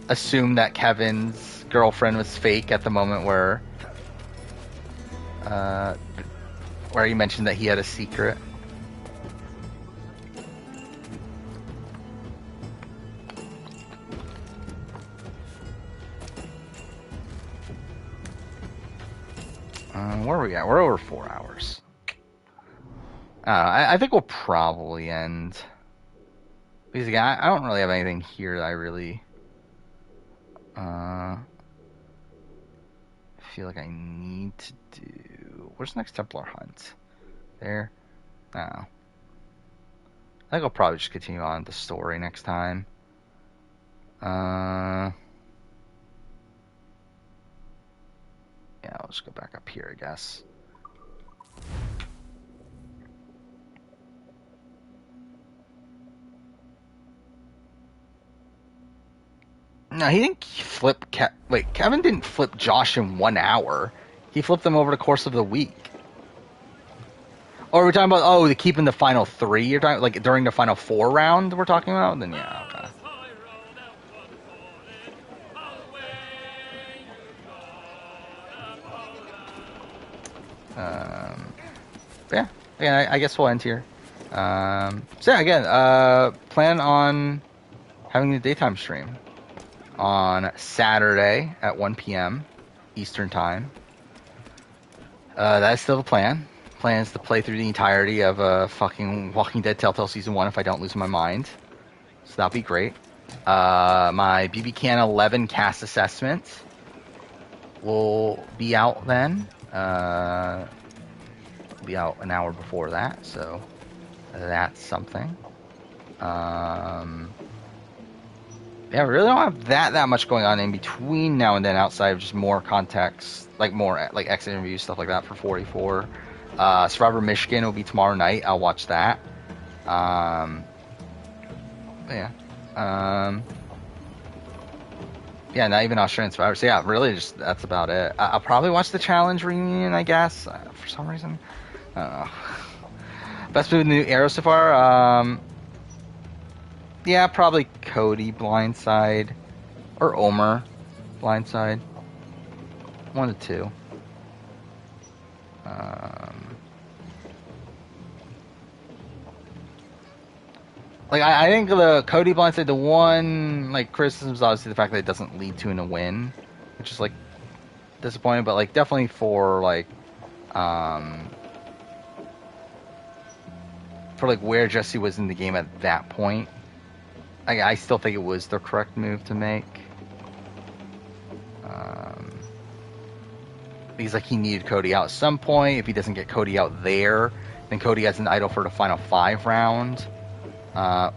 A: assumed that Kevin's girlfriend was fake at the moment where he mentioned that he had a secret. Where are we at? We're over 4 hours. I think we'll probably end. Because again, I don't really have anything here that I really feel like I need to do. Where's the next Templar hunt? There? No. I think I'll probably just continue on the story next time. Yeah, I'll just go back up here, I guess. No, he didn't flip... Wait, Kevin didn't flip Josh in 1 hour. He flipped them over the course of the week. Or we're talking about, the keeping the final 3? You're talking, like, during the final 4 round we're talking about? Then yeah, okay. Yeah, again, I guess we'll end here. So yeah, again, plan on having the daytime stream on Saturday at 1 p.m. Eastern Time. That is still the plan. Plan is to play through the entirety of fucking Walking Dead Telltale Season 1 if I don't lose my mind. So that'll be great. My BB Can 11 cast assessment will be out then. Be out an hour before that, so that's something. Yeah, we really don't have that much going on in between now and then outside of just more context, like more like exit interviews, stuff like that for 44. Survivor Michigan will be tomorrow night. I'll watch that. Yeah. Yeah, not even Australian Survivor. So yeah, really just that's about it. I'll probably watch the Challenge reunion, I guess, for some reason. I don't know. Best move in the new era so far? Yeah, probably Cody Blindside. Or Omer Blindside. 1 to 2. Like, I think the Cody Blindside, the one, like, criticism is obviously the fact that it doesn't lead to a win, which is, like, disappointing, but, like, definitely for, like, where Jesse was in the game at that point, I still think it was the correct move to make. Because, like, he needed Cody out at some point. If he doesn't get Cody out there, then Cody has an idol for the final 5 round.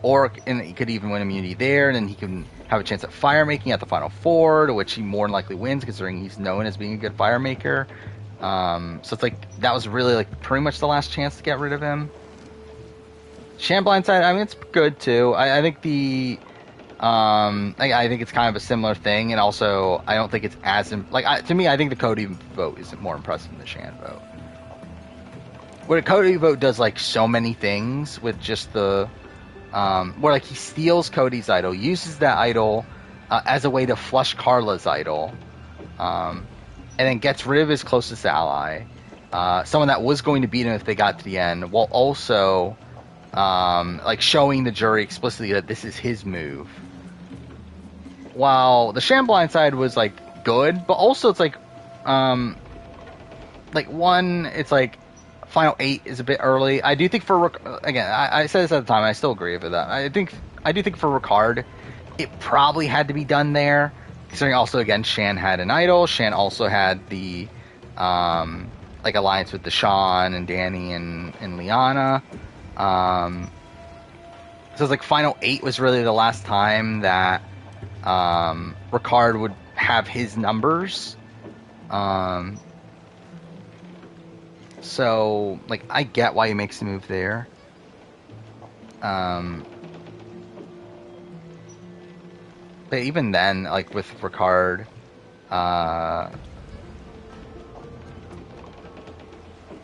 A: or and he could even win immunity there, and then he can have a chance at fire making at the final four, to which he more than likely wins, considering he's known as being a good fire maker. So it's like that was really like pretty much the last chance to get rid of him. Shan Blindside, I mean, it's good too. I think the I think it's kind of a similar thing, and also I don't think it's as to me. I think the Cody vote is more impressive than the Shan vote. Where the Cody vote does like so many things with just the where like he steals Cody's idol, uses that idol as a way to flush Carla's idol, and then gets rid of his closest ally, someone that was going to beat him if they got to the end, while also like showing the jury explicitly that this is his move. While the Shan Blindside was like good, but also it's like one, it's like Final 8 is a bit early. I do think again, I said this at the time, I still agree with that. I do think for Ricard, it probably had to be done there, considering also again Shan had an idol. Shan also had the like alliance with Deshawn and Danny and Liana. So it's like Final 8 was really the last time that Ricard would have his numbers. So like I get why he makes the move there. But even then, like with Ricard,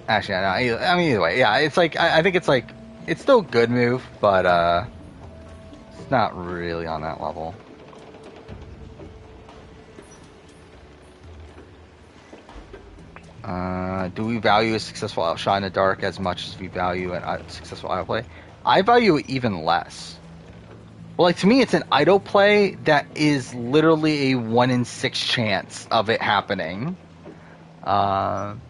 A: actually, I mean, either way, yeah, it's like I think it's like it's still a good move, but it's not really on that level. Do we value a successful outshot in the dark as much as we value a successful idle play? I value it even less. Well, like to me, it's an idle play that is literally a 1 in 6 chance of it happening, and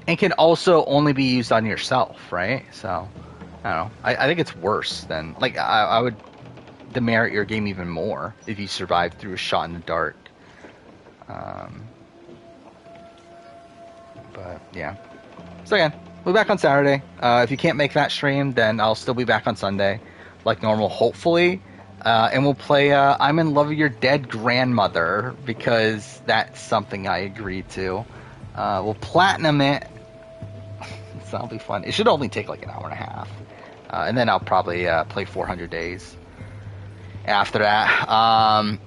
A: can also only be used on yourself, right? So, I don't know. I think it's worse than like I would demerit your game even more if you survived through a shot in the dark. But yeah. So again, we'll be back on Saturday. If you can't make that stream, then I'll still be back on Sunday, like normal, hopefully. And we'll play I'm in Love with Your Dead Grandmother, because that's something I agreed to. We'll platinum it. So that'll be fun. It should only take like an hour and a half. And then I'll probably play 400 Days after that.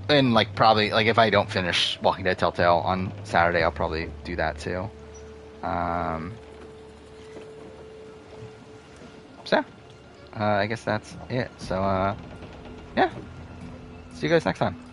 A: And like probably like if I don't finish Walking Dead Telltale on Saturday, I'll probably do that too. So I guess that's it. So yeah, see you guys next time.